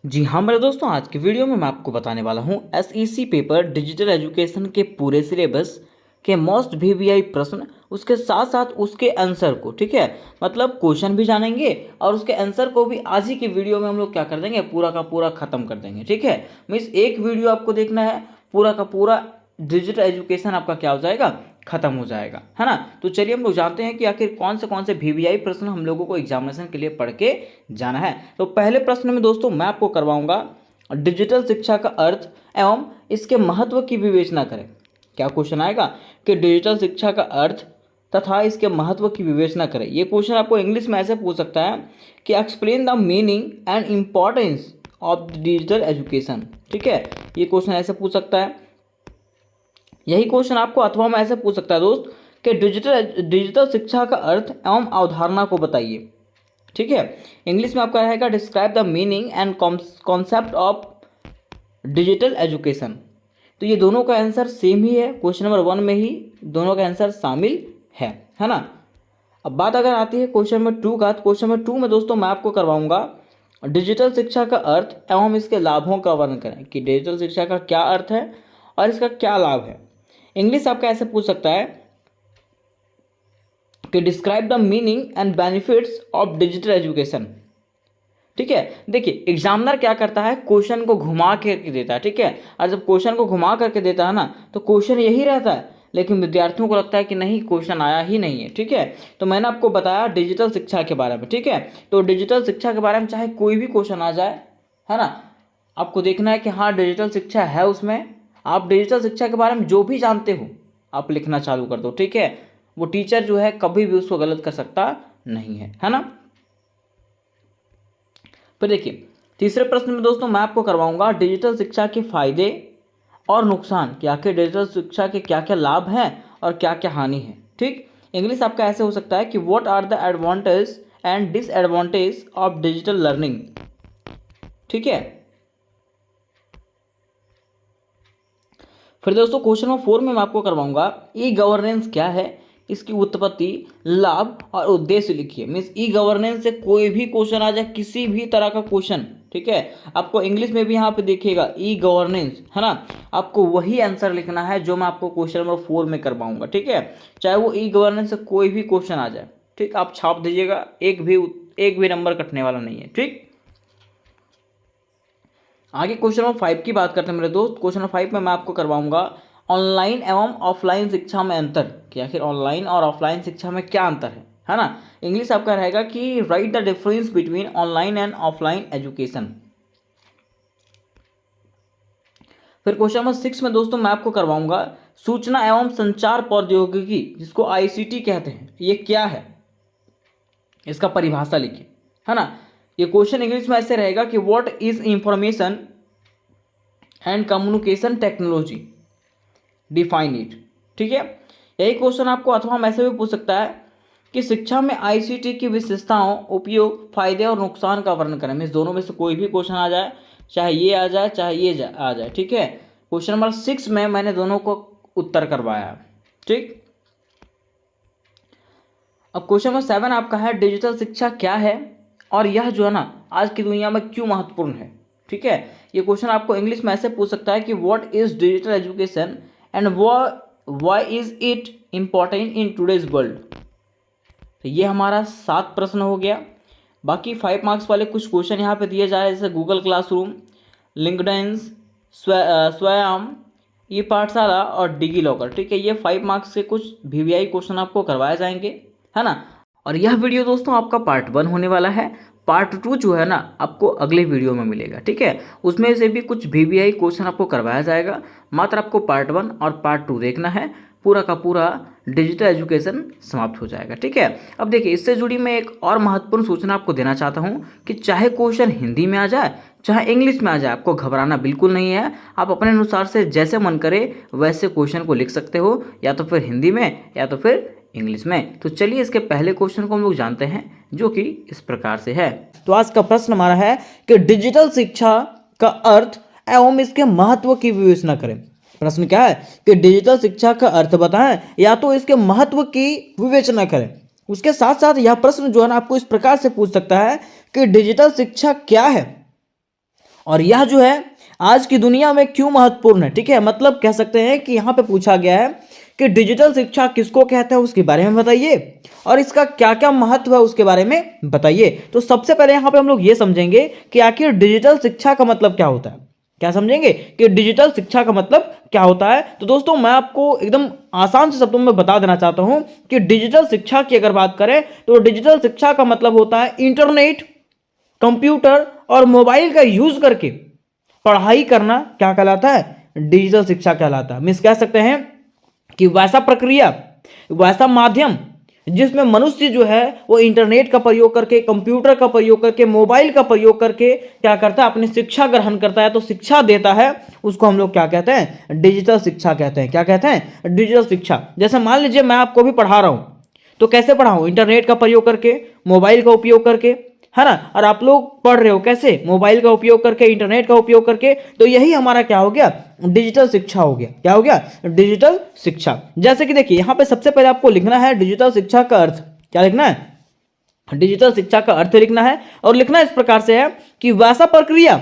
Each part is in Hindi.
जी हाँ मेरे दोस्तों, आज की वीडियो में मैं आपको बताने वाला हूँ एसईसी पेपर डिजिटल एजुकेशन के पूरे सिलेबस के मोस्ट वीवीआई प्रश्न, उसके साथ साथ उसके आंसर को। ठीक है, मतलब क्वेश्चन भी जानेंगे और उसके आंसर को भी आज ही की वीडियो में हम लोग क्या कर देंगे, पूरा का पूरा खत्म कर देंगे। ठीक है, मीन्स एक वीडियो आपको देखना है, पूरा का पूरा डिजिटल एजुकेशन आपका क्या हो जाएगा, खत्म हो जाएगा, है ना। तो चलिए हम लोग जानते हैं कि आखिर कौन से वीवीआई प्रश्न हम लोगों को एग्जामिनेशन के लिए पढ़ के जाना है। तो पहले प्रश्न में दोस्तों मैं आपको करवाऊंगा डिजिटल शिक्षा का अर्थ एवं इसके महत्व की विवेचना करें। क्या क्वेश्चन आएगा कि डिजिटल शिक्षा का अर्थ तथा इसके महत्व की विवेचना करें। ये क्वेश्चन आपको इंग्लिश में ऐसे पूछ सकता है कि explain the meaning and importance of digital education. ठीक है, ये क्वेश्चन ऐसे पूछ सकता है। यही क्वेश्चन आपको अथवा में ऐसे पूछ सकता है दोस्त कि डिजिटल शिक्षा का अर्थ एवं अवधारणा को बताइए। ठीक है, इंग्लिश में आपका रहेगा describe the meaning and concept of digital education. तो ये दोनों का आंसर सेम ही है, क्वेश्चन नंबर 1 में ही दोनों का आंसर शामिल है ना। अब बात अगर आती है क्वेश्चन नंबर 2 का, तो क्वेश्चन नंबर 2 में दोस्तों मैं आपको करवाऊंगा डिजिटल शिक्षा का अर्थ एवं इसके लाभों का वर्णन करें कि डिजिटल शिक्षा का क्या अर्थ है और इसका क्या लाभ है। इंग्लिश आपका ऐसे पूछ सकता है कि describe the meaning and benefits of digital education. ठीक है, देखिए एग्जामिनर क्या करता है, क्वेश्चन को घुमा करके देता है। ठीक है, और जब क्वेश्चन को घुमा करके देता है ना, तो क्वेश्चन यही रहता है, लेकिन विद्यार्थियों को लगता है कि नहीं क्वेश्चन आया ही नहीं है। ठीक है, तो मैंने आपको बताया डिजिटल शिक्षा के बारे में। ठीक है, तो डिजिटल शिक्षा के बारे में चाहे कोई भी क्वेश्चन आ जाए, है ना, आपको देखना है कि हाँ डिजिटल शिक्षा है उसमें। आप डिजिटल शिक्षा के बारे में जो भी जानते हो आप लिखना चालू कर दो। ठीक है, वो टीचर जो है कभी भी उसको गलत कर सकता नहीं है ना। फिर देखिए तीसरे प्रश्न में दोस्तों मैं आपको करवाऊंगा डिजिटल शिक्षा के फायदे और नुकसान, कि आखिर डिजिटल शिक्षा के क्या क्या लाभ हैं और क्या क्या हानि है। ठीक, इंग्लिश आपका ऐसे हो सकता है कि what are the advantage and disadvantage of digital learning. ठीक है, फिर दोस्तों क्वेश्चन नंबर 4 में मैं आपको करवाऊंगा ई गवर्नेंस क्या है, इसकी उत्पत्ति, लाभ और उद्देश्य लिखिए। मीन्स ई गवर्नेंस से कोई भी क्वेश्चन आ जाए, किसी भी तरह का क्वेश्चन, ठीक है, आपको इंग्लिश में भी यहाँ पे देखिएगा ई गवर्नेंस, है ना, आपको वही आंसर लिखना है जो मैं आपको क्वेश्चन नंबर 4 में करवाऊंगा। ठीक है, चाहे वो ई गवर्नेंस से कोई भी क्वेश्चन आ जाए, ठीक, आप छाप दीजिएगा, एक भी नंबर कटने वाला नहीं है। ठीक, आगे क्वेश्चन नंबर 5 की बात करते हैं मेरे दोस्त। क्वेश्चन नंबर 5 में मैं आपको करवाऊंगा ऑनलाइन एवं ऑफलाइन शिक्षा में अंतर, कि आखिर ऑनलाइन और ऑफलाइन शिक्षा में क्या अंतर है ना। इंग्लिश आपका रहेगा कि right the difference between online and offline education. फिर क्वेश्चन नंबर 6 में दोस्तों मैं आपको करवाऊंगा सूचना एवं संचार प्रौद्योगिकी, जिसको आईसीटी कहते हैं, ये क्या है, इसका परिभाषा लिखिए, है ना। ये क्वेश्चन इंग्लिश में ऐसे रहेगा कि what is information and communication technology, define it. ठीक है, यही क्वेश्चन आपको अथवा में ऐसे भी पूछ सकता है कि शिक्षा में आईसीटी की विशेषताओं, उपयोग, फायदे और नुकसान का वर्णन करें। मीन्स दोनों में से कोई भी क्वेश्चन आ जाए, चाहे ये आ जाए चाहे ये आ जाए। ठीक है, क्वेश्चन नंबर 6 में मैंने दोनों को उत्तर करवाया है। ठीक, अब क्वेश्चन नंबर 7 आपका है डिजिटल शिक्षा क्या है और यह जो है ना आज की दुनिया में क्यों महत्वपूर्ण है। ठीक है, ये क्वेश्चन आपको इंग्लिश में ऐसे पूछ सकता है कि what is digital education and why is it important in today's world. तो ये हमारा 7 प्रश्न हो गया। बाकी 5 मार्क्स वाले कुछ क्वेश्चन यहाँ पे दिए जा रहे हैं, जैसे गूगल क्लासरूम, लिंक्डइन, स्वयं, ई पाठशाला और डिगी लॉकर। ठीक है, ये 5 मार्क्स के कुछ वीवीआई क्वेश्चन आपको करवाए जाएंगे, है ना। और यह वीडियो दोस्तों आपका पार्ट 1 होने वाला है। पार्ट 2 जो है ना आपको अगले वीडियो में मिलेगा। ठीक है, उसमें से भी कुछ वीवीआई क्वेश्चन आपको करवाया जाएगा। मात्र आपको पार्ट 1 और पार्ट 2 देखना है, पूरा का पूरा डिजिटल एजुकेशन समाप्त हो जाएगा। ठीक है, अब देखिए इससे जुड़ी मैं एक और महत्वपूर्ण सूचना आपको देना चाहता हूं कि चाहे क्वेश्चन हिंदी में आ जाए चाहे इंग्लिश में आ जाए, आपको घबराना बिल्कुल नहीं है। आप अपने अनुसार से जैसे मन करे वैसे क्वेश्चन को लिख सकते हो, या तो फिर हिंदी में या तो फिर इंग्लिश में। तो चलिए इसके पहले क्वेश्चन को हम लोग जानते हैं, जो कि इस प्रकार से है। तो आज का प्रश्न हमारा है कि डिजिटल शिक्षा का अर्थ एवं इसके महत्व की विवेचना करें। प्रश्न क्या है कि डिजिटल शिक्षा का अर्थ बताएं या तो इसके महत्व की विवेचना करें। उसके साथ साथ यह प्रश्न जो है ना आपको इस प्रकार से पूछ सकता है कि डिजिटल शिक्षा क्या है और यह जो है आज की दुनिया में क्यों महत्वपूर्ण है, ठीक है। मतलब कह सकते हैं कि यहाँ पे पूछा गया है कि डिजिटल शिक्षा किसको कहते हैं उसके बारे में बताइए और इसका क्या क्या महत्व है उसके बारे में बताइए। तो सबसे पहले यहाँ पे हम लोग ये समझेंगे कि आखिर डिजिटल शिक्षा का मतलब क्या होता है। क्या समझेंगे कि डिजिटल शिक्षा का मतलब क्या होता है। तो दोस्तों मैं आपको एकदम आसान से शब्दों में बता देना चाहता हूं कि डिजिटल शिक्षा की अगर बात करें तो डिजिटल शिक्षा का मतलब होता है इंटरनेट, कंप्यूटर और मोबाइल का यूज करके पढ़ाई करना क्या कहलाता है, डिजिटल शिक्षा कहलाता है। मीन्स कह सकते हैं कि वैसा प्रक्रिया, वैसा माध्यम जिसमें मनुष्य जो है वो इंटरनेट का प्रयोग करके, कंप्यूटर का प्रयोग करके, मोबाइल का प्रयोग करके क्या करता है, अपनी शिक्षा ग्रहण करता है, तो शिक्षा देता है, उसको हम लोग क्या कहते हैं, डिजिटल शिक्षा कहते हैं। क्या कहते हैं, डिजिटल शिक्षा। जैसे मान लीजिए मैं आपको भी पढ़ा रहा हूं, तो कैसे पढ़ाऊं, इंटरनेट का प्रयोग करके, मोबाइल का उपयोग करके, है ना। और आप लोग पढ़ रहे हो कैसे, मोबाइल का उपयोग करके, इंटरनेट का उपयोग करके। तो यही हमारा क्या हो गया, डिजिटल शिक्षा हो गया। क्या हो गया, डिजिटल शिक्षा। जैसे कि देखिए यहाँ पे सबसे पहले आपको लिखना है डिजिटल शिक्षा का अर्थ। क्या लिखना है, डिजिटल शिक्षा का अर्थ लिखना है। और लिखना इस प्रकार से है कि वैसा प्रक्रिया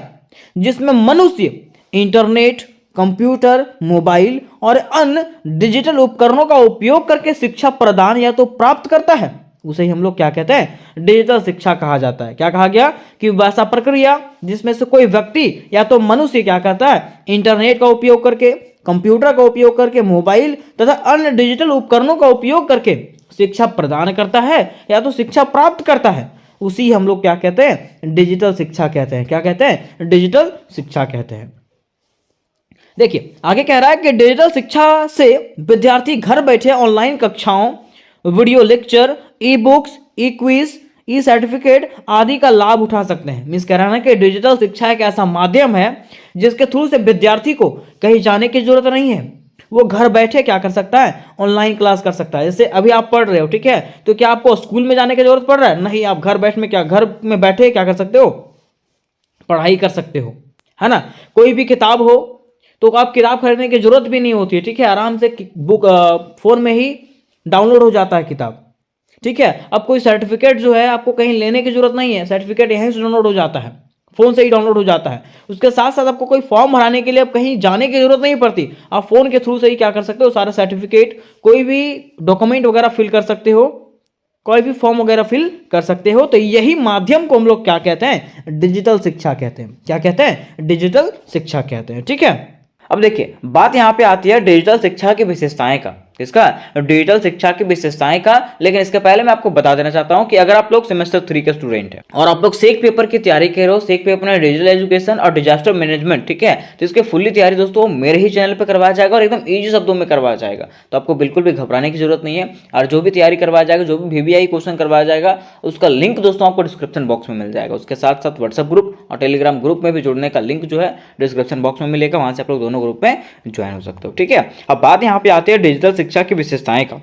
जिसमें मनुष्य इंटरनेट, कंप्यूटर, मोबाइल और अन्य डिजिटल उपकरणों का उपयोग करके शिक्षा प्रदान या तो प्राप्त करता है, उसे ही हम लोग क्या कहते हैं, डिजिटल शिक्षा कहा जाता है। क्या कहा गया कि वैसा प्रक्रिया जिसमें से कोई व्यक्ति या तो मनुष्य क्या करता है, इंटरनेट का उपयोग करके, कंप्यूटर का उपयोग करके, मोबाइल तथा अन्य डिजिटल उपकरणों का उपयोग करके शिक्षा प्रदान करता है या तो शिक्षा प्राप्त करता है, उसी हम लोग क्या कहते हैं, डिजिटल शिक्षा कहते हैं। क्या कहते हैं, डिजिटल शिक्षा कहते हैं। देखिए आगे कह रहा है कि डिजिटल शिक्षा से विद्यार्थी घर बैठे ऑनलाइन कक्षाओं, वीडियो लेक्चर, ई बुक्स, ई क्विज, ई सर्टिफिकेट आदि का लाभ उठा सकते हैं। मीन्स कह रहा है कि डिजिटल शिक्षा एक ऐसा माध्यम है जिसके थ्रू से विद्यार्थी को कहीं जाने की जरूरत नहीं है, वो घर बैठे क्या कर सकता है, ऑनलाइन क्लास कर सकता है। जैसे अभी आप पढ़ रहे हो, ठीक है, तो क्या आपको स्कूल में जाने की जरूरत पड़ रहा है, नहीं, आप घर बैठ में क्या, घर में बैठे क्या कर सकते हो, पढ़ाई कर सकते हो, है ना। कोई भी किताब हो तो आप किताब खरीदने की जरूरत भी नहीं होती है, ठीक है, आराम से बुक फोन में ही डाउनलोड हो जाता है किताब, ठीक है। अब कोई सर्टिफिकेट जो है आपको कहीं लेने की जरूरत नहीं है, सर्टिफिकेट यहीं से डाउनलोड हो जाता है, फोन से ही डाउनलोड हो जाता है। उसके साथ साथ आपको कोई फॉर्म भराने के लिए अब कहीं जाने की जरूरत नहीं पड़ती, आप फोन के थ्रू से ही क्या कर सकते हो, सारा सर्टिफिकेट, कोई भी डॉक्यूमेंट वगैरह फिल कर सकते हो, कोई भी फॉर्म वगैरह फिल कर सकते हो। तो यही माध्यम को हम लोग क्या कहते हैं, डिजिटल शिक्षा कहते हैं। क्या कहते हैं, डिजिटल शिक्षा कहते हैं, ठीक है। अब देखिए बात यहाँ पे आती है डिजिटल शिक्षा की विशेषताएं का, किसका, डिजिटल शिक्षा की विशेषताएं का। लेकिन इसके पहले मैं आपको बता देना चाहता हूं कि अगर आप लोग सेमेस्टर 3 के स्टूडेंट हैं और आप लोग सेक पेपर की तैयारी कर रहे हो, सेक पेपर में डिजिटल एजुकेशन और डिजास्टर मैनेजमेंट, ठीक है, तो इसके फुल्ली तैयारी दोस्तों मेरे ही चैनल पर करवाया जाएगा और एकदम ईजी शब्दों में करवाया जाएगा। तो आपको बिल्कुल भी घबराने की जरूरत नहीं है। और जो भी तैयारी करवाया जाएगा, जो भी VBI क्वेश्चन करवाया जाएगा, उसका लिंक दोस्तों आपको डिस्क्रिप्शन बॉक्स में मिल जाएगा। उसके साथ साथ व्हाट्सएप ग्रुप और टेलीग्राम ग्रुप में भी जुड़ने का लिंक जो है डिस्क्रिप्शन बॉक्स में मिलेगा, वहां से आप लोग दोनों ग्रुप में ज्वाइन हो सकते हो, ठीक है। अब बात यहाँ पे आती है डिजिटल शिक्षा की विशेषताएं का,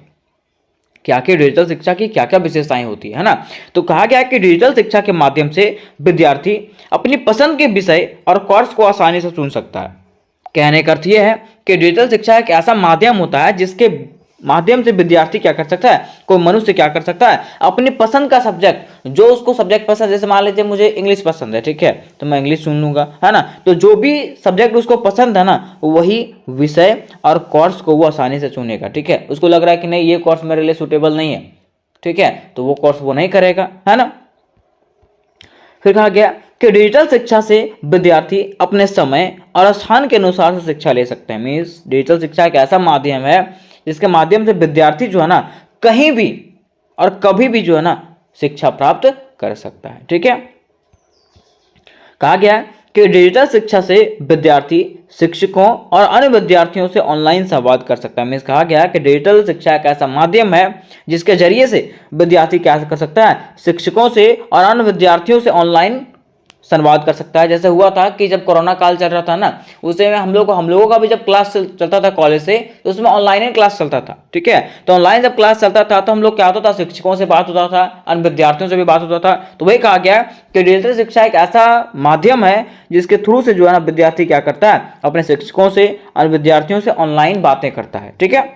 क्या कि डिजिटल शिक्षा की क्या क्या विशेषताएं होती है ना। तो कहा गया है कि डिजिटल शिक्षा के माध्यम से विद्यार्थी अपनी पसंद के विषय और कोर्स को आसानी से चुन सकता है। कहने का अर्थ यह है कि डिजिटल शिक्षा एक ऐसा माध्यम होता है जिसके माध्यम से विद्यार्थी क्या कर सकता है, कोई मनुष्य क्या कर सकता है, अपनी पसंद का सब्जेक्ट, जो उसको सब्जेक्ट पसंद है, जैसे मान लीजिए मुझे इंग्लिश पसंद है, ठीक है, तो मैं इंग्लिश चुन लूंगा, है ना। तो जो भी सब्जेक्ट उसको पसंद है ना, वही विषय और कोर्स को वो आसानी से चुनेगा, ठीक है। उसको लग रहा है कि नहीं ये कोर्स मेरे लिए सुटेबल नहीं है, ठीक है, तो वो कोर्स वो नहीं करेगा, है ना। फिर कहा गया कि डिजिटल शिक्षा से विद्यार्थी अपने समय और स्थान के अनुसार से शिक्षा ले सकते हैं। मीन्स डिजिटल शिक्षा एक ऐसा माध्यम है जिसके माध्यम से विद्यार्थी जो है ना कहीं भी और कभी भी जो है ना शिक्षा प्राप्त कर सकता है, ठीक है। कहा गया कि डिजिटल शिक्षा से विद्यार्थी शिक्षकों और अन्य विद्यार्थियों से ऑनलाइन संवाद कर सकता है। मीन्स कहा गया कि डिजिटल शिक्षा एक ऐसा माध्यम है जिसके जरिए से विद्यार्थी क्या कर सकता है, शिक्षकों से और अन्य विद्यार्थियों से ऑनलाइन संवाद कर सकता है। जैसे हुआ था कि जब कोरोना काल चल रहा था ना, उसे में हम लोगों का भी जब क्लास चलता था कॉलेज से, तो उसमें ऑनलाइन ही क्लास चलता था, ठीक है। तो ऑनलाइन जब क्लास चलता था तो हम लोग क्या होता था, शिक्षकों से बात होता था, अन्य विद्यार्थियों से भी बात होता था। तो वही कहा गया कि डिजिटल शिक्षा एक ऐसा माध्यम है जिसके थ्रू से जो है ना विद्यार्थी क्या करता है, अपने शिक्षकों से, अन्य विद्यार्थियों से ऑनलाइन बातें करता है, ठीक है।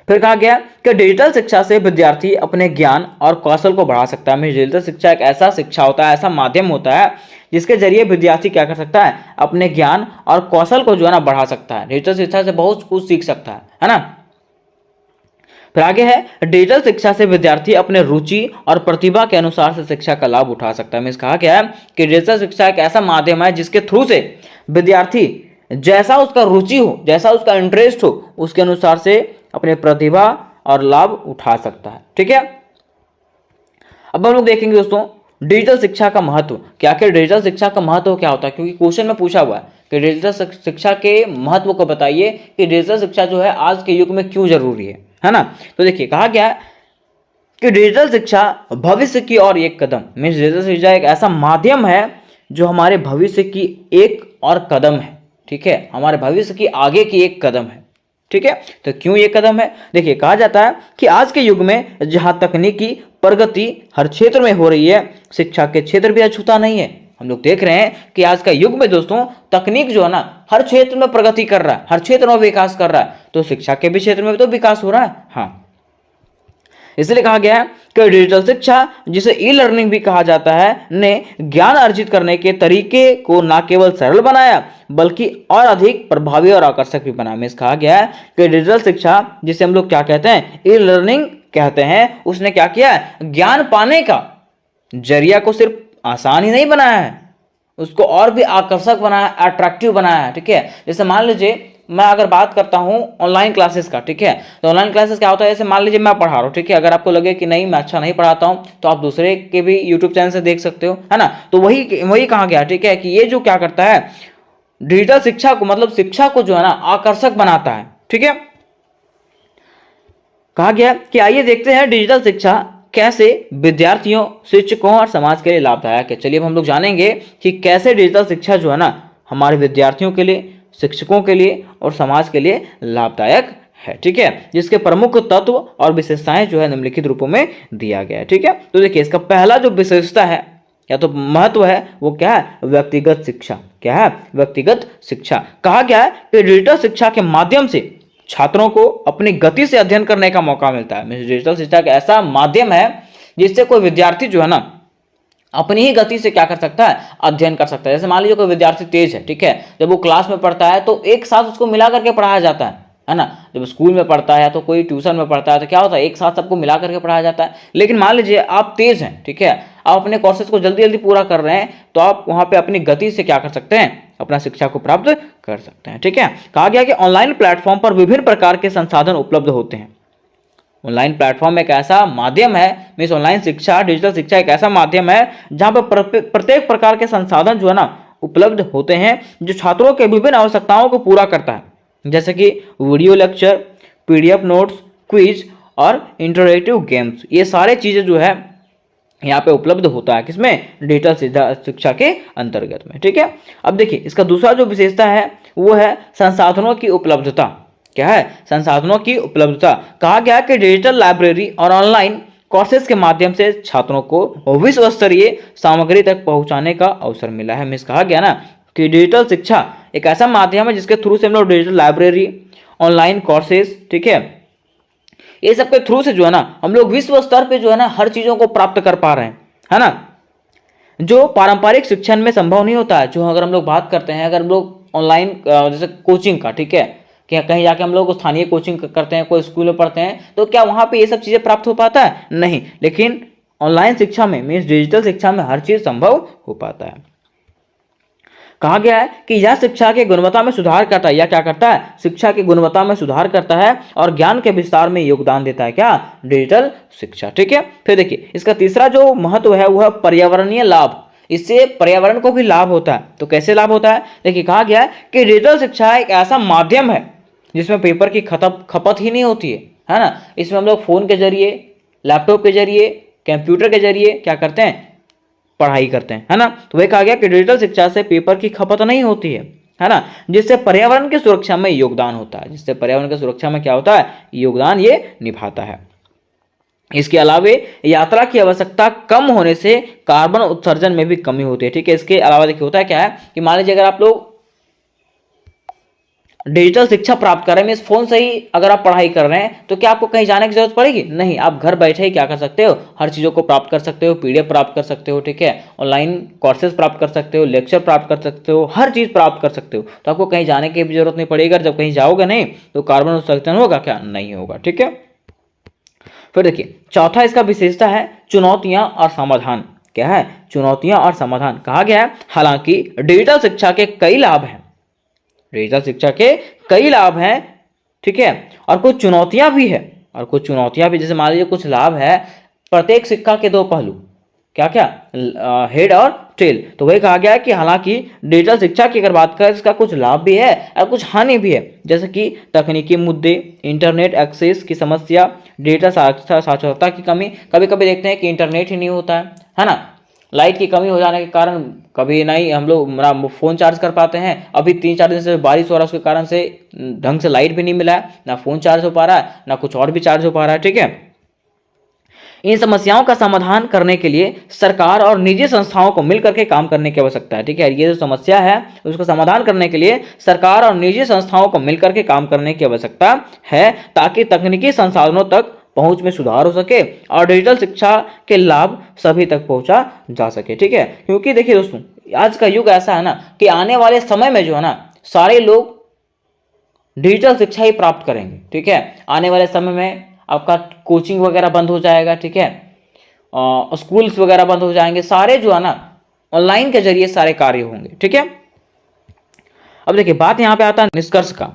फिर कहा गया कि डिजिटल शिक्षा से विद्यार्थी अपने ज्ञान और कौशल को बढ़ा सकता है। डिजिटल शिक्षा एक ऐसा शिक्षा होता है, ऐसा माध्यम होता है जिसके जरिए विद्यार्थी क्या कर सकता है, अपने ज्ञान और कौशल को जो है ना बढ़ा सकता है। डिजिटल शिक्षा से बहुत कुछ सीख सकता है ना। फिर आगे है, डिजिटल शिक्षा से विद्यार्थी अपने रुचि और प्रतिभा के अनुसार से शिक्षा का लाभ उठा सकता है। मीन्स कहा गया है कि डिजिटल शिक्षा एक ऐसा माध्यम है जिसके थ्रू से विद्यार्थी जैसा उसका रुचि हो, जैसा उसका इंटरेस्ट हो, उसके अनुसार से अपने प्रतिभा और लाभ उठा सकता है। ठीक है, अब हम लोग देखेंगे दोस्तों डिजिटल शिक्षा का महत्व। क्या क्या डिजिटल शिक्षा का महत्व क्या होता है, क्योंकि क्वेश्चन में पूछा हुआ है कि डिजिटल शिक्षा के महत्व को बताइए कि डिजिटल शिक्षा जो है आज के युग में क्यों जरूरी है ना। तो देखिए कहा गया कि डिजिटल शिक्षा भविष्य की और एक कदम। मीन्स डिजिटल शिक्षा एक ऐसा माध्यम है जो हमारे भविष्य की एक और कदम है। ठीक है, हमारे भविष्य की आगे की एक कदम है। ठीक है, तो क्यों ये कदम है, देखिए कहा जाता है कि आज के युग में जहां तकनीकी प्रगति हर क्षेत्र में हो रही है, शिक्षा के क्षेत्र भी अछूता नहीं है। हम लोग देख रहे हैं कि आज का युग में दोस्तों तकनीक जो है ना हर क्षेत्र में प्रगति कर रहा है, हर क्षेत्र में विकास कर रहा है, तो शिक्षा के भी क्षेत्र में भी तो विकास हो रहा है। हाँ, इसलिए कहा गया है कि डिजिटल शिक्षा, जिसे ई लर्निंग भी कहा जाता है, ने ज्ञान अर्जित करने के तरीके को न केवल सरल बनाया बल्कि और अधिक प्रभावी और आकर्षक भी बनाया। में कहा गया है कि डिजिटल शिक्षा, जिसे हम लोग क्या कहते हैं, ई लर्निंग कहते हैं, उसने क्या किया है, ज्ञान पाने का जरिया को सिर्फ आसान ही नहीं बनाया है, उसको और भी आकर्षक बनाया, अट्रैक्टिव बनाया है। ठीक है, जैसे मान लीजिए मैं अगर बात करता हूँ ऑनलाइन क्लासेस का, ठीक है, तो ऑनलाइन क्लासेस क्या होता है, जैसे मान लीजिए मैं पढ़ा रहा हूँ, ठीक है, अगर आपको लगे कि नहीं मैं अच्छा नहीं पढ़ाता हूँ तो आप दूसरे के भी यूट्यूब चैनल से देख सकते हो, है ना। तो वही कहा गया, ठीक है, कि ये जो क्या करता है, डिजिटल शिक्षा को, मतलब शिक्षा को जो है ना आकर्षक बनाता है। ठीक है, कहा गया कि आइए देखते हैं डिजिटल शिक्षा कैसे विद्यार्थियों, शिक्षकों और समाज के लिए लाभदायक है। चलिए अब हम लोग जानेंगे कि कैसे डिजिटल शिक्षा जो है ना हमारे विद्यार्थियों के लिए, शिक्षकों के लिए और समाज के लिए लाभदायक है। ठीक है, जिसके प्रमुख तत्व और विशेषताएं जो है निम्नलिखित रूपों में दिया गया है। ठीक है, तो देखिए इसका पहला जो विशेषता है या तो महत्व है वो क्या है, व्यक्तिगत शिक्षा। क्या है, व्यक्तिगत शिक्षा। कहा गया है कि डिजिटल शिक्षा के माध्यम से छात्रों को अपनी गति से अध्ययन करने का मौका मिलता है। डिजिटल शिक्षा एक ऐसा माध्यम है जिससे कोई विद्यार्थी जो है ना अपनी ही गति से क्या कर सकता है, अध्ययन कर सकता है। जैसे मान लीजिए कोई विद्यार्थी तेज है, ठीक है, जब वो क्लास में पढ़ता है तो एक साथ उसको मिला करके पढ़ाया जाता है ना। जब स्कूल में पढ़ता है तो कोई ट्यूशन में पढ़ता है तो क्या होता है, एक साथ सबको मिला करके पढ़ाया जाता है। लेकिन मान लीजिए आप तेज हैं, ठीक है, आप अपने कोर्सेज को जल्दी जल्दी पूरा कर रहे हैं, तो आप वहां पे अपनी गति से क्या कर सकते हैं, अपना शिक्षा को प्राप्त कर सकते हैं। ठीक है, कहा गया कि ऑनलाइन प्लेटफॉर्म पर विभिन्न प्रकार के संसाधन उपलब्ध होते हैं। ऑनलाइन प्लेटफॉर्म एक ऐसा माध्यम है, मीन्स ऑनलाइन शिक्षा, डिजिटल शिक्षा एक ऐसा माध्यम है जहां पर प्रत्येक प्रकार के संसाधन जो है ना उपलब्ध होते हैं जो छात्रों के विभिन्न आवश्यकताओं को पूरा करता है, जैसे कि video lecture, PDF notes, quiz और इंटरैक्टिव गेम्स। ये सारे चीजें जो है यहाँ पे उपलब्ध होता है, किसमें, डिजिटल शिक्षा के अंतर्गत में। ठीक है, अब देखिए इसका दूसरा जो विशेषता है वो है संसाधनों की उपलब्धता। क्या है, संसाधनों की उपलब्धता। कहा गया कि डिजिटल लाइब्रेरी और ऑनलाइन कोर्सेज के माध्यम से छात्रों को विश्व स्तरीय सामग्री तक पहुंचाने का अवसर मिला है। मिस कहा गया ना कि डिजिटल शिक्षा एक ऐसा माध्यम है जिसके थ्रू से हम लोग डिजिटल लाइब्रेरी, ऑनलाइन कोर्सेज, ठीक है, ये सब के थ्रू से जो है ना हम लोग विश्व स्तर पे जो है ना हर चीजों को प्राप्त कर पा रहे हैं, है ना, जो पारंपरिक शिक्षण में संभव नहीं होता है। जो अगर हम लोग बात करते हैं, अगर हम लोग ऑनलाइन जैसे कोचिंग का, ठीक है, कि कहीं जाके हम लोग स्थानीय कोचिंग करते हैं, कोई स्कूल में पढ़ते हैं, तो क्या वहां पे ये सब चीजें प्राप्त हो पाता है, नहीं। लेकिन ऑनलाइन शिक्षा में, मीन्स डिजिटल शिक्षा में हर चीज संभव हो पाता है। कहा गया है कि यह शिक्षा की गुणवत्ता में सुधार करता है, या क्या करता है, शिक्षा की गुणवत्ता में सुधार करता है और ज्ञान के विस्तार में योगदान देता है, क्या, डिजिटल शिक्षा। ठीक है, फिर देखिए इसका तीसरा जो महत्व है वह पर्यावरणीय लाभ। इससे पर्यावरण को भी लाभ होता है। तो कैसे लाभ होता है, देखिए कहा गया है कि डिजिटल शिक्षा एक ऐसा माध्यम है जिसमें पेपर की खपत ही नहीं होती है ना। इसमें हम लोग फोन के जरिए, लैपटॉप के जरिए, कंप्यूटर के जरिए क्या करते हैं, पढ़ाई करते हैं, है ना। तो वह कहा गया कि डिजिटल शिक्षा से पेपर की खपत नहीं होती है ना, जिससे पर्यावरण की सुरक्षा में योगदान होता है। जिससे पर्यावरण की सुरक्षा में क्या होता है, योगदान ये निभाता है। इसके अलावा यात्रा की आवश्यकता कम होने से कार्बन उत्सर्जन में भी कमी होती है। ठीक है, इसके अलावा देखिए होता है क्या है कि मान लीजिए अगर आप लोग डिजिटल शिक्षा प्राप्त कर रहे हैं, इस फोन से ही अगर आप पढ़ाई कर रहे हैं तो क्या आपको कहीं जाने की जरूरत पड़ेगी? नहीं, आप घर बैठे ही क्या कर सकते हो, हर चीज़ों को प्राप्त कर सकते हो, पीडीएफ प्राप्त कर सकते हो, ठीक है, ऑनलाइन कोर्सेज प्राप्त कर सकते हो, लेक्चर प्राप्त कर सकते हो, हर चीज़ प्राप्त कर सकते हो। तो आपको कहीं जाने की भी जरूरत नहीं पड़ेगी। अगर जब कहीं जाओगे नहीं तो कार्बन उत्सर्जन होगा क्या? नहीं होगा, ठीक है। फिर देखिए चौथा इसका विशेषता है चुनौतियां और समाधान। क्या है? चुनौतियां और समाधान। कहा गया है हालांकि डिजिटल शिक्षा के कई लाभ हैं, डिजिटल शिक्षा के कई लाभ हैं, ठीक है, और कुछ चुनौतियां भी है, और कुछ चुनौतियां भी, जैसे मान लीजिए कुछ लाभ है, प्रत्येक सिक्का के दो पहलू। क्या क्या? हेड और टेल। तो वही कहा गया है कि हालांकि डिजिटल शिक्षा की अगर बात करें इसका कुछ लाभ भी है और कुछ हानि भी है, जैसे कि तकनीकी मुद्दे, इंटरनेट एक्सेस की समस्या, डिजिटल साक्षरता की कमी। कभी कभी देखते हैं कि इंटरनेट ही नहीं होता है ना, लाइट की कमी हो जाने के कारण कभी नहीं हम लोग फ़ोन चार्ज कर पाते हैं। अभी 3-4 दिन से बारिश हो रहा है, उसके कारण से ढंग से लाइट भी नहीं मिला है, ना फ़ोन चार्ज हो पा रहा है, ना कुछ और भी चार्ज हो पा रहा है, ठीक है। इन समस्याओं का समाधान करने के लिए सरकार और निजी संस्थाओं को मिलकर के काम करने की आवश्यकता है, ठीक है। ये जो समस्या है उसको समाधान करने के लिए सरकार और निजी संस्थाओं को मिलकर के काम करने की आवश्यकता है, ताकि तकनीकी संसाधनों तक पहुंच में सुधार हो सके और डिजिटल शिक्षा के लाभ सभी तक पहुंचा जा सके, ठीक है। क्योंकि देखिए दोस्तों, आज का युग ऐसा है ना कि आने वाले समय में जो है ना सारे लोग डिजिटल शिक्षा ही प्राप्त करेंगे, ठीक है। आने वाले समय में आपका कोचिंग वगैरह बंद हो जाएगा, ठीक है, स्कूल्स वगैरह बंद हो जाएंगे, सारे जो है ना ऑनलाइन के जरिए सारे कार्य होंगे, ठीक है। अब देखिए बात यहाँ पे आता है निष्कर्ष का,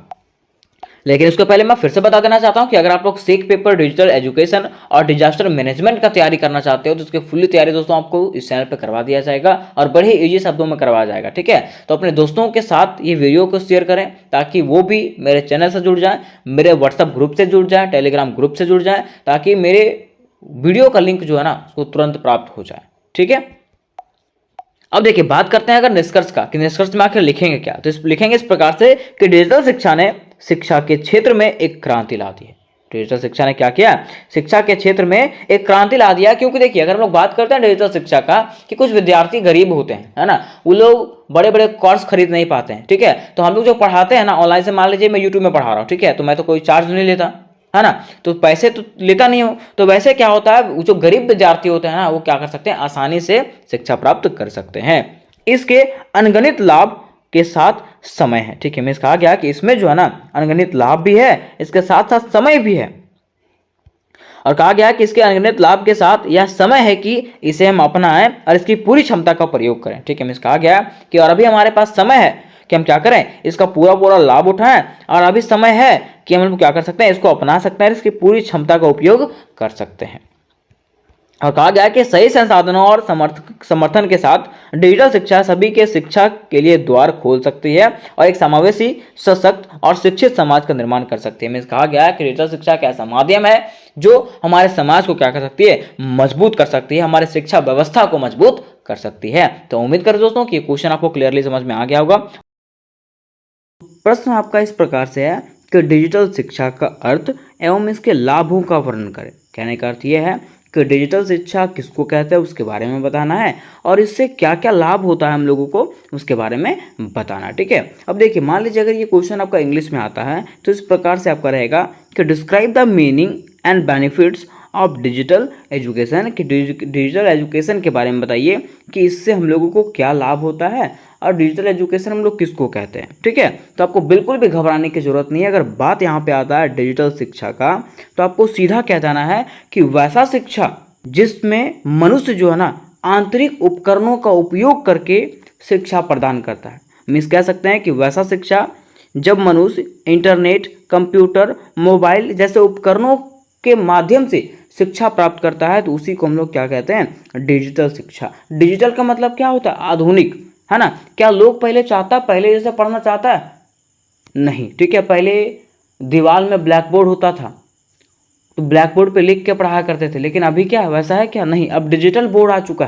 लेकिन उसके पहले मैं फिर से बता देना चाहता हूं कि अगर आप लोग सेक पेपर डिजिटल एजुकेशन और डिजास्टर मैनेजमेंट का तैयारी करना चाहते हो तो उसकी फुल्ली तैयारी दोस्तों आपको इस चैनल पे करवा दिया जाएगा और बड़े इजी शब्दों में करवाया जाएगा, ठीक है। तो अपने दोस्तों के साथ ये वीडियो को शेयर करें ताकि वो भी मेरे चैनल से जुड़ जाए, मेरे व्हाट्सएप ग्रुप से जुड़ जाए, टेलीग्राम ग्रुप से जुड़ जाए, ताकि मेरे वीडियो का लिंक जो है ना उसको तुरंत प्राप्त हो जाए, ठीक है। अब देखिए बात करते हैं अगर निष्कर्ष का, कि निष्कर्ष में आखिर लिखेंगे क्या। तो लिखेंगे इस प्रकार से कि डिजिटल शिक्षा ने शिक्षा के क्षेत्र में एक क्रांति ला दी है। डिजिटल शिक्षा ने क्या किया? शिक्षा के क्षेत्र में एक क्रांति ला दिया। क्योंकि देखिए अगर हम लोग बात करते हैं डिजिटल शिक्षा का, कि कुछ विद्यार्थी गरीब होते हैं, है ना, वो लोग बड़े बड़े कोर्स खरीद नहीं पाते हैं, ठीक है। तो हम लोग जो पढ़ाते हैं ना ऑनलाइन से, मान लीजिए मैं यूट्यूब में पढ़ा रहा हूँ, ठीक है, तो मैं तो कोई चार्ज नहीं लेता, है ना, तो पैसे तो लेता नहीं हो। तो वैसे क्या होता है, जो गरीब विद्यार्थी होते हैं ना वो क्या कर सकते हैं, आसानी से शिक्षा प्राप्त कर सकते हैं। इसके अनगणित लाभ के साथ समय है, ठीक है। मैं कहा गया कि इसमें जो है ना अनगणित लाभ भी है, इसके साथ साथ समय भी है, और कहा गया कि इसके अनगिनत लाभ के साथ यह समय है कि इसे हम अपनाएं और इसकी पूरी क्षमता का प्रयोग करें, ठीक है। मैं कहा गया कि और अभी हमारे पास समय है कि हम क्या करें, इसका पूरा पूरा लाभ उठाएं, और अभी समय है कि हम क्या कर सकते हैं, इसको अपना सकते हैं, इसकी पूरी क्षमता का उपयोग कर सकते हैं। और कहा गया कि सही संसाधनों और समर्थन के साथ डिजिटल शिक्षा सभी के शिक्षा के लिए द्वार खोल सकती है और एक समावेशी, सशक्त और शिक्षित समाज का निर्माण कर सकती है। कहा गया है कि डिजिटल शिक्षा एक ऐसा माध्यम है जो हमारे समाज को क्या कर सकती है, मजबूत कर सकती है, हमारे शिक्षा व्यवस्था को मजबूत कर सकती है। तो उम्मीद करें दोस्तों कि ये क्वेश्चन आपको क्लियरली समझ में आ गया होगा। प्रश्न आपका इस प्रकार से है कि डिजिटल शिक्षा का अर्थ एवं इसके लाभों का वर्णन करें। कहने का अर्थ यह है कि डिजिटल शिक्षा किसको कहते हैं उसके बारे में बताना है, और इससे क्या क्या लाभ होता है हम लोगों को उसके बारे में बताना, ठीक है। अब देखिए मान लीजिए अगर ये क्वेश्चन आपका इंग्लिश में आता है तो इस प्रकार से आपका रहेगा कि describe the meaning and benefits of digital education, कि डिजिटल एजुकेशन के बारे में बताइए कि इससे हम लोगों को क्या लाभ होता है और डिजिटल एजुकेशन हम लोग किसको कहते हैं, ठीक है। तो आपको बिल्कुल भी घबराने की जरूरत नहीं है। अगर बात यहाँ पे आता है डिजिटल शिक्षा का, तो आपको सीधा कह देना है कि वैसा शिक्षा जिसमें मनुष्य जो है ना आंतरिक उपकरणों का उपयोग करके शिक्षा प्रदान करता है। मीन्स कह सकते हैं कि वैसा शिक्षा जब मनुष्य इंटरनेट, कंप्यूटर, मोबाइल जैसे उपकरणों के माध्यम से शिक्षा प्राप्त करता है, तो उसी को हम लोग क्या कहते हैं, डिजिटल शिक्षा। डिजिटल का मतलब क्या होता है, आधुनिक, है ना। क्या लोग पहले पहले जैसे पढ़ना चाहता है, नहीं, ठीक है। पहले दीवार में ब्लैक बोर्ड होता था तो ब्लैक बोर्ड पे लिख के पढ़ाया करते थे, लेकिन अभी क्या वैसा है क्या, नहीं। अब डिजिटल बोर्ड आ चुका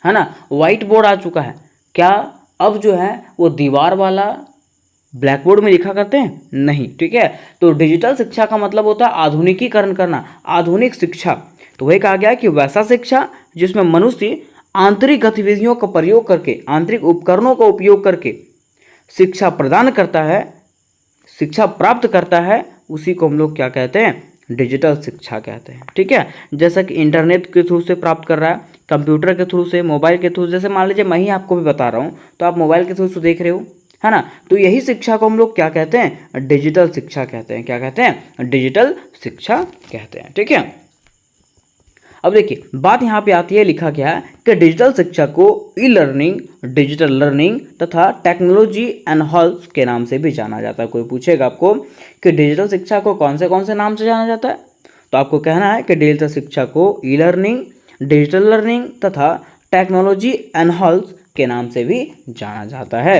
है ना, व्हाइट बोर्ड आ चुका है। क्या अब जो है वो दीवार वाला ब्लैक बोर्ड में लिखा करते हैं, नहीं, ठीक है। तो डिजिटल शिक्षा का मतलब होता है आधुनिकीकरण करना, आधुनिक शिक्षा। तो वही कहा गया कि वैसा शिक्षा जिसमें मनुष्य आंतरिक गतिविधियों का प्रयोग करके, आंतरिक उपकरणों का उपयोग करके शिक्षा प्रदान करता है, शिक्षा प्राप्त करता है, उसी को हम लोग क्या कहते हैं, डिजिटल शिक्षा कहते हैं। ठीक है, जैसा कि इंटरनेट के थ्रू से प्राप्त कर रहा है, कंप्यूटर के थ्रू से, मोबाइल के थ्रू, जैसे मान लीजिए मैं ही आपको भी बता रहा हूँ तो आप मोबाइल के थ्रू से देख रहे हो, है ना। तो यही शिक्षा को हम लोग क्या कहते हैं, डिजिटल शिक्षा कहते हैं। क्या कहते हैं, डिजिटल शिक्षा कहते हैं। ठीक है, अब देखिए बात यहाँ पे आती है, लिखा गया है कि डिजिटल शिक्षा को ई लर्निंग, डिजिटल लर्निंग तथा टेक्नोलॉजी एनहांस के नाम से भी जाना जाता है। कोई पूछेगा आपको कि डिजिटल शिक्षा को कौन से नाम से जाना जाता है, तो आपको कहना है कि डिजिटल शिक्षा को ई लर्निंग, डिजिटल लर्निंग तथा टेक्नोलॉजी एनहांस के नाम से भी जाना जाता है।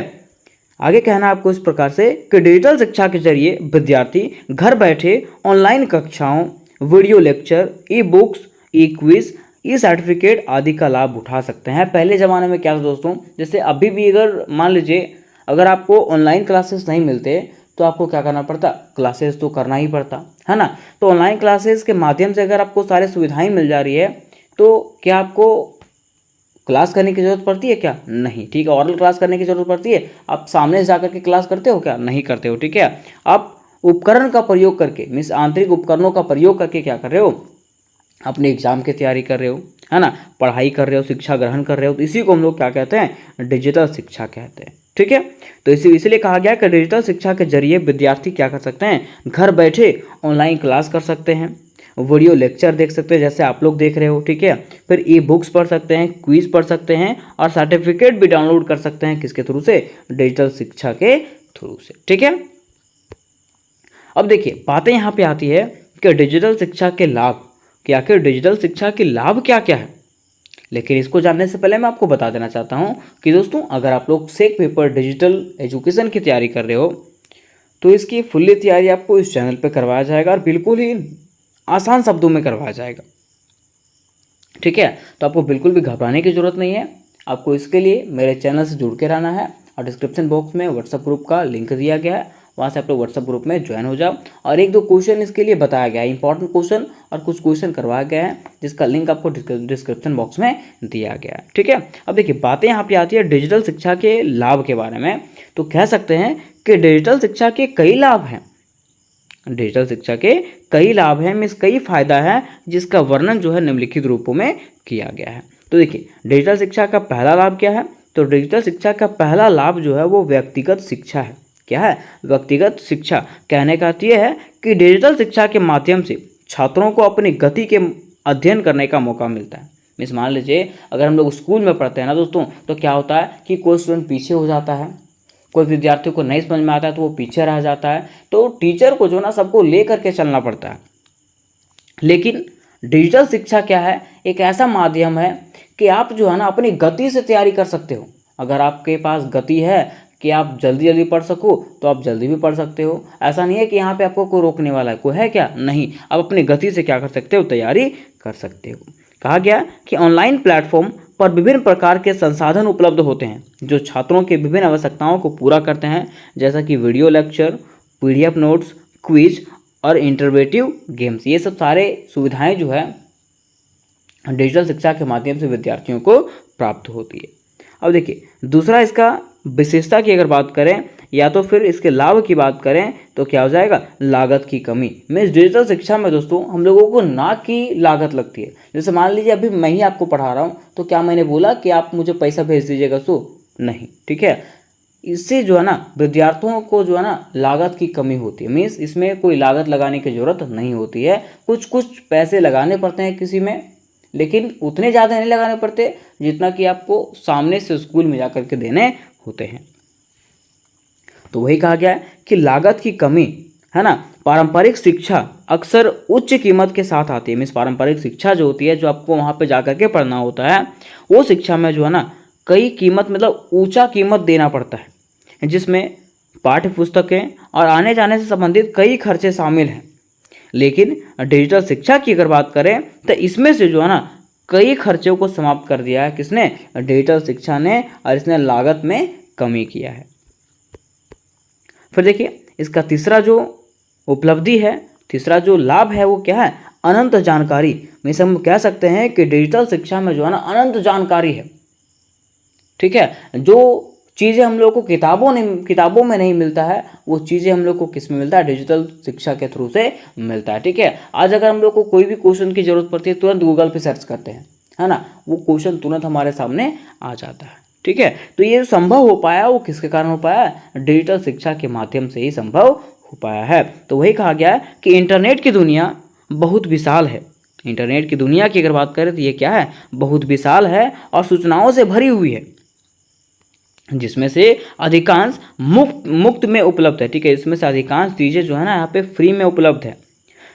आगे कहना आपको इस प्रकार से कि डिजिटल शिक्षा के जरिए विद्यार्थी घर बैठे ऑनलाइन कक्षाओं, वीडियो लेक्चर, ई बुक्स, ई क्विज, ई सर्टिफिकेट आदि का लाभ उठा सकते हैं। पहले ज़माने में क्या था दोस्तों, जैसे अभी भी अगर मान लीजिए अगर आपको ऑनलाइन क्लासेस नहीं मिलते तो आपको क्या करना पड़ता, क्लासेस तो करना ही पड़ता है ना। तो ऑनलाइन क्लासेस के माध्यम से अगर आपको सारी सुविधाएं मिल जा रही है तो क्या आपको क्लास करने की ज़रूरत पड़ती है क्या, नहीं। ठीक है, ऑरल क्लास करने की ज़रूरत पड़ती है, आप सामने से जाकर के क्लास करते हो क्या, नहीं करते हो। ठीक है, आप उपकरण का प्रयोग करके, मीन्स आंतरिक उपकरणों का प्रयोग करके क्या कर रहे हो, अपने एग्जाम की तैयारी कर रहे हो, है ना, पढ़ाई कर रहे हो, शिक्षा ग्रहण कर रहे हो, तो इसी को हम लोग क्या कहते हैं, डिजिटल शिक्षा कहते हैं। ठीक है, तो इसलिए कहा गया कि डिजिटल शिक्षा के जरिए विद्यार्थी क्या कर सकते हैं, घर बैठे ऑनलाइन क्लास कर सकते हैं, वीडियो लेक्चर देख सकते हैं जैसे आप लोग देख रहे हो। ठीक है, फिर ई बुक्स पढ़ सकते हैं, क्विज पढ़ सकते हैं और सर्टिफिकेट भी डाउनलोड कर सकते हैं, किसके थ्रू से, डिजिटल शिक्षा के थ्रू से। ठीक है, अब देखिए बातें यहाँ पे आती है कि डिजिटल शिक्षा के लाभ, कि आखिर डिजिटल शिक्षा के लाभ क्या क्या है। लेकिन इसको जानने से पहले मैं आपको बता देना चाहता हूँ कि दोस्तों अगर आप लोग सेक पेपर डिजिटल एजुकेशन की तैयारी कर रहे हो तो इसकी फुल्ली तैयारी आपको इस चैनल पे करवाया जाएगा और बिल्कुल ही आसान शब्दों में करवाया जाएगा। ठीक है, तो आपको बिल्कुल भी घबराने की ज़रूरत नहीं है। आपको इसके लिए मेरे चैनल से जुड़ के रहना है और डिस्क्रिप्शन बॉक्स में व्हाट्सएप ग्रुप का लिंक दिया गया है, वहाँ से आप लोग व्हाट्सएप ग्रुप में ज्वाइन हो जाओ। और एक दो क्वेश्चन इसके लिए बताया गया है, इंपॉर्टेंट क्वेश्चन और कुछ क्वेश्चन करवाया गया है जिसका लिंक आपको डिस्क्रिप्शन बॉक्स में दिया गया है। ठीक है, अब देखिए बातें यहाँ पे आती है डिजिटल शिक्षा के लाभ के बारे में। तो कह सकते हैं कि डिजिटल शिक्षा के कई लाभ हैं, डिजिटल शिक्षा के कई लाभ हैं, मीन्स कई फायदा है जिसका वर्णन जो है निम्नलिखित रूपों में किया गया है। तो देखिए डिजिटल शिक्षा का पहला लाभ क्या है, तो डिजिटल शिक्षा का पहला लाभ जो है वो व्यक्तिगत शिक्षा है। क्या है, व्यक्तिगत शिक्षा। कहने का अर्थ यह है कि डिजिटल शिक्षा के माध्यम से छात्रों को अपनी गति के अध्ययन करने का मौका मिलता है। मीन्स मान लीजिए अगर हम लोग स्कूल में पढ़ते हैं ना दोस्तों, तो क्या होता है कि कोई स्टूडेंट पीछे हो जाता है, कोई विद्यार्थी को नहीं समझ में आता है तो वो पीछे रह जाता है, तो टीचर को जो ना सबको ले करके चलना पड़ता है। लेकिन डिजिटल शिक्षा क्या है, एक ऐसा माध्यम है कि आप जो है ना अपनी गति से तैयारी कर सकते हो। अगर आपके पास गति है कि आप जल्दी जल्दी पढ़ सको तो आप जल्दी भी पढ़ सकते हो। ऐसा नहीं है कि यहाँ पे आपको कोई रोकने वाला है, कोई है क्या, नहीं। आप अपनी गति से क्या कर सकते हो, तैयारी कर सकते हो। कहा गया कि ऑनलाइन प्लेटफॉर्म पर विभिन्न प्रकार के संसाधन उपलब्ध होते हैं जो छात्रों की विभिन्न आवश्यकताओं को पूरा करते हैं, जैसा कि video lecture, PDF notes, quiz और इंटरैक्टिव गेम्स। ये सब सारे सुविधाएं जो है डिजिटल शिक्षा के माध्यम से विद्यार्थियों को प्राप्त होती है। अब देखिए दूसरा इसका विशेषता की अगर बात करें या तो फिर इसके लाभ की बात करें तो क्या हो जाएगा, लागत की कमी। मीन्स डिजिटल शिक्षा में दोस्तों हम लोगों को ना की लागत लगती है। जैसे मान लीजिए अभी मैं ही आपको पढ़ा रहा हूँ तो क्या मैंने बोला कि आप मुझे पैसा भेज दीजिएगा, सो नहीं। ठीक है, इससे जो है ना विद्यार्थियों को जो है ना लागत की कमी होती है। मीन्स इसमें कोई लागत लगाने की ज़रूरत नहीं होती है। कुछ पैसे लगाने पड़ते हैं किसी में, लेकिन उतने ज़्यादा नहीं लगाने पड़ते जितना कि आपको सामने से स्कूल में जाकर के देने होते हैं। तो वही कहा गया है कि लागत की कमी है ना। पारंपरिक शिक्षा अक्सर उच्च कीमत के साथ आती है। मीन्स पारंपरिक शिक्षा जो होती है, जो आपको वहाँ पे जाकर के पढ़ना होता है, वो शिक्षा में जो है ना कई कीमत, मतलब ऊंचा कीमत देना पड़ता है, जिसमें पाठ्य पुस्तकें और आने जाने से संबंधित कई खर्चे शामिल हैं। लेकिन डिजिटल शिक्षा की अगर बात करें तो इसमें से जो है ना कई खर्चों को समाप्त कर दिया है किसने, डिजिटल शिक्षा ने, और इसने लागत में कमी किया है। फिर देखिए इसका तीसरा जो उपलब्धि है, तीसरा जो लाभ है वो क्या है, अनंत जानकारी। में हम कह सकते हैं कि डिजिटल शिक्षा में जो है ना अनंत जानकारी है। ठीक है, जो चीज़ें हम लोग को किताबों में नहीं मिलता है, वो चीज़ें हम लोग को किस में मिलता है, डिजिटल शिक्षा के थ्रू से मिलता है। ठीक है, आज अगर हम लोग को कोई भी क्वेश्चन की जरूरत पड़ती है, तुरंत गूगल पे सर्च करते हैं, है ना, वो क्वेश्चन तुरंत हमारे सामने आ जाता है। ठीक है, तो ये संभव हो पाया वो किसके कारण हो पाया, डिजिटल शिक्षा के माध्यम से ही संभव हो पाया है। तो वही कहा गया है कि इंटरनेट की दुनिया बहुत विशाल है। इंटरनेट की दुनिया की अगर बात करें तो ये क्या है, बहुत विशाल है और सूचनाओं से भरी हुई है, जिसमें से अधिकांश मुफ्त में उपलब्ध है। ठीक है, इसमें से अधिकांश चीज़ें जो है ना यहाँ पे फ्री में उपलब्ध है।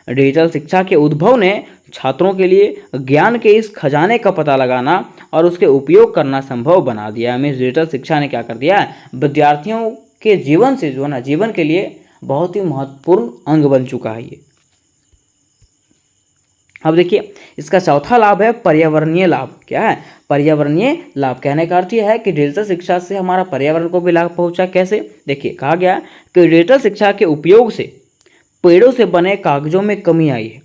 डिजिटल शिक्षा के उद्भव ने छात्रों के लिए ज्ञान के इस खजाने का पता लगाना और उसके उपयोग करना संभव बना दिया। हमें डिजिटल शिक्षा ने क्या कर दिया, विद्यार्थियों के जीवन से जो है ना, जीवन के लिए बहुत ही महत्वपूर्ण अंग बन चुका है ये। अब देखिए, इसका चौथा लाभ है पर्यावरणीय लाभ। क्या है, पर्यावरणीय लाभ। कहने का अर्थ यह है कि डिजिटल शिक्षा से हमारा पर्यावरण को भी लाभ पहुंचा। कैसे, देखिए कहा गया कि डिजिटल शिक्षा के उपयोग से पेड़ों से बने कागजों में कमी आई है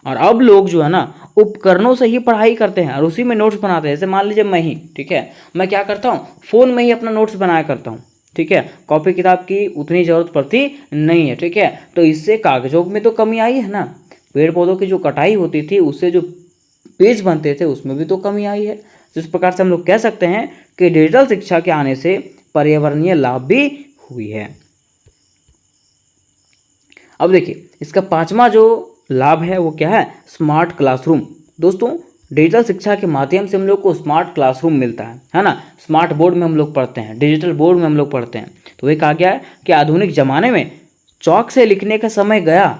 और अब लोग जो है ना उपकरणों से ही पढ़ाई करते हैं और उसी में नोट्स बनाते हैं। जैसे मान लीजिए मैं ही, ठीक है, मैं क्या करता हूँ, फ़ोन में ही अपना नोट्स बनाया करता हूँ। ठीक है, कॉपी किताब की उतनी ज़रूरत पड़ती नहीं है। ठीक है, तो इससे कागजों में तो कमी आई है ना, पेड़ पौधों की जो कटाई होती थी उससे जो पेज बनते थे उसमें भी तो कमी आई है। जिस प्रकार से हम लोग कह सकते हैं कि डिजिटल शिक्षा के आने से पर्यावरणीय लाभ भी हुई है। अब देखिए, इसका पांचवा जो लाभ है वो क्या है, स्मार्ट क्लासरूम। दोस्तों, डिजिटल शिक्षा के माध्यम से हम लोग को स्मार्ट क्लासरूम मिलता है ना, स्मार्ट बोर्ड में हम लोग पढ़ते हैं, डिजिटल बोर्ड में हम लोग पढ़ते हैं। तो वही कहा गया है कि आधुनिक ज़माने में चौक से लिखने का समय गया।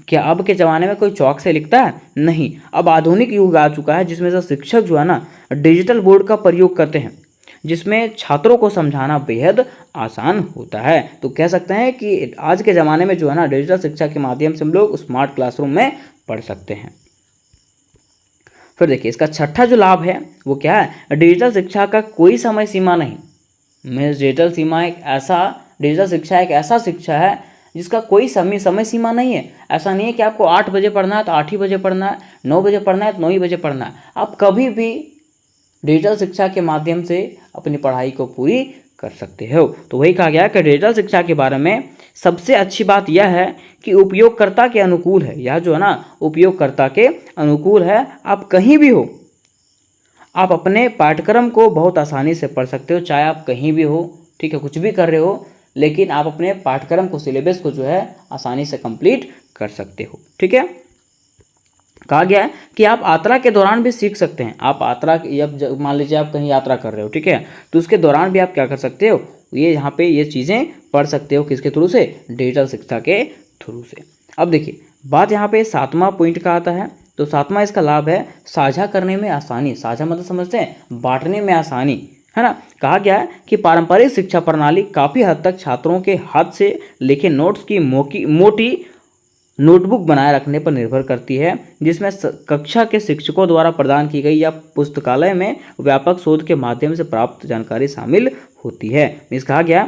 क्या अब के ज़माने में कोई चौक से लिखता है, नहीं। अब आधुनिक युग आ चुका है जिसमें से शिक्षक जो है ना डिजिटल बोर्ड का प्रयोग करते हैं, जिसमें छात्रों को समझाना बेहद आसान होता है। तो कह सकते हैं कि आज के ज़माने में जो है ना डिजिटल शिक्षा के माध्यम से हम लोग स्मार्ट क्लासरूम में पढ़ सकते हैं। फिर देखिए, इसका छठा जो लाभ है वो क्या है, डिजिटल शिक्षा का कोई समय सीमा नहीं। डिजिटल शिक्षा एक ऐसा शिक्षा है जिसका कोई समय सीमा नहीं है। ऐसा नहीं है कि आपको 8 बजे पढ़ना है तो 8 ही बजे पढ़ना है, 9 बजे पढ़ना है तो 9 ही बजे पढ़ना है। आप कभी भी डिजिटल शिक्षा के माध्यम से अपनी पढ़ाई को पूरी कर सकते हो। तो वही कहा गया कि डिजिटल शिक्षा के बारे में सबसे अच्छी बात यह है कि उपयोगकर्ता के अनुकूल है। यह जो है ना उपयोगकर्ता के अनुकूल है। आप कहीं भी हो, आप अपने पाठ्यक्रम को बहुत आसानी से पढ़ सकते हो, चाहे आप कहीं भी हो। ठीक है, कुछ भी कर रहे हो, लेकिन आप अपने पाठ्यक्रम को, सिलेबस को जो है आसानी से कंप्लीट कर सकते हो। ठीक है, कहा गया है कि आप यात्रा के दौरान भी सीख सकते हैं। आप मान लीजिए आप कहीं यात्रा कर रहे हो, ठीक है, तो उसके दौरान भी आप क्या कर सकते हो, ये यहाँ पे ये चीज़ें पढ़ सकते हो। किसके थ्रू से, डिजिटल शिक्षा के थ्रू से। अब देखिए, बात यहाँ पे 7वां पॉइंट का आता है। तो 7वां इसका लाभ है साझा करने में आसानी। साझा मतलब समझते हैं, बांटने में आसानी, है ना। कहा गया है कि पारंपरिक शिक्षा प्रणाली काफ़ी हद तक छात्रों के हाथ से लिखे नोट्स की मोटी नोटबुक बनाए रखने पर निर्भर करती है, जिसमें कक्षा के शिक्षकों द्वारा प्रदान की गई या पुस्तकालय में व्यापक शोध के माध्यम से प्राप्त जानकारी शामिल होती है। इस कहा गया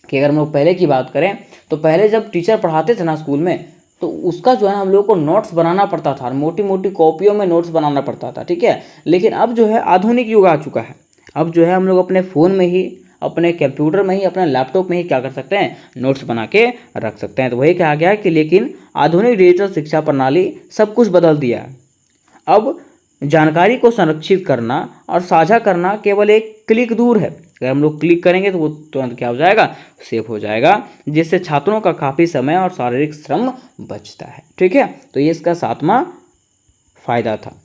कि अगर हम लोग पहले की बात करें तो पहले जब टीचर पढ़ाते थे ना स्कूल में, तो उसका जो है हम लोग को नोट्स बनाना पड़ता था, मोटी मोटी कॉपियों में नोट्स बनाना पड़ता था। ठीक है, लेकिन अब जो है आधुनिक युग आ चुका है। अब जो है हम लोग अपने फ़ोन में ही, अपने कंप्यूटर में ही, अपने लैपटॉप में ही क्या कर सकते हैं, नोट्स बना के रख सकते हैं। तो वही कहा गया कि लेकिन आधुनिक डिजिटल शिक्षा प्रणाली सब कुछ बदल दिया है। अब जानकारी को संरक्षित करना और साझा करना केवल एक क्लिक दूर है। अगर हम लोग क्लिक करेंगे तो वो तुरंत क्या हो जाएगा, सेव हो जाएगा, जिससे छात्रों का काफ़ी समय और शारीरिक श्रम बचता है। ठीक है, तो ये इसका 7वां फायदा था।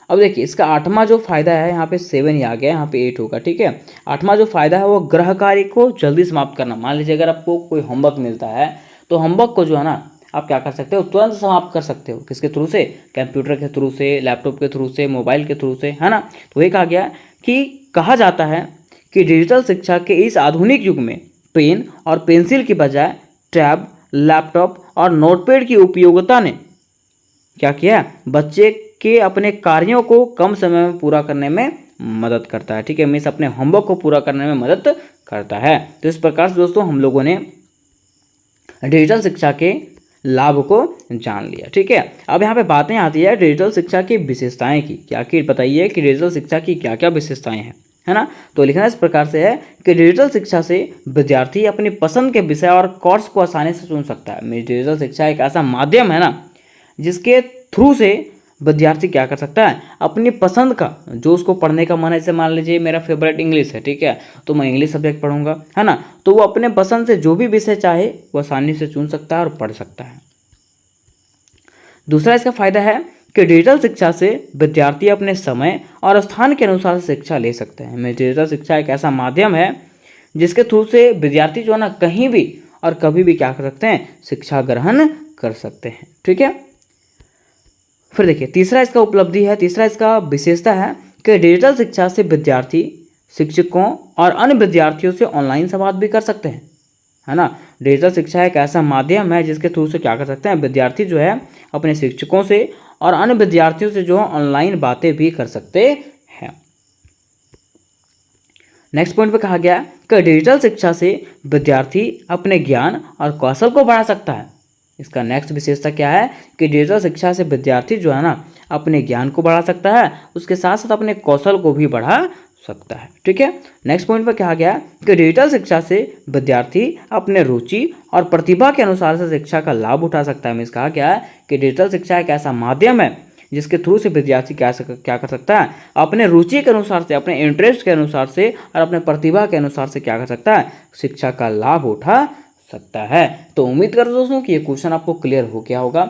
अब देखिए, इसका 8वां जो फायदा है, यहाँ पे 7 ही आ गया, यहाँ पे 8 होगा। ठीक है, 8वां जो फायदा है वो गृह कार्य को जल्दी समाप्त करना। मान लीजिए अगर आपको कोई होमवर्क मिलता है तो होमवर्क को जो है ना आप क्या कर सकते हो, तुरंत समाप्त कर सकते हो। किसके थ्रू से, कंप्यूटर के थ्रू से, लैपटॉप के थ्रू से, मोबाइल के थ्रू से, है ना। तो वही कहा गया कि कहा जाता है कि डिजिटल शिक्षा के इस आधुनिक युग में पेन और पेंसिल की बजाय टैब, लैपटॉप और नोटपैड की उपयोगिता ने क्या किया, बच्चे के अपने कार्यों को कम समय में पूरा करने में मदद करता है। ठीक है, मीन्स अपने होमवर्क को पूरा करने में मदद करता है। तो इस प्रकार से दोस्तों हम लोगों ने डिजिटल शिक्षा के लाभ को जान लिया। ठीक है, अब यहाँ पे बातें आती है डिजिटल शिक्षा की विशेषताएं की। क्या कि बताइए कि डिजिटल शिक्षा की क्या क्या विशेषताएं हैं। है ना। तो लिखना इस प्रकार से है कि डिजिटल शिक्षा से विद्यार्थी अपनी पसंद के विषय और कोर्स को आसानी से चुन सकता है। डिजिटल शिक्षा एक ऐसा माध्यम है ना जिसके थ्रू से विद्यार्थी क्या कर सकता है, अपनी पसंद का जो उसको पढ़ने का मन है, जैसे मान लीजिए मेरा फेवरेट इंग्लिश है, ठीक है, तो मैं इंग्लिश सब्जेक्ट पढ़ूंगा, है ना, तो वो अपने पसंद से जो भी विषय चाहे वो आसानी से चुन सकता है और पढ़ सकता है। दूसरा इसका फायदा है कि डिजिटल शिक्षा से विद्यार्थी अपने समय और स्थान के अनुसार शिक्षा ले सकते हैं। डिजिटल शिक्षा एक ऐसा माध्यम है जिसके थ्रू से विद्यार्थी जो है ना कहीं भी और कभी भी क्या कर सकते हैं, शिक्षा ग्रहण कर सकते हैं, ठीक है। फिर देखिए तीसरा इसका उपलब्धि है, तीसरा इसका विशेषता है कि डिजिटल शिक्षा से विद्यार्थी शिक्षकों और अन्य विद्यार्थियों से ऑनलाइन संवाद भी कर सकते हैं, है ना। डिजिटल शिक्षा एक ऐसा माध्यम है जिसके थ्रू से क्या कर सकते हैं, विद्यार्थी जो है अपने शिक्षकों से और अन्य विद्यार्थियों से जो है ऑनलाइन बातें भी कर सकते हैं। नेक्स्ट पॉइंट पे कहा गया कि डिजिटल शिक्षा से विद्यार्थी अपने ज्ञान और कौशल को बढ़ा सकता है। इसका नेक्स्ट विशेषता क्या है कि डिजिटल शिक्षा से विद्यार्थी जो है ना अपने ज्ञान को बढ़ा सकता है, उसके साथ साथ अपने कौशल को भी बढ़ा सकता है, ठीक है। नेक्स्ट पॉइंट पर कहा गया कि डिजिटल शिक्षा से विद्यार्थी अपने रुचि और प्रतिभा के अनुसार से शिक्षा का लाभ उठा सकता है। कहा गया है कि डिजिटल शिक्षा एक ऐसा माध्यम है जिसके थ्रू से विद्यार्थी क्या कर सकता है, अपने रुचि के अनुसार से, अपने इंटरेस्ट के अनुसार से और अपने प्रतिभा के अनुसार से क्या कर सकता है, शिक्षा का लाभ उठा सकता है। तो उम्मीद करता हूं दोस्तों कि ये क्वेश्चन आपको क्लियर हो गया होगा।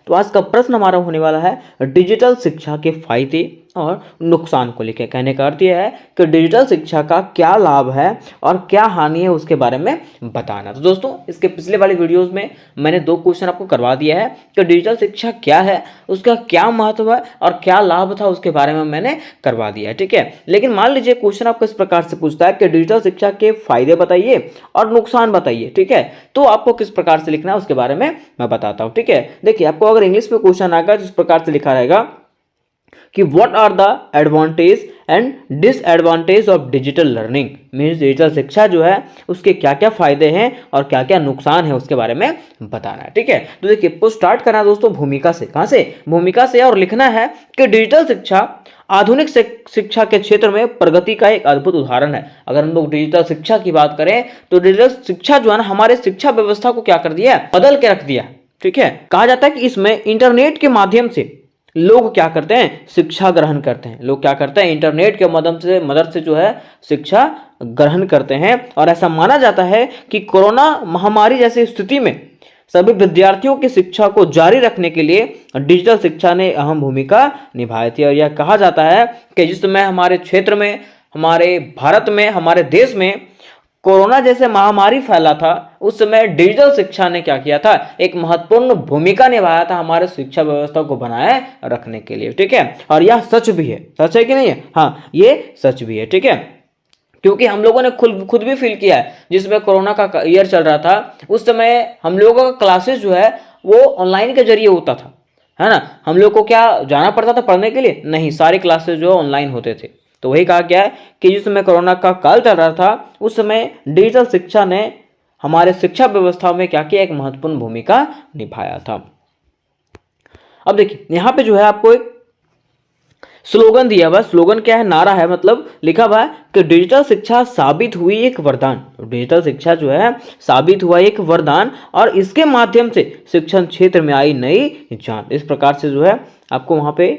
तो आज का प्रश्न हमारा होने वाला है डिजिटल शिक्षा के फायदे और नुकसान को लेकर। कहने का अर्थ यह है कि डिजिटल शिक्षा का क्या लाभ है और क्या हानि है उसके बारे में बताना। तो दोस्तों इसके पिछले वाले वीडियोस में मैंने 2 क्वेश्चन आपको करवा दिया है कि डिजिटल शिक्षा क्या है, उसका क्या महत्व है और क्या लाभ था उसके बारे में मैंने करवा दिया है, ठीक है। लेकिन मान लीजिए क्वेश्चन आपको इस प्रकार से पूछता है कि डिजिटल शिक्षा के फायदे बताइए और नुकसान बताइए, ठीक है, तो आपको किस प्रकार से लिखना है उसके बारे में मैं बताता हूँ, ठीक है। देखिए आपको अगर इंग्लिश में क्वेश्चन आएगा जिस प्रकार से लिखा रहेगा कि what are the advantage and disadvantage of digital learning, means digital शिक्षा जो है उसके क्या क्या फायदे हैं और क्या क्या नुकसान है उसके बारे में बताना है, ठीक है। तो देखिए आपको स्टार्ट करना है दोस्तों भूमिका से। कहां से? भूमिका से। और लिखना है कि डिजिटल शिक्षा आधुनिक शिक्षा के क्षेत्र में प्रगति का एक अद्भुत उदाहरण है। अगर हम लोग डिजिटल शिक्षा की बात करें तो डिजिटल शिक्षा जो है ना हमारे शिक्षा व्यवस्था को क्या कर दिया है, बदल के रख दिया, ठीक है। कहा जाता है कि इसमें इंटरनेट के माध्यम से लोग क्या करते हैं, शिक्षा ग्रहण करते हैं। लोग क्या करते हैं, इंटरनेट के मदद से जो है शिक्षा ग्रहण करते हैं। और ऐसा माना जाता है कि कोरोना महामारी जैसी स्थिति में सभी विद्यार्थियों की शिक्षा को जारी रखने के लिए डिजिटल शिक्षा ने अहम भूमिका निभाई थी। और यह कहा जाता है कि जिस समय हमारे क्षेत्र में, हमारे भारत में, हमारे देश में कोरोना जैसे महामारी फैला था, उस समय डिजिटल शिक्षा ने क्या किया था, एक महत्वपूर्ण भूमिका निभाया था हमारे शिक्षा व्यवस्था को बनाए रखने के लिए, ठीक है। और यह सच भी है, सच है कि नहीं है? हाँ, ये सच भी है, ठीक है। क्योंकि हम लोगों ने खुद भी फील किया है, जिसमें कोरोना का ईयर चल रहा था, उस समय हम लोगों का क्लासेस जो है वो ऑनलाइन के जरिए होता था, है ना। हम लोग को क्या जाना पड़ता था पढ़ने के लिए? नहीं, सारे क्लासेस जो है ऑनलाइन होते थे। तो वही कहा गया है कि जिस समय कोरोना का काल चल रहा था उस समय डिजिटल शिक्षा ने हमारे शिक्षा व्यवस्था में क्या किया, एक महत्वपूर्ण भूमिका निभाया था। अब देखिए यहाँ पे जो है आपको एक स्लोगन दिया हुआ। स्लोगन क्या है, नारा है, मतलब लिखा हुआ है कि डिजिटल शिक्षा साबित हुई एक वरदान। डिजिटल शिक्षा जो है साबित हुआ एक वरदान और इसके माध्यम से शिक्षण क्षेत्र में आई नई जान। इस प्रकार से जो है आपको वहां पे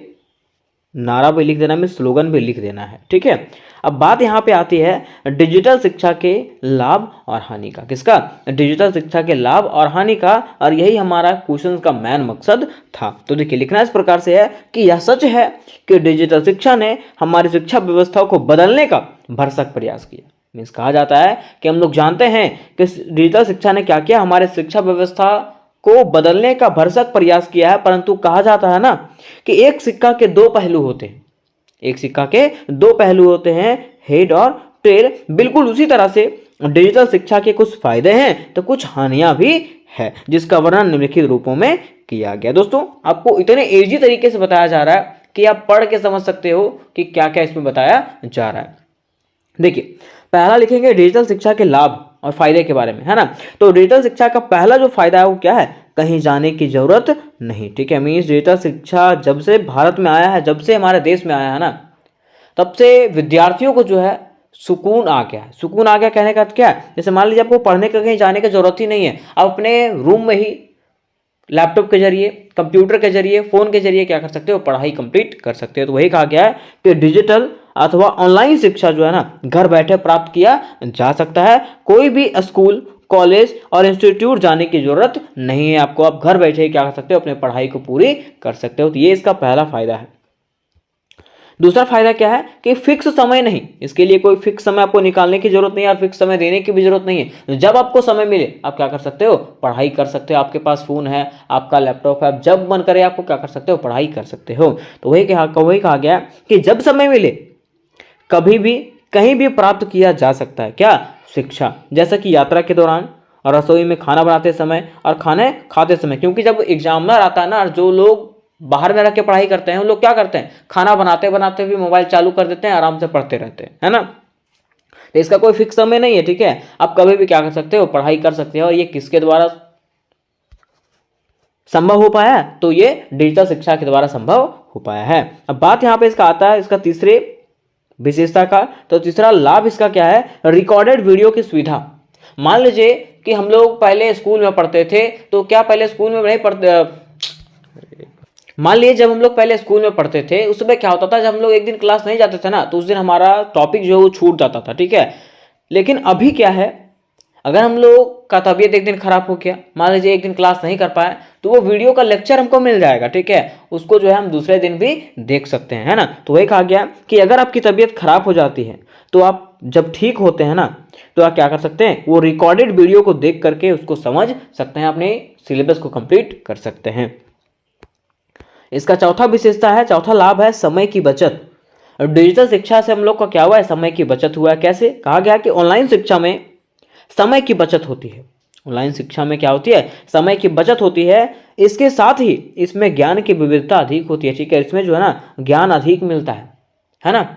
नारा भी लिख देना है, स्लोगन भी लिख देना है, ठीक है। अब बात यहाँ पे आती है डिजिटल शिक्षा के लाभ और हानि का। किसका? डिजिटल शिक्षा के लाभ और हानि का। और यही हमारा क्वेश्चन का मेन मकसद था। तो देखिए लिखना इस प्रकार से है कि यह सच है कि डिजिटल शिक्षा ने हमारी शिक्षा व्यवस्था को बदलने का भरसक प्रयास किया। मीन्स कहा जाता है कि हम लोग जानते हैं कि डिजिटल शिक्षा ने क्या किया, हमारे शिक्षा व्यवस्था को बदलने का भरसक प्रयास किया है। परंतु कहा जाता है ना कि एक सिक्का के 2 पहलू होते हैं, एक सिक्का के 2 पहलू होते हैं, हेड और टेल। बिल्कुल उसी तरह से डिजिटल शिक्षा के कुछ फायदे हैं तो कुछ हानियां भी है, जिसका वर्णन निम्नलिखित रूपों में किया गया। दोस्तों आपको इतने इजी तरीके से बताया जा रहा है कि आप पढ़ के समझ सकते हो कि क्या क्या इसमें बताया जा रहा है। देखिए पहला लिखेंगे डिजिटल शिक्षा के लाभ और फायदे के बारे में, है ना। तो डिजिटल शिक्षा का पहला जो फायदा है वो क्या है, कहीं जाने की जरूरत नहीं, ठीक है। मीन्स डिजिटल शिक्षा जब से भारत में आया है, जब से हमारे देश में आया है ना, तब से विद्यार्थियों को जो है सुकून आ गया है। सुकून आ गया कहने का अर्थ क्या है, जैसे मान लीजिए आपको पढ़ने का कहीं जाने की जरूरत ही नहीं है, आप अपने रूम में ही लैपटॉप के जरिए, कंप्यूटर के जरिए, फोन के जरिए क्या कर सकते हो, पढ़ाई कंप्लीट कर सकते हो। तो वही कहा गया है कि डिजिटल अथवा ऑनलाइन शिक्षा जो है ना घर बैठे प्राप्त किया जा सकता है। कोई भी स्कूल, कॉलेज और इंस्टीट्यूट जाने की जरूरत नहीं है आपको, आप घर बैठे ही क्या कर सकते हो, अपने पढ़ाई को पूरी कर सकते हो। तो ये इसका पहला फायदा है। दूसरा फायदा क्या है कि फिक्स समय नहीं, इसके लिए कोई फिक्स समय आपको निकालने की जरूरत नहीं है और फिक्स समय देने की भी जरूरत नहीं है। जब आपको समय मिले आप क्या कर सकते हो, पढ़ाई कर सकते हो। आपके पास फोन है, आपका लैपटॉप है, आप जब मन करे आपको क्या कर सकते हो, पढ़ाई कर सकते हो। तो वही कहा गया कि जब समय मिले कभी भी कहीं भी प्राप्त किया जा सकता है क्या, शिक्षा। जैसा कि यात्रा के दौरान और रसोई में खाना बनाते समय और खाने खाते समय, क्योंकि जब एग्जामिनर आता है ना, जो लोग बाहर में रह के पढ़ाई करते हैं उन लोग क्या करते हैं, खाना बनाते बनाते भी मोबाइल चालू कर देते हैं, आराम से पढ़ते रहते हैं, है ना। तो इसका कोई फिक्स समय नहीं है, ठीक है, आप कभी भी क्या कर सकते हो, पढ़ाई कर सकते हो। और ये किसके द्वारा संभव हो पाया है, तो ये डिजिटल शिक्षा के द्वारा संभव हो पाया है। अब बात यहाँ पे इसका आता है इसका तीसरे विशेषता का। तो तीसरा लाभ इसका क्या है, रिकॉर्डेड वीडियो की सुविधा। मान लीजिए कि हम लोग पहले स्कूल में पढ़ते थे, तो क्या पहले स्कूल में नहीं पढ़ते, मान लीजिए जब हम लोग पहले स्कूल में पढ़ते थे उस समय क्या होता था, जब हम लोग एक दिन क्लास नहीं जाते थे ना, तो उस दिन हमारा टॉपिक जो है वो छूट जाता था, ठीक है। लेकिन अभी क्या है, अगर हम लोग का तबीयत एक दिन खराब हो गया, मान लीजिए एक दिन क्लास नहीं कर पाए, तो वो वीडियो का लेक्चर हमको मिल जाएगा, ठीक है, उसको जो है हम दूसरे दिन भी देख सकते हैं, है ना। तो वही कहा गया कि अगर आपकी तबीयत खराब हो जाती है तो आप जब ठीक होते हैं ना, तो आप क्या कर सकते हैं, वो रिकॉर्डेड वीडियो को देख करके उसको समझ सकते हैं, अपने सिलेबस को कंप्लीट कर सकते हैं। इसका चौथा विशेषता है, चौथा लाभ है समय की बचत। डिजिटल शिक्षा से हम लोग का क्या हुआ है, समय की बचत हुआ है। कैसे, कहा गया कि ऑनलाइन शिक्षा में समय की बचत होती है। ऑनलाइन शिक्षा में क्या होती है, समय की बचत होती है। इसके साथ ही इसमें ज्ञान की विविधता अधिक होती है, ठीक है, इसमें जो है ना ज्ञान अधिक मिलता है ना।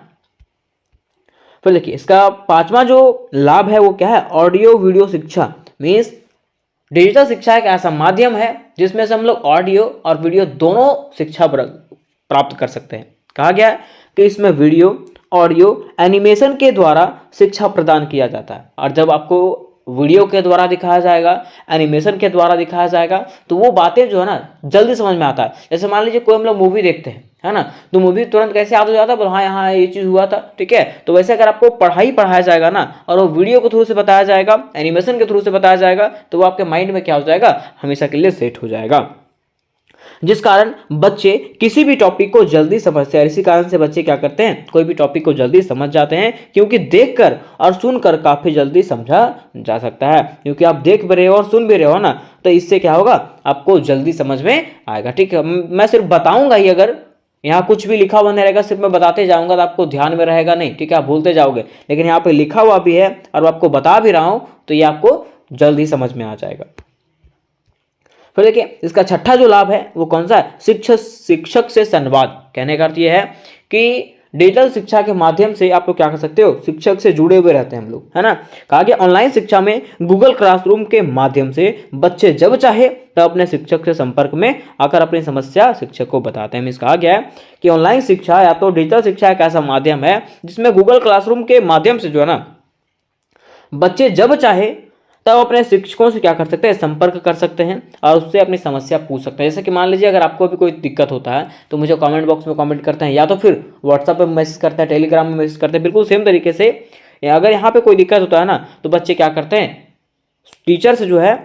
फिर देखिए इसका पांचवा जो लाभ है वो क्या है, ऑडियो वीडियो शिक्षा। मीन्स डिजिटल शिक्षा एक ऐसा माध्यम है जिसमें से हम लोग ऑडियो और वीडियो दोनों शिक्षा प्राप्त कर सकते हैं। कहा गया है कि इसमें वीडियो, ऑडियो, एनिमेशन के द्वारा शिक्षा प्रदान किया जाता है। और जब आपको वीडियो के द्वारा दिखाया जाएगा, एनिमेशन के द्वारा दिखाया जाएगा, तो वो बातें जो है ना जल्दी समझ में आता है। जैसे मान लीजिए कोई हम लोग मूवी देखते हैं, है ना, तो मूवी तुरंत कैसे याद हो जाता है, बोल हाँ यहाँ ये चीज़ हुआ था, ठीक है। तो वैसे अगर आपको पढ़ाया जाएगा ना, और वो वीडियो के थ्रू से बताया जाएगा, एनिमेशन के थ्रू से बताया जाएगा, तो वो आपके माइंड में क्या हो जाएगा, हमेशा के लिए सेट हो जाएगा, जिस कारण बच्चे किसी भी टॉपिक को जल्दी समझते हैं। इसी कारण से बच्चे क्या करते हैं, कोई भी टॉपिक को जल्दी समझ जाते हैं, क्योंकि देखकर और सुनकर काफी जल्दी समझा जा सकता है। क्योंकि आप देख भी रहे हो और सुन भी रहे हो ना, तो इससे क्या होगा, आपको जल्दी समझ में आएगा, ठीक है। मैं सिर्फ बताऊंगा ही, अगर यहाँ कुछ भी लिखा हुआ नहीं रहेगा, सिर्फ मैं बताते जाऊंगा, तो आपको ध्यान में रहेगा नहीं, ठीक है, आप भूलते जाओगे। लेकिन यहाँ पे लिखा हुआ भी है और आपको बता भी रहा हूं, तो ये आपको जल्दी समझ में आ जाएगा। फिर देखिए इसका छठा जो लाभ है वो कौन सा है, शिक्षक से संवाद। कहने का अर्थ ये है कि डिजिटल शिक्षा के माध्यम से आप लोग क्या कर सकते हो, शिक्षक से जुड़े हुए रहते हैं हम लोग, है ना। कहा गया ऑनलाइन शिक्षा में गूगल क्लासरूम के माध्यम से बच्चे जब चाहे तब अपने शिक्षक से संपर्क में आकर अपनी समस्या शिक्षक को बताते हैं। कहा गया है कि ऑनलाइन शिक्षा या तो डिजिटल शिक्षा एक ऐसा माध्यम है जिसमें गूगल क्लासरूम के माध्यम से जो है ना बच्चे जब चाहे तब अपने शिक्षकों से क्या कर सकते हैं, संपर्क कर सकते हैं और उससे अपनी समस्या पूछ सकते हैं। जैसे कि मान लीजिए अगर आपको भी कोई दिक्कत होता है तो मुझे कमेंट बॉक्स में कमेंट करते हैं, या तो फिर व्हाट्सएप पे मैसेज करते हैं, टेलीग्राम में मैसेज करते हैं। बिल्कुल सेम तरीके से अगर यहाँ पे कोई दिक्कत होता है ना, तो बच्चे क्या करते हैं, टीचर से जो है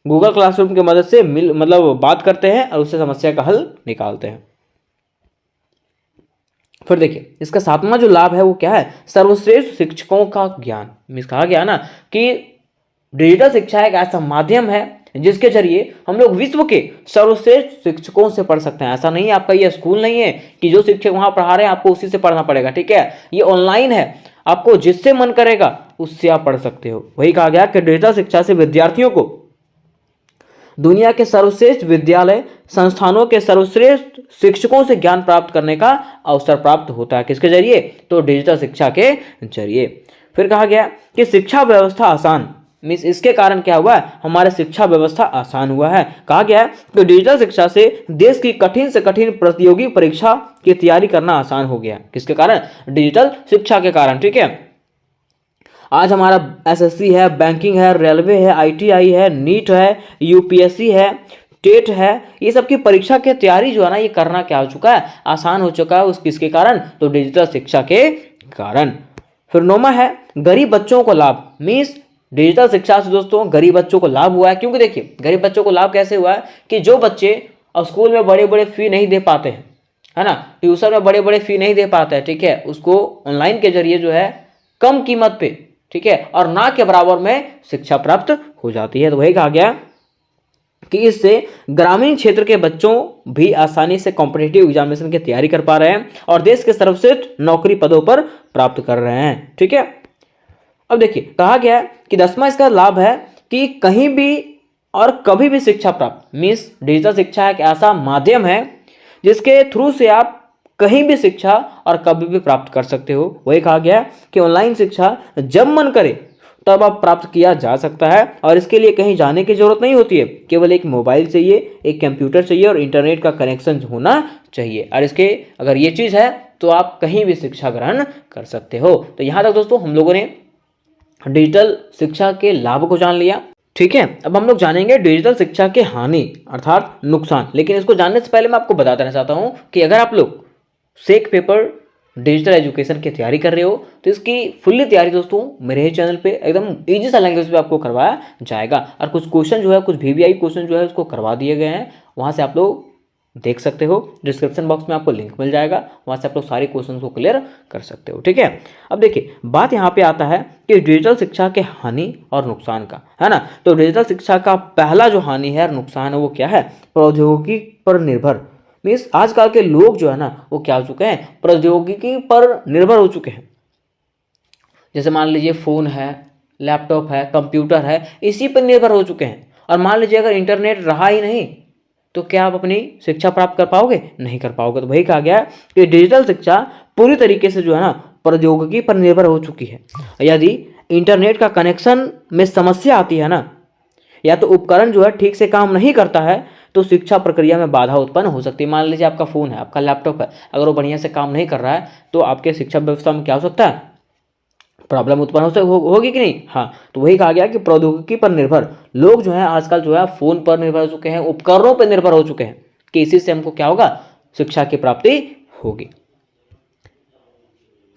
गूगल क्लासरूम की मदद से मतलब बात करते हैं और उससे समस्या का हल निकालते हैं। फिर देखिए इसका सातवां जो लाभ है वो क्या है, सर्वश्रेष्ठ शिक्षकों का ज्ञान। कहा गया ना कि डिजिटल शिक्षा एक ऐसा माध्यम है जिसके जरिए हम लोग विश्व के सर्वश्रेष्ठ शिक्षकों से पढ़ सकते हैं। ऐसा नहीं है, आपका ये स्कूल नहीं है कि जो शिक्षक वहां पढ़ा रहे हैं आपको उसी से पढ़ना पड़ेगा, ठीक है। ये ऑनलाइन है, आपको जिससे मन करेगा उससे आप पढ़ सकते हो। वही कहा गया कि डिजिटल शिक्षा से विद्यार्थियों को दुनिया के सर्वश्रेष्ठ विद्यालय संस्थानों के सर्वश्रेष्ठ शिक्षकों से ज्ञान प्राप्त करने का अवसर प्राप्त होता है। किसके जरिए, तो डिजिटल शिक्षा के जरिए। फिर कहा गया कि शिक्षा व्यवस्था आसान, मीन्स इसके कारण क्या हुआ है, हमारे शिक्षा व्यवस्था आसान हुआ है। कहा गया है कि डिजिटल शिक्षा से देश की कठिन से कठिन प्रतियोगी परीक्षा की तैयारी करना आसान हो गया। किसके कारण? डिजिटल शिक्षा के कारण। ठीक है, आज हमारा एसएससी है, बैंकिंग है, रेलवे है, आईटीआई है, नीट है, यूपीएससी है, टेट है, ये सब की परीक्षा की तैयारी जो है ना, ये करना क्या हो चुका है, आसान हो चुका है। उस किसके कारण? तो डिजिटल शिक्षा के कारण। फिर नौमा है गरीब बच्चों को लाभ। मीन्स डिजिटल शिक्षा से दोस्तों गरीब बच्चों को लाभ हुआ है। क्योंकि देखिए गरीब बच्चों को लाभ कैसे हुआ है कि जो बच्चे स्कूल में बड़े बड़े फी नहीं दे पाते हैं, है ना, ट्यूशन में बड़े बड़े फी नहीं दे पाते हैं, ठीक है, उसको ऑनलाइन के जरिए जो है कम कीमत पे, ठीक है, और ना के बराबर में शिक्षा प्राप्त हो जाती है। तो वही कहा गया कि इससे ग्रामीण क्षेत्र के बच्चों भी आसानी से कॉम्पिटिटिव एग्जामिनेशन की तैयारी कर पा रहे हैं और देश के सर्वश्रेष्ठ नौकरी पदों पर प्राप्त कर रहे हैं। ठीक है, अब देखिए कहा गया है कि 10वां इसका लाभ है कि कहीं भी और कभी भी शिक्षा प्राप्त। मीन्स डिजिटल शिक्षा एक ऐसा माध्यम है जिसके थ्रू से आप कहीं भी शिक्षा और कभी भी प्राप्त कर सकते हो। वही कहा गया है कि ऑनलाइन शिक्षा जब मन करे तब आप प्राप्त किया जा सकता है और इसके लिए कहीं जाने की जरूरत नहीं होती है। केवल एक मोबाइल चाहिए, एक कंप्यूटर चाहिए और इंटरनेट का कनेक्शन होना चाहिए। और इसके अगर ये चीज़ है तो आप कहीं भी शिक्षा ग्रहण कर सकते हो। तो यहाँ तक दोस्तों हम लोगों ने डिजिटल शिक्षा के लाभ को जान लिया। ठीक है, अब हम लोग जानेंगे डिजिटल शिक्षा के हानि अर्थात नुकसान। लेकिन इसको जानने से पहले मैं आपको बता देना चाहता हूँ कि अगर आप लोग सेक पेपर डिजिटल एजुकेशन की तैयारी कर रहे हो तो इसकी फुल्ली तैयारी दोस्तों मेरे ही चैनल पे एकदम इजी सा लैंग्वेज में आपको करवाया जाएगा। और कुछ क्वेश्चन जो है, कुछ वीवीआई क्वेश्चन जो है उसको करवा दिए गए हैं, वहाँ से आप लोग देख सकते हो। डिस्क्रिप्शन बॉक्स में आपको लिंक मिल जाएगा, वहाँ से आप लोग सारे क्वेश्चन को क्लियर कर सकते हो। ठीक है, अब देखिए बात यहाँ पे आता है कि डिजिटल शिक्षा के हानि और नुकसान का, है ना। तो डिजिटल शिक्षा का पहला जो हानि है और नुकसान है वो क्या है? प्रौद्योगिकी पर निर्भर। मीन्स आजकल के लोग जो है ना वो क्या हो चुके हैं? प्रौद्योगिकी पर निर्भर हो चुके हैं। जैसे मान लीजिए फ़ोन है, लैपटॉप है, कंप्यूटर है, इसी पर निर्भर हो चुके हैं। और मान लीजिए अगर इंटरनेट रहा ही नहीं तो क्या आप अपनी शिक्षा प्राप्त कर पाओगे? नहीं कर पाओगे। तो वही कहा गया कि डिजिटल शिक्षा पूरी तरीके से जो है ना प्रौद्योगिकी पर निर्भर हो चुकी है। यदि इंटरनेट का कनेक्शन में समस्या आती है ना, या तो उपकरण जो है ठीक से काम नहीं करता है तो शिक्षा प्रक्रिया में बाधा उत्पन्न हो सकती है। मान लीजिए आपका फ़ोन है, आपका लैपटॉप है, अगर वो बढ़िया से काम नहीं कर रहा है तो आपके शिक्षा व्यवस्था में क्या हो सकता है? प्रॉब्लम उत्पन्न होगी कि नहीं? हाँ, तो वही कहा गया कि प्रौद्योगिकी पर निर्भर लोग जो है आजकल जो है फ़ोन पर निर्भर हो चुके हैं, उपकरणों पर निर्भर हो चुके हैं कि इसी से हमको क्या होगा? शिक्षा की प्राप्ति होगी।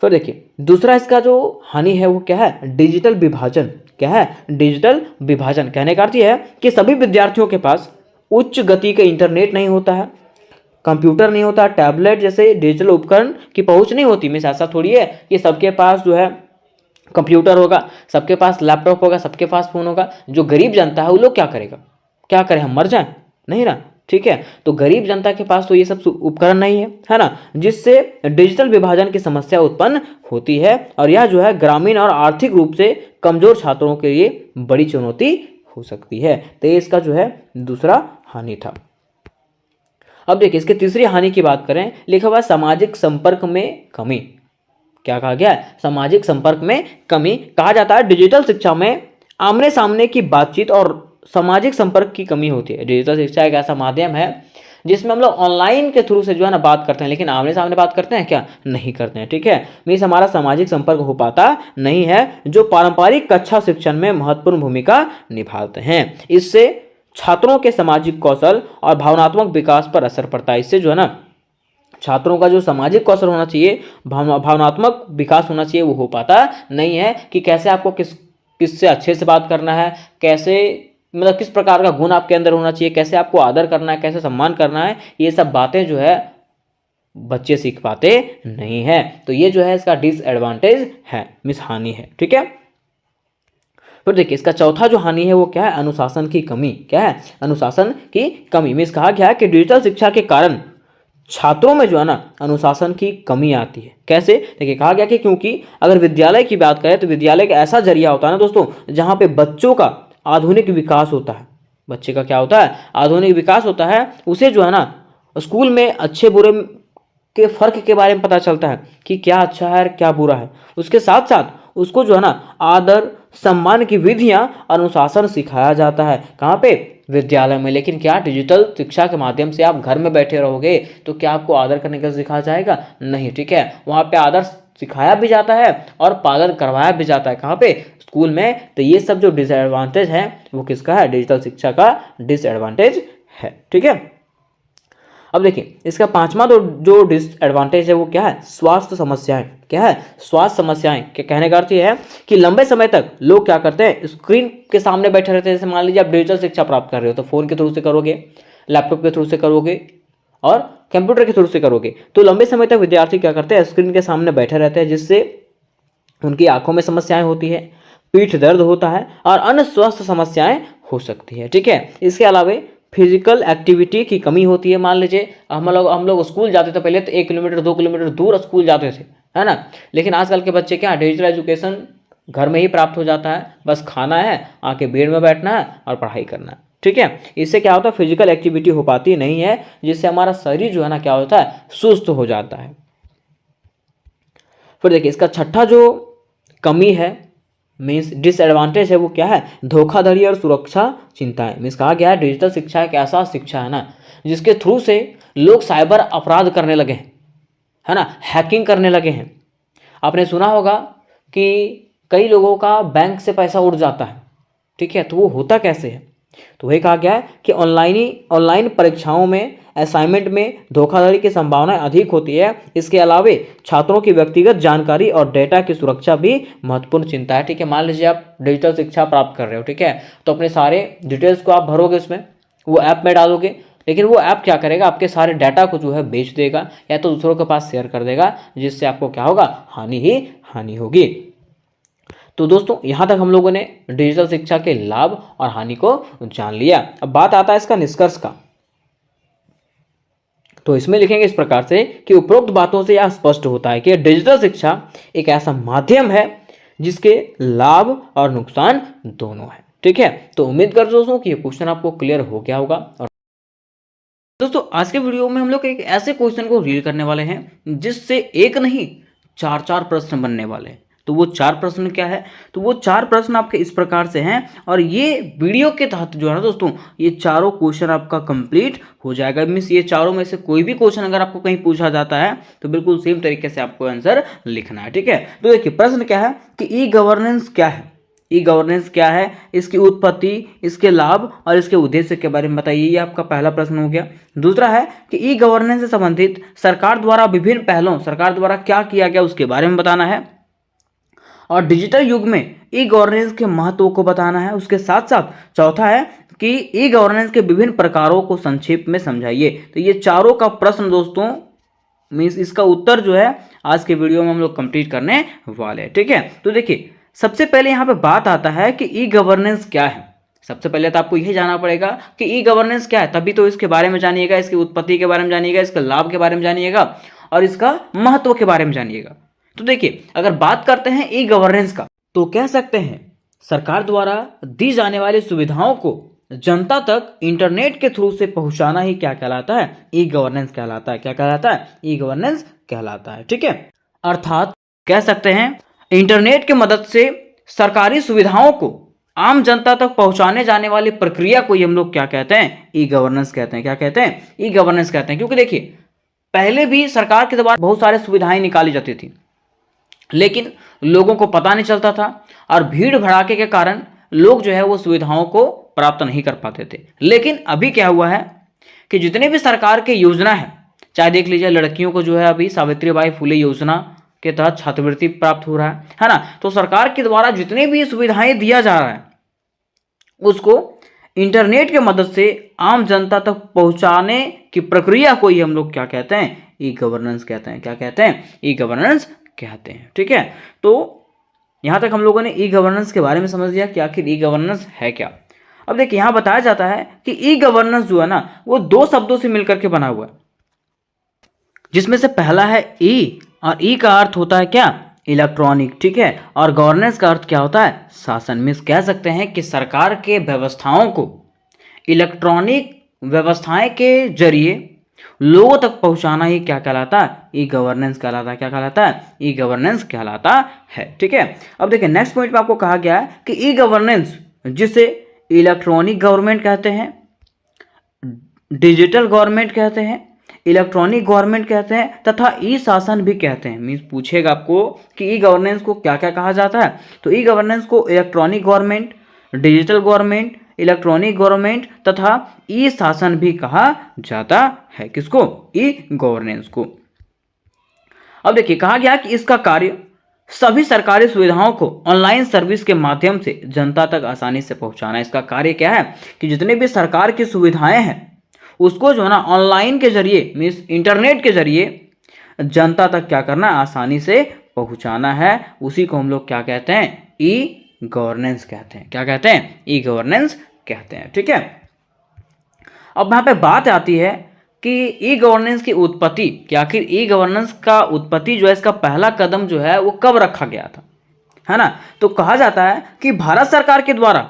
फिर देखिए दूसरा इसका जो हानि है वो क्या है? डिजिटल विभाजन। क्या है? डिजिटल विभाजन। कहने का अर्थ यह है कि सभी विद्यार्थियों के पास उच्च गति का इंटरनेट नहीं होता है, कंप्यूटर नहीं होता, टैबलेट जैसे डिजिटल उपकरण की पहुंच नहीं होती। मीन्स ऐसा थोड़ी है कि सबके पास जो है कंप्यूटर होगा, सबके पास लैपटॉप होगा, सबके पास फ़ोन होगा। जो गरीब जनता है वो लोग क्या करेगा? क्या करें, हम मर जाएं? नहीं ना। ठीक है, तो गरीब जनता के पास तो ये सब उपकरण नहीं है ना, जिससे डिजिटल विभाजन की समस्या उत्पन्न होती है और यह जो है ग्रामीण और आर्थिक रूप से कमजोर छात्रों के लिए बड़ी चुनौती हो सकती है। तो ये इसका जो है दूसरा हानि था। अब देखिए इसके तीसरी हानि की बात करें, लिखा हुआ सामाजिक संपर्क में कमी। क्या कहा गया है? सामाजिक संपर्क में कमी। कहा जाता है डिजिटल शिक्षा में आमने सामने की बातचीत और सामाजिक संपर्क की कमी होती है। डिजिटल शिक्षा एक ऐसा माध्यम है जिसमें हम लोग ऑनलाइन के थ्रू से जो है ना बात करते हैं, लेकिन आमने सामने बात करते हैं क्या? नहीं करते हैं। ठीक है, मीन्स हमारा सामाजिक संपर्क हो पाता नहीं है, जो पारंपरिक कक्षा शिक्षण में महत्वपूर्ण भूमिका निभाते हैं। इससे छात्रों के सामाजिक कौशल और भावनात्मक विकास पर असर पड़ता है। इससे जो है ना छात्रों का जो सामाजिक कौशल होना चाहिए, भावनात्मक विकास होना चाहिए, वो हो पाता नहीं है कि कैसे आपको किससे अच्छे से बात करना है, कैसे मतलब किस प्रकार का गुण आपके अंदर होना चाहिए, कैसे आपको आदर करना है, कैसे सम्मान करना है, ये सब बातें जो है बच्चे सीख पाते नहीं है। तो ये जो है इसका डिसएडवांटेज है, मीन्स हानि है। ठीक है, फिर देखिए इसका चौथा जो हानि है वो क्या है? अनुशासन की कमी। क्या है? अनुशासन की कमी। मीन्स कहा गया है कि डिजिटल शिक्षा के कारण छात्रों में जो है ना अनुशासन की कमी आती है। कैसे? देखिए कहा गया कि क्योंकि अगर विद्यालय की बात करें तो विद्यालय का ऐसा जरिया होता है ना दोस्तों जहाँ पे बच्चों का आधुनिक विकास होता है। बच्चे का क्या होता है? आधुनिक विकास होता है। उसे जो है ना स्कूल में अच्छे बुरे के फर्क के बारे में पता चलता है कि क्या अच्छा है और क्या बुरा है। उसके साथ साथ उसको जो है ना आदर सम्मान की विधियां, अनुशासन सिखाया जाता है। कहाँ पे? विद्यालय में। लेकिन क्या डिजिटल शिक्षा के माध्यम से आप घर में बैठे रहोगे तो क्या आपको आदर करने का सिखाया जाएगा? नहीं, ठीक है। वहाँ पे आदर सिखाया भी जाता है और पालन करवाया भी जाता है। कहाँ पे? स्कूल में। तो ये सब जो डिसएडवांटेज है वो किसका है? डिजिटल शिक्षा का डिसएडवांटेज है, ठीक है। अब देखिए इसका पांचवा जो डिसएडवांटेज है वो क्या है? स्वास्थ्य समस्याएं। क्या है? स्वास्थ्य समस्याएं। क्या कहने का अर्थ ये है कि लंबे समय तक लोग क्या करते हैं? स्क्रीन के सामने बैठे रहते हैं। जैसे मान लीजिए आप डिजिटल शिक्षा प्राप्त कर रहे हो तो फोन के थ्रू से करोगे, लैपटॉप के थ्रू से करोगे और कंप्यूटर के थ्रू से करोगे, तो लंबे समय तक विद्यार्थी क्या करते हैं? स्क्रीन के सामने बैठे रहते हैं, जिससे उनकी आंखों में समस्याएं होती है, पीठ दर्द होता है और अन्य स्वास्थ्य समस्याएं हो सकती है, ठीक है। इसके अलावा फिजिकल एक्टिविटी की कमी होती है। मान लीजिए हम लोग स्कूल जाते थे पहले तो 1 किलोमीटर 2 किलोमीटर दूर स्कूल जाते थे, है ना। लेकिन आजकल के बच्चे क्या, डिजिटल एजुकेशन घर में ही प्राप्त हो जाता है। बस खाना है, आके बेड में बैठना है और पढ़ाई करना है, ठीक है। इससे क्या होता है? फिजिकल एक्टिविटी हो पाती नहीं है, जिससे हमारा शरीर जो है ना क्या होता है? सुस्त हो जाता है। फिर देखिए इसका छठा जो कमी है मीन्स डिसएडवांटेज है वो क्या है? धोखाधड़ी और सुरक्षा चिंताएं। मीन्स कहा गया है डिजिटल शिक्षा एक ऐसा शिक्षा है ना जिसके थ्रू से लोग साइबर अपराध करने लगे हैं, है ना, हैकिंग करने लगे हैं। आपने सुना होगा कि कई लोगों का बैंक से पैसा उड़ जाता है, ठीक है। तो वो होता कैसे है? तो वही कहा गया है कि ऑनलाइन परीक्षाओं में, असाइनमेंट में धोखाधड़ी की संभावना अधिक होती है। इसके अलावा छात्रों की व्यक्तिगत जानकारी और डेटा की सुरक्षा भी महत्वपूर्ण चिंता है, ठीक है। मान लीजिए आप डिजिटल शिक्षा प्राप्त कर रहे हो, ठीक है, तो अपने सारे डिटेल्स को आप भरोगे उसमें, वो ऐप में डालोगे, लेकिन वो ऐप क्या करेगा? आपके सारे डाटा को जो है बेच देगा या तो दूसरों के पास शेयर कर देगा, जिससे आपको क्या होगा? हानि ही हानि होगी। तो दोस्तों यहाँ तक हम लोगों ने डिजिटल शिक्षा के लाभ और हानि को जान लिया। अब बात आता है इसका निष्कर्ष का। तो इसमें लिखेंगे इस प्रकार से कि उपरोक्त बातों से यह स्पष्ट होता है कि डिजिटल शिक्षा एक ऐसा माध्यम है जिसके लाभ और नुकसान दोनों है, ठीक है। तो उम्मीद करता हूं दोस्तों कि ये क्वेश्चन आपको क्लियर हो गया होगा। और दोस्तों आज के वीडियो में हम लोग एक ऐसे क्वेश्चन को रील करने वाले हैं जिससे एक नहीं 4 प्रश्न बनने वाले हैं। तो वो 4 प्रश्न क्या है? तो वो 4 प्रश्न आपके इस प्रकार से हैं और ये वीडियो के तहत जो है ना दोस्तों ये चारों क्वेश्चन आपका कंप्लीट हो जाएगा। मीन्स ये चारों में से कोई भी क्वेश्चन अगर आपको कहीं पूछा जाता है तो बिल्कुल सेम तरीके से आपको आंसर लिखना है, ठीक है। तो देखिए प्रश्न क्या है कि ई गवर्नेंस क्या है? ई गवर्नेंस क्या है, इसकी उत्पत्ति, इसके लाभ और इसके उद्देश्य के बारे में बताइए। ये आपका पहला प्रश्न हो गया। दूसरा है कि ई गवर्नेंस से संबंधित सरकार द्वारा विभिन्न पहलों, सरकार द्वारा क्या किया गया उसके बारे में बताना है। और डिजिटल युग में ई गवर्नेंस के महत्व को बताना है। उसके साथ साथ चौथा है कि ई गवर्नेंस के विभिन्न प्रकारों को संक्षेप में समझाइए। तो ये चारों का प्रश्न दोस्तों मीन्स इसका उत्तर जो है आज के वीडियो में हम लोग कंप्लीट करने वाले हैं, ठीक है। तो देखिए सबसे पहले यहाँ पे बात आता है कि ई गवर्नेंस क्या है। सबसे पहले तो आपको यही जानना पड़ेगा कि ई गवर्नेंस क्या है, तभी तो इसके बारे में जानिएगा, इसकी उत्पत्ति के बारे में जानिएगा, इसके लाभ के बारे में जानिएगा और इसका महत्व के बारे में जानिएगा। तो देखिए अगर बात करते हैं ई गवर्नेंस का तो कह सकते हैं सरकार द्वारा दी जाने वाली सुविधाओं को जनता तक इंटरनेट के थ्रू से पहुंचाना ही क्या कहलाता है? ई गवर्नेंस कहलाता है। क्या कहलाता है? ई गवर्नेंस कहलाता है, ठीक है। अर्थात कह सकते हैं इंटरनेट की मदद से सरकारी सुविधाओं को आम जनता तक पहुंचाने जाने वाली प्रक्रिया को हम लोग क्या कहते हैं? ई गवर्नेंस कहते हैं। क्या कहते हैं? ई गवर्नेंस कहते हैं। क्योंकि देखिए पहले भी सरकार के द्वारा बहुत सारे सुविधाएं निकाली जाती थी, लेकिन लोगों को पता नहीं चलता था और भीड़ भड़ाके के कारण लोग जो है वो सुविधाओं को प्राप्त नहीं कर पाते थे। लेकिन अभी क्या हुआ है कि जितने भी सरकार के योजना है, चाहे देख लीजिए लड़कियों को जो है अभी सावित्रीबाई फुले योजना के तहत छात्रवृत्ति प्राप्त हो रहा है ना। तो सरकार के द्वारा जितने भी सुविधाएं दिया जा रहा है उसको इंटरनेट के मदद से आम जनता तक पहुंचाने की प्रक्रिया को ही हम लोग क्या कहते हैं? ई गवर्नेंस कहते हैं। क्या कहते हैं? ई गवर्नेंस कहते हैं, ठीक है। तो यहां तक हम लोगों ने ई गवर्नेंस के बारे में समझ लिया कि आखिर ई गवर्नेंस है क्या। अब देखिए यहां बताया जाता है कि ई गवर्नेंस जो है ना वो 2 शब्दों से मिलकर के बना हुआ है, जिसमें से पहला है ई और ई का अर्थ होता है क्या? इलेक्ट्रॉनिक, ठीक है। और गवर्नेंस का अर्थ क्या होता है? शासन। में कह सकते हैं कि सरकार के व्यवस्थाओं को इलेक्ट्रॉनिक व्यवस्थाएं के जरिए लोगों तक पहुंचाना ही क्या कहलाता है? ई गवर्नेंस कहलाता है। क्या कहलाता है? ई गवर्नेंस कहलाता है। ठीक है, अब देखिए नेक्स्ट पॉइंट में आपको कहा गया है कि ई गवर्नेंस, जिसे इलेक्ट्रॉनिक गवर्नमेंट कहते हैं, डिजिटल गवर्नमेंट कहते हैं, इलेक्ट्रॉनिक गवर्नमेंट कहते हैं तथा ई शासन भी कहते हैं। मीन्स पूछेगा आपको कि ई गवर्नेंस को क्या क्या कहा जाता है, तो ई गवर्नेंस को electronic government, digital government, electronic government तथा ई शासन भी कहा जाता है। किसको? ई गवर्नेंस को। अब देखिए कहा गया कि इसका कार्य सभी सरकारी सुविधाओं को ऑनलाइन सर्विस के माध्यम से जनता तक आसानी से पहुंचाना। इसका कार्य क्या है कि जितने भी सरकार की सुविधाएं हैं उसको जो है ना ऑनलाइन के जरिए, मीन्स इंटरनेट के जरिए जनता तक क्या करना, आसानी से पहुंचाना है। उसी को हम लोग क्या कहते हैं? ई गवर्नेंस कहते हैं। क्या कहते हैं? ई गवर्नेंस कहते हैं। ठीक है, अब यहाँ पे बात आती है कि ई गवर्नेंस की उत्पत्ति, कि आखिर ई गवर्नेंस का उत्पत्ति जो है, इसका पहला कदम जो है वो कब रखा गया था, है ना? तो कहा जाता है कि भारत सरकार के द्वारा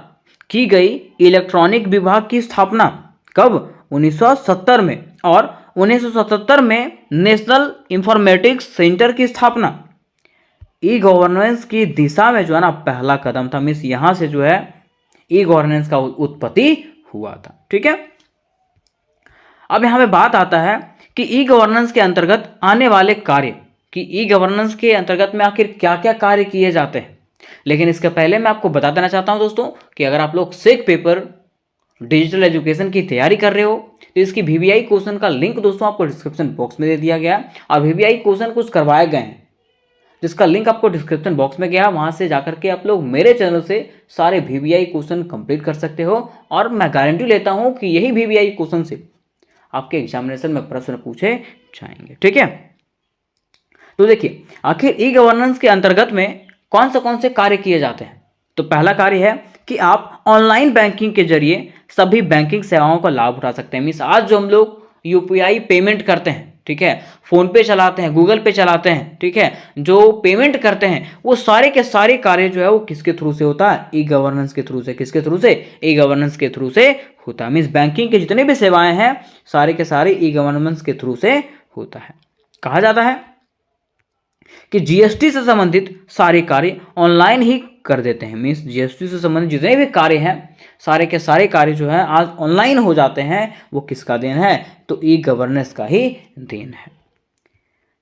की गई इलेक्ट्रॉनिक विभाग की स्थापना कब? 1970 में, और 1977 में नेशनल इंफॉर्मेटिक्स सेंटर की स्थापना ई गवर्नेंस की दिशा में जो है ना पहला कदम था। मीन्स यहां से जो है ई गवर्नेंस का उत्पत्ति हुआ था। ठीक है, अब यहां पे बात आता है कि ई गवर्नेंस के अंतर्गत आने वाले कार्य, कि ई गवर्नेंस के अंतर्गत में आखिर क्या क्या कार्य किए जाते हैं। लेकिन इसके पहले मैं आपको बता देना चाहता हूं दोस्तों कि अगर आप लोग सेक पेपर डिजिटल एजुकेशन की तैयारी कर रहे हो तो इसकी वीवीआई क्वेश्चन का लिंक दोस्तों आपको डिस्क्रिप्शन बॉक्स में दे दिया गया, और वीवीआई क्वेश्चन कुछ करवाए गए हैं जिसका लिंक आपको डिस्क्रिप्शन बॉक्स में गया, वहां से जाकर के आप लोग मेरे चैनल से सारे वीवीआई क्वेश्चन कंप्लीट कर सकते हो। और मैं गारंटी लेता हूं कि यही वीवीआई क्वेश्चन से आपके एग्जामिनेशन में प्रश्न पूछे जाएंगे। ठीक है, तो देखिए आखिर ई गवर्नेंस के अंतर्गत में कौन से कार्य किए जाते हैं। तो पहला कार्य है कि आप ऑनलाइन बैंकिंग के जरिए सभी बैंकिंग सेवाओं का लाभ उठा सकते हैं। मीन्स आज जो हम लोग यूपीआई पेमेंट करते हैं, ठीक है, फोन पे चलाते हैं, गूगल पे चलाते हैं, ठीक है, जो पेमेंट करते हैं वो सारे के सारे कार्य जो है वो किसके थ्रू से होता है? ई गवर्नेंस के थ्रू से। किसके थ्रू से? ई गवर्नेंस के थ्रू से होता है। मीन्स बैंकिंग के जितने भी सेवाएं हैं सारे के सारे ई गवर्नेंस के थ्रू से होता है। कहा जाता है कि जीएसटी से संबंधित सारे कार्य ऑनलाइन ही कर देते हैं। मीन्स जीएसटी से संबंधित जितने भी कार्य हैं सारे के सारे कार्य जो है आज ऑनलाइन हो जाते हैं। वो किसका देन है? तो ई गवर्नेंस का ही देन है।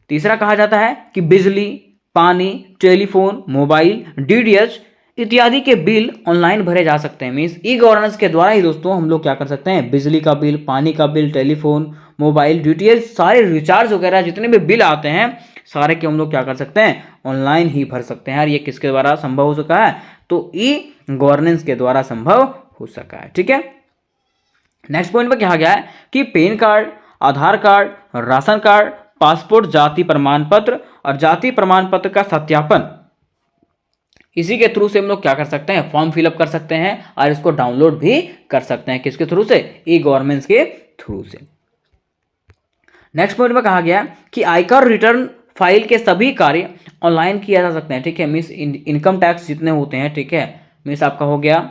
तीसरा कहा जाता है कि बिजली, पानी, टेलीफोन, मोबाइल, डीडीएच इत्यादि के बिल ऑनलाइन भरे जा सकते हैं। मीन्स ई गवर्नेंस के द्वारा ही दोस्तों हम लोग क्या कर सकते हैं? बिजली का बिल, पानी का बिल, टेलीफोन, मोबाइल, डीटीएच सारे रिचार्ज वगैरह जितने भी बिल आते हैं सारे के हम लोग क्या कर सकते हैं? ऑनलाइन ही भर सकते हैं। और ये किसके द्वारा संभव हो सका है? तो ई गवर्नेंस के द्वारा संभव हो सका है। ठीक है, नेक्स्ट पॉइंट पर कहा गया है कि पैन कार्ड, आधार कार्ड, राशन कार्ड, पासपोर्ट, जाति प्रमाण पत्र और जाति प्रमाण पत्र का सत्यापन, इसी के थ्रू से हम लोग क्या कर सकते हैं? फॉर्म फिलअप कर सकते हैं और इसको डाउनलोड भी कर सकते हैं। किसके थ्रू से? ई गवर्नेंस के थ्रू से। नेक्स्ट पॉइंट में कहा गया कि आयकर रिटर्न फाइल के सभी कार्य ऑनलाइन किया जा सकते हैं। ठीक है, मीन्स इनकम टैक्स जितने होते हैं, ठीक है, मीन्स आपका हो गया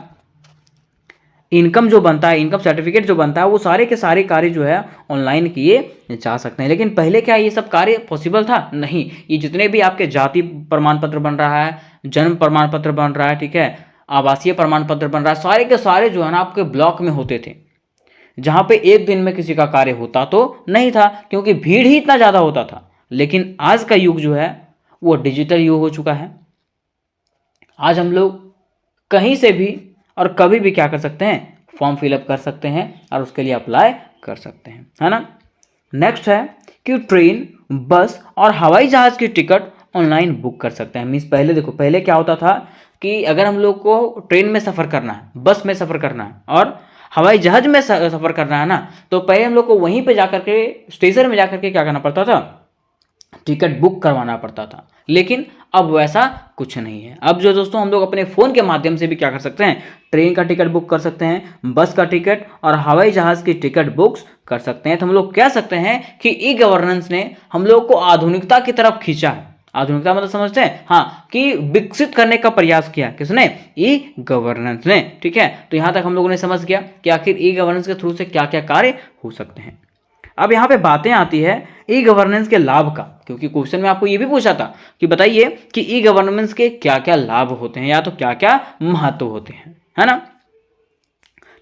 इनकम जो बनता है, इनकम सर्टिफिकेट जो बनता है, वो सारे के सारे कार्य जो है ऑनलाइन किए जा सकते हैं। लेकिन पहले क्या ये सब कार्य पॉसिबल था? नहीं। ये जितने भी आपके जाति प्रमाण पत्र बन रहा है, जन्म प्रमाण पत्र बन रहा है, ठीक है, आवासीय प्रमाण पत्र बन रहा है, सारे के सारे जो है ना आपके ब्लॉक में होते थे, जहां पे एक दिन में किसी का कार्य होता तो नहीं था क्योंकि भीड़ ही इतना ज्यादा होता था। लेकिन आज का युग जो है वो डिजिटल युग हो चुका है। आज हम लोग कहीं से भी और कभी भी क्या कर सकते हैं? फॉर्म फिलअप कर सकते हैं और उसके लिए अप्लाई कर सकते हैं, है ना। नेक्स्ट है कि ट्रेन, बस और हवाई जहाज की टिकट ऑनलाइन बुक कर सकते हैं। मीन्स पहले देखो, पहले क्या होता था कि अगर हम लोग को ट्रेन में सफ़र करना है, बस में सफ़र करना है और हवाई जहाज में सफ़र करना है ना, तो पहले हम लोग को वहीं पे जाकर के स्टेशन में जाकर के क्या करना पड़ता था? टिकट बुक करवाना पड़ता था। लेकिन अब वैसा कुछ नहीं है। अब जो दोस्तों हम लोग अपने फ़ोन के माध्यम से भी क्या कर सकते हैं? ट्रेन का टिकट बुक कर सकते हैं, बस का टिकट और हवाई जहाज़ की टिकट बुक्स कर सकते हैं। तो हम लोग कह सकते हैं कि ई गवर्नेंस ने हम लोग को आधुनिकता की तरफ खींचा है। आधुनिकता मतलब समझते हैं? हाँ, कि विकसित करने का प्रयास किया। किसने? ई गवर्नेंस ने। ठीक है, तो यहाँ तक हम लोगों ने समझ गया कि आखिर ई गवर्नेंस के थ्रू से क्या क्या कार्य हो सकते हैं। अब यहाँ पे बातें आती है ई गवर्नेंस के लाभ का, क्योंकि क्वेश्चन में आपको ये भी पूछा था कि बताइए कि ई गवर्नेंस के क्या क्या लाभ होते हैं या तो क्या क्या महत्व होते हैं, है ना।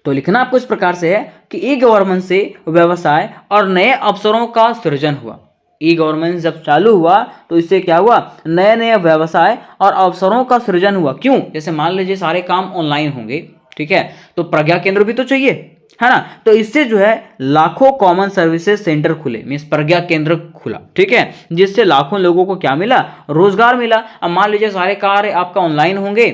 तो लिखना आपको इस प्रकार से है कि ई गवर्नेंस से व्यवसाय और नए अवसरों का सृजन हुआ। ई गवर्नेंस जब चालू हुआ तो इससे क्या हुआ, नए नए व्यवसाय और अवसरों का सृजन हुआ। क्यों, जैसे मान लीजिए सारे काम ऑनलाइन होंगे, ठीक है, तो प्रज्ञा केंद्र भी तो चाहिए, है ना। तो इससे जो है लाखों कॉमन सर्विसेज सेंटर खुले, मीन्स प्रज्ञा केंद्र खुला, ठीक है, जिससे लाखों लोगों को क्या मिला, रोजगार मिला। अब मान लीजिए सारे कार्य आपका ऑनलाइन होंगे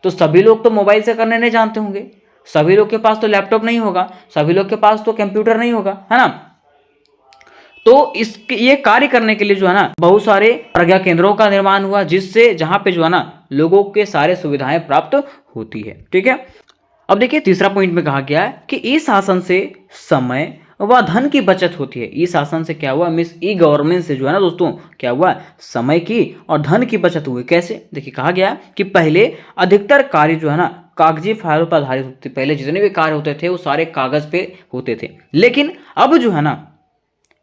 तो सभी लोग तो मोबाइल से करने नहीं जानते होंगे, सभी लोग के पास तो लैपटॉप नहीं होगा, सभी लोग के पास तो कंप्यूटर नहीं होगा, है ना। तो इसके ये कार्य करने के लिए जो है ना बहुत सारे प्रज्ञा केंद्रों का निर्माण हुआ, जिससे जहां पे जो है ना लोगों के सारे सुविधाएं प्राप्त होती है, ठीक है। अब देखिए तीसरा पॉइंट में कहा गया है कि ई शासन से समय व धन की बचत होती है। ई शासन से क्या हुआ, मिस ई गवर्नेंस से जो है ना दोस्तों क्या हुआ, समय की और धन की बचत हुई। कैसे, देखिए कहा गया कि पहले अधिकतर कार्य जो है ना कागजी फाइलों पर आधारित होते थे। पहले जितने भी कार्य होते थे वो सारे कागज पे होते थे, लेकिन अब जो है ना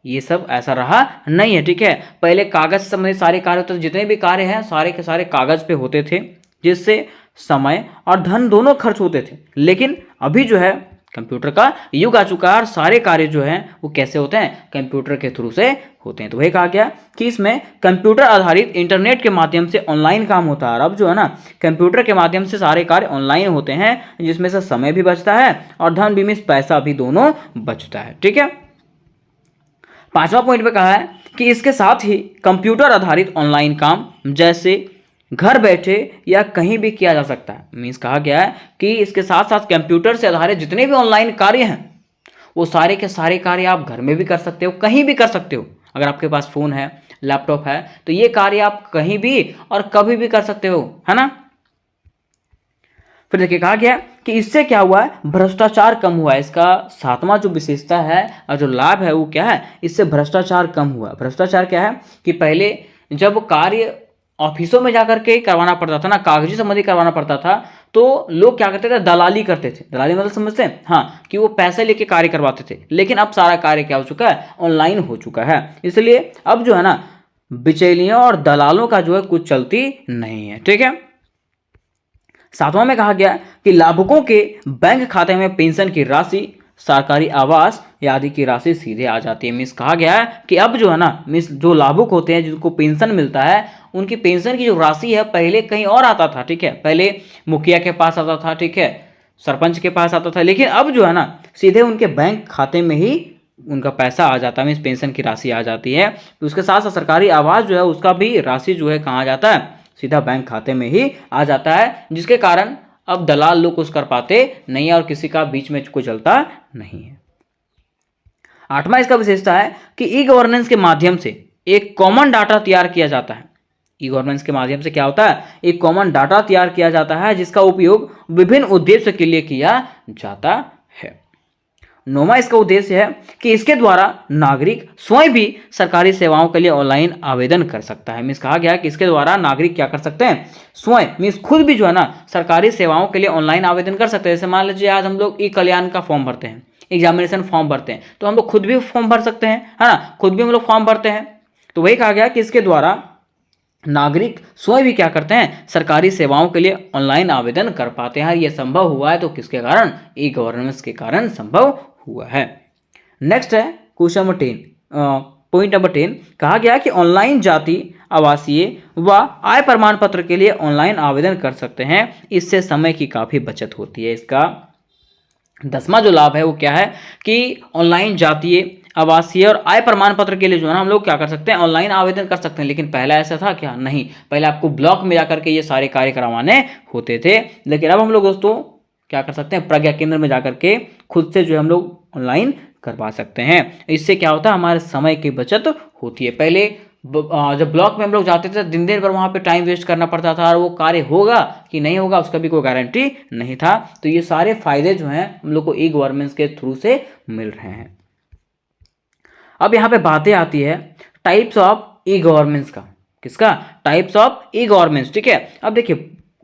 ये सब ऐसा रहा नहीं है, ठीक है। पहले कागज से संबंधित सारे कार्य होते थे, जितने भी कार्य हैं सारे के सारे कागज पे होते थे, जिससे समय और धन दोनों खर्च होते थे। लेकिन अभी जो है कंप्यूटर का युग आ चुका है और सारे कार्य जो हैं वो कैसे होते हैं, कंप्यूटर के थ्रू से होते हैं। तो वही कहा गया कि इसमें कंप्यूटर आधारित इंटरनेट के माध्यम से ऑनलाइन काम होता है। और अब जो है ना कंप्यूटर के माध्यम से सारे कार्य ऑनलाइन होते हैं, जिसमें से समय भी बचता है और धन भी, मीन्स पैसा भी दोनों बचता है, ठीक है। पांचवा पॉइंट पे कहा है कि इसके साथ ही कंप्यूटर आधारित ऑनलाइन काम जैसे घर बैठे या कहीं भी किया जा सकता है। मीन्स कहा गया है कि इसके साथ साथ कंप्यूटर से आधारित जितने भी ऑनलाइन कार्य हैं वो सारे के सारे कार्य आप घर में भी कर सकते हो, कहीं भी कर सकते हो। अगर आपके पास फोन है, लैपटॉप है, तो ये कार्य आप कहीं भी और कभी भी कर सकते हो, है ना। फिर देखिए कहा गया कि इससे क्या हुआ है, भ्रष्टाचार कम हुआ है। इसका सातवां जो विशेषता है और जो लाभ है वो क्या है, इससे भ्रष्टाचार कम हुआ। भ्रष्टाचार क्या है कि पहले जब कार्य ऑफिसों में जाकर के करवाना पड़ता था ना, कागजी संबंधी करवाना पड़ता था, तो लोग क्या करते थे, दलाली करते थे। दलाली मतलब समझते हैं, हाँ, कि वो पैसे लेके कार्य करवाते थे। लेकिन अब सारा कार्य क्या हो चुका है, ऑनलाइन हो चुका है। इसलिए अब जो है ना बिचौलियों और दलालों का जो है कुछ चलती नहीं है, ठीक है। सातवां में कहा गया कि लाभुकों के बैंक खाते में पेंशन की राशि, सरकारी आवास आदि की राशि सीधे आ जाती है। मीन्स कहा गया है कि अब जो है ना मीन्स जो लाभुक होते हैं जिनको पेंशन मिलता है, उनकी पेंशन की जो राशि है पहले कहीं और आता था, ठीक है, पहले मुखिया के पास आता था, ठीक है, सरपंच के पास आता था, लेकिन अब जो है ना सीधे उनके बैंक खाते में ही उनका पैसा आ जाता है, मीन्स पेंशन की राशि आ जाती है। उसके साथ साथ सरकारी आवास जो है उसका भी राशि जो है कहाँ आ जाता है, सीधा बैंक खाते में ही आ जाता है, जिसके कारण अब दलाल लोग कुछ कर पाते नहीं है और किसी का बीच में कोई चलता नहीं है। आठवां इसका विशेषता है कि ई गवर्नेंस के माध्यम से एक कॉमन डाटा तैयार किया जाता है। ई गवर्नेंस के माध्यम से क्या होता है, एक कॉमन डाटा तैयार किया जाता है जिसका उपयोग विभिन्न उद्देश्य के लिए किया जाता है। नौवां इसका उद्देश्य है कि इसके द्वारा नागरिक स्वयं भी सरकारी सेवाओं के लिए ऑनलाइन आवेदन कर सकता है। मीन्स कहा गया कि इसके द्वारा नागरिक क्या कर सकते हैं, स्वयं मीन्स खुद भी जो है ना सरकारी सेवाओं के लिए ऑनलाइन आवेदन कर सकते हैं। जैसे मान लीजिए आज हम लोग ई कल्याण का फॉर्म भरते हैं, एग्जामिनेशन फॉर्म भरते हैं, तो हम लोग खुद भी फॉर्म भर सकते हैं, है ना, खुद भी हम लोग फॉर्म भरते हैं। तो वही कहा गया कि इसके द्वारा नागरिक स्वयं भी क्या करते हैं, सरकारी सेवाओं के लिए ऑनलाइन आवेदन कर पाते हैं। ये संभव हुआ है तो किसके कारण, ई गवर्नेंस के कारण संभव हुआ है। नेक्स्ट है क्वेश्चन नंबर 10, पॉइंट नंबर 10, कहा गया कि ऑनलाइन जाति, आवासीय व आय प्रमाण पत्र के लिए ऑनलाइन आवेदन कर सकते हैं। इससे समय की काफ़ी बचत होती है। इसका 10वां जो लाभ है वो क्या है कि ऑनलाइन जातीय, आवासीय और आय प्रमाण पत्र के लिए जो है ना हम लोग क्या कर सकते हैं, ऑनलाइन आवेदन कर सकते हैं। लेकिन पहला ऐसा था क्या, नहीं, पहले आपको ब्लॉक में जाकर के ये सारे कार्य करवाने होते थे। लेकिन अब हम लोग दोस्तों क्या कर सकते हैं, प्रज्ञा केंद्र में जाकर के खुद से जो है हम लोग ऑनलाइन करवा सकते हैं। इससे क्या होता है, हमारे समय की बचत होती है। पहले जब ब्लॉक में हम लोग जाते थे दिन दिन भर वहाँ पे टाइम वेस्ट करना पड़ता था और वो कार्य होगा कि नहीं होगा उसका भी कोई गारंटी नहीं था। तो ये सारे फायदे जो हैं हम लोग को ई गवर्नेंस के थ्रू से मिल रहे हैं। अब यहाँ पे बातें आती है टाइप्स ऑफ ई गवर्नेंस का, किसका, टाइप्स ऑफ ई गवर्नेंस, ठीक है। अब देखिए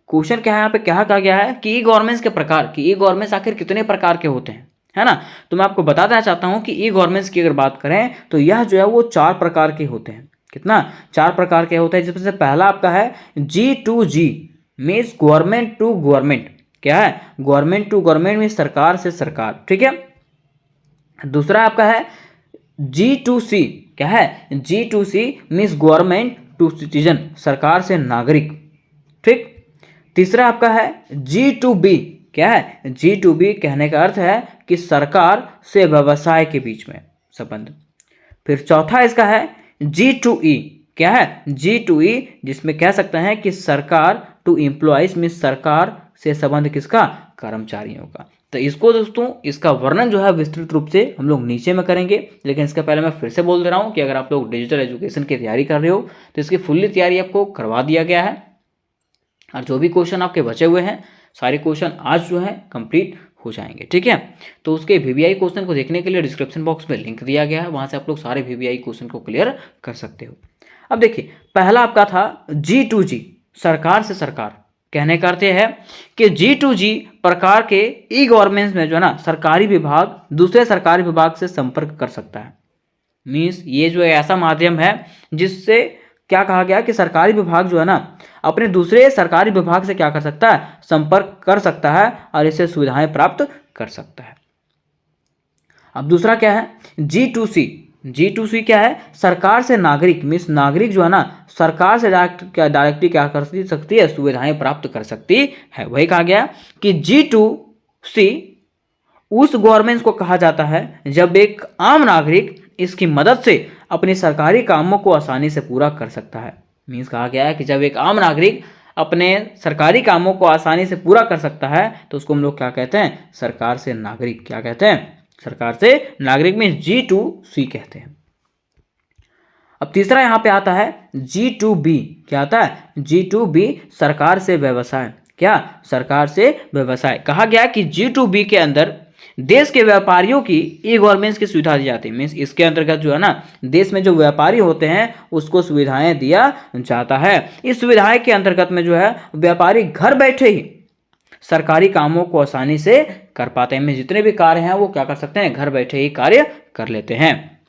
क्वेश्चन क्या है यहाँ पे, क्या कहा गया है कि ई गवर्नेंस के प्रकार, कि ई गवर्नेंस आखिर कितने प्रकार के होते हैं। है ना। तो मैं आपको बताना चाहता हूं कि ई गवर्नेंस की अगर बात करें तो यह जो है वो 4 प्रकार के होते हैं। कितना? 4 प्रकार के होते हैं, जिसमें से पहला आपका है G2G, means government to government. क्या है? गवर्नमेंट टू गवर्नमेंट मीन्स सरकार से सरकार, ठीक है। दूसरा आपका है G2C। क्या है? G2C means government to citizen, सरकार से नागरिक, ठीक। तीसरा आपका है G2B। क्या है? G2B कहने का अर्थ है कि सरकार से व्यवसाय के बीच में संबंध। फिर चौथा इसका है G2E। क्या है? G2E जिसमें कह सकते हैं कि सरकार टू एम्प्लॉइज में सरकार से संबंध किसका? कर्मचारियों का। तो इसको दोस्तों, इसका वर्णन जो है विस्तृत रूप से हम लोग नीचे में करेंगे, लेकिन इसके पहले मैं फिर से बोल दे रहा हूं कि अगर आप लोग डिजिटल एजुकेशन की तैयारी कर रहे हो तो इसकी फुल्ली तैयारी आपको करवा दिया गया है, और जो भी क्वेश्चन आपके बचे हुए हैं सारे क्वेश्चन आज जो है कंप्लीट हो जाएंगे, ठीक है। तो उसके वीवीआई क्वेश्चन को देखने के लिए डिस्क्रिप्शन बॉक्स में लिंक दिया गया है, वहां से आप लोग सारे वीवीआई क्वेश्चन को क्लियर कर सकते हो। अब देखिए, पहला आपका था G2G, सरकार से सरकार। कहने का अर्थ है कि G2G प्रकार के ई गवर्नेंस में जो है ना सरकारी विभाग दूसरे सरकारी विभाग से संपर्क कर सकता है। मीन्स ये जो ऐसा माध्यम है जिससे क्या कहा गया कि सरकारी विभाग जो है ना अपने दूसरे सरकारी विभाग से क्या कर सकता है? संपर्क कर सकता है और इससे सुविधाएं प्राप्त कर सकता है। अब दूसरा क्या है? G2C। G2C क्या है? सरकार से नागरिक, मीन्स नागरिक जो है ना सरकार से डायरेक्टली क्या कर सकती है? सुविधाएं प्राप्त कर सकती है। वही कहा गया कि G2C उस गवर्नेंस को कहा जाता है जब एक आम नागरिक इसकी मदद से अपने सरकारी कामों को आसानी से पूरा कर सकता है। मीन्स कहा गया है कि जब एक आम नागरिक अपने सरकारी कामों को आसानी से पूरा कर सकता है तो उसको हम लोग क्या कहते हैं? सरकार से नागरिक। क्या कहते हैं? सरकार से नागरिक में G2C कहते हैं। अब तीसरा यहां पे आता है G2B। क्या आता है? G2B सरकार से व्यवसाय। क्या? सरकार से व्यवसाय। कहा गया कि G2B के अंदर देश के व्यापारियों की ई गवर्नेंस की सुविधा दी जाती है। मीन्स इसके अंतर्गत जो है ना देश में जो व्यापारी होते हैं उसको सुविधाएं दिया जाता है। इस सुविधाएं के अंतर्गत में जो है व्यापारी घर बैठे ही सरकारी कामों को आसानी से कर पाते हैं। जितने भी कार्य हैं वो क्या कर सकते हैं? घर बैठे ही कार्य कर लेते हैं।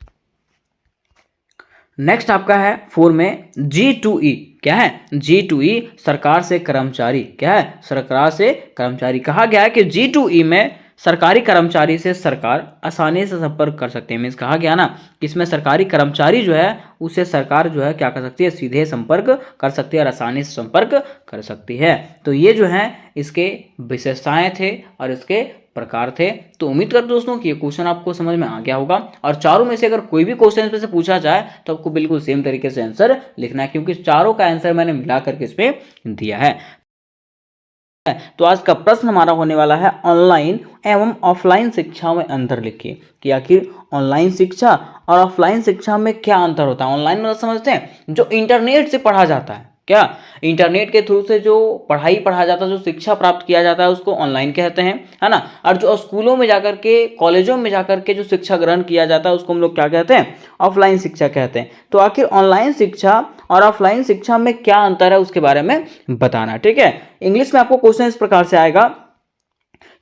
नेक्स्ट आपका है 4 में G2E। क्या है? G2E सरकार से कर्मचारी। क्या है? सरकार से कर्मचारी। कहा गया है कि G2E में सरकारी कर्मचारी से सरकार आसानी से संपर्क कर सकते हैं। मीन्स कहा गया ना कि इसमें सरकारी कर्मचारी जो है उससे सरकार जो है क्या कर सकती है? सीधे संपर्क कर सकती है और आसानी से संपर्क कर सकती है। तो ये जो है इसके विशेषताएं थे और इसके प्रकार थे। तो उम्मीद करता हूं दोस्तों कि ये क्वेश्चन आपको समझ में आ गया होगा, और चारों में से अगर कोई भी क्वेश्चन इसमें से पूछा जाए तो आपको बिल्कुल सेम तरीके से आंसर लिखना है, क्योंकि चारों का आंसर मैंने मिला करके इसमें दिया है। तो आज का प्रश्न हमारा होने वाला है ऑनलाइन एवं ऑफलाइन शिक्षा में अंतर लिखिए, कि आखिर ऑनलाइन शिक्षा और ऑफलाइन शिक्षा में क्या अंतर होता है। ऑनलाइन मतलब समझते हैं जो इंटरनेट से पढ़ा जाता है। क्या? इंटरनेट के थ्रू से जो पढ़ाई पढ़ा जाता है, जो शिक्षा प्राप्त किया जाता है उसको ऑनलाइन कहते हैं, है ना। और जो स्कूलों में जाकर के कॉलेजों में जाकर के जो शिक्षा ग्रहण किया जाता है उसको हम लोग क्या कहते हैं? ऑफलाइन शिक्षा कहते हैं। तो आखिर ऑनलाइन शिक्षा और ऑफलाइन शिक्षा में क्या अंतर है उसके बारे में बताना, ठीक है। इंग्लिश में आपको क्वेश्चन इस प्रकार से आएगा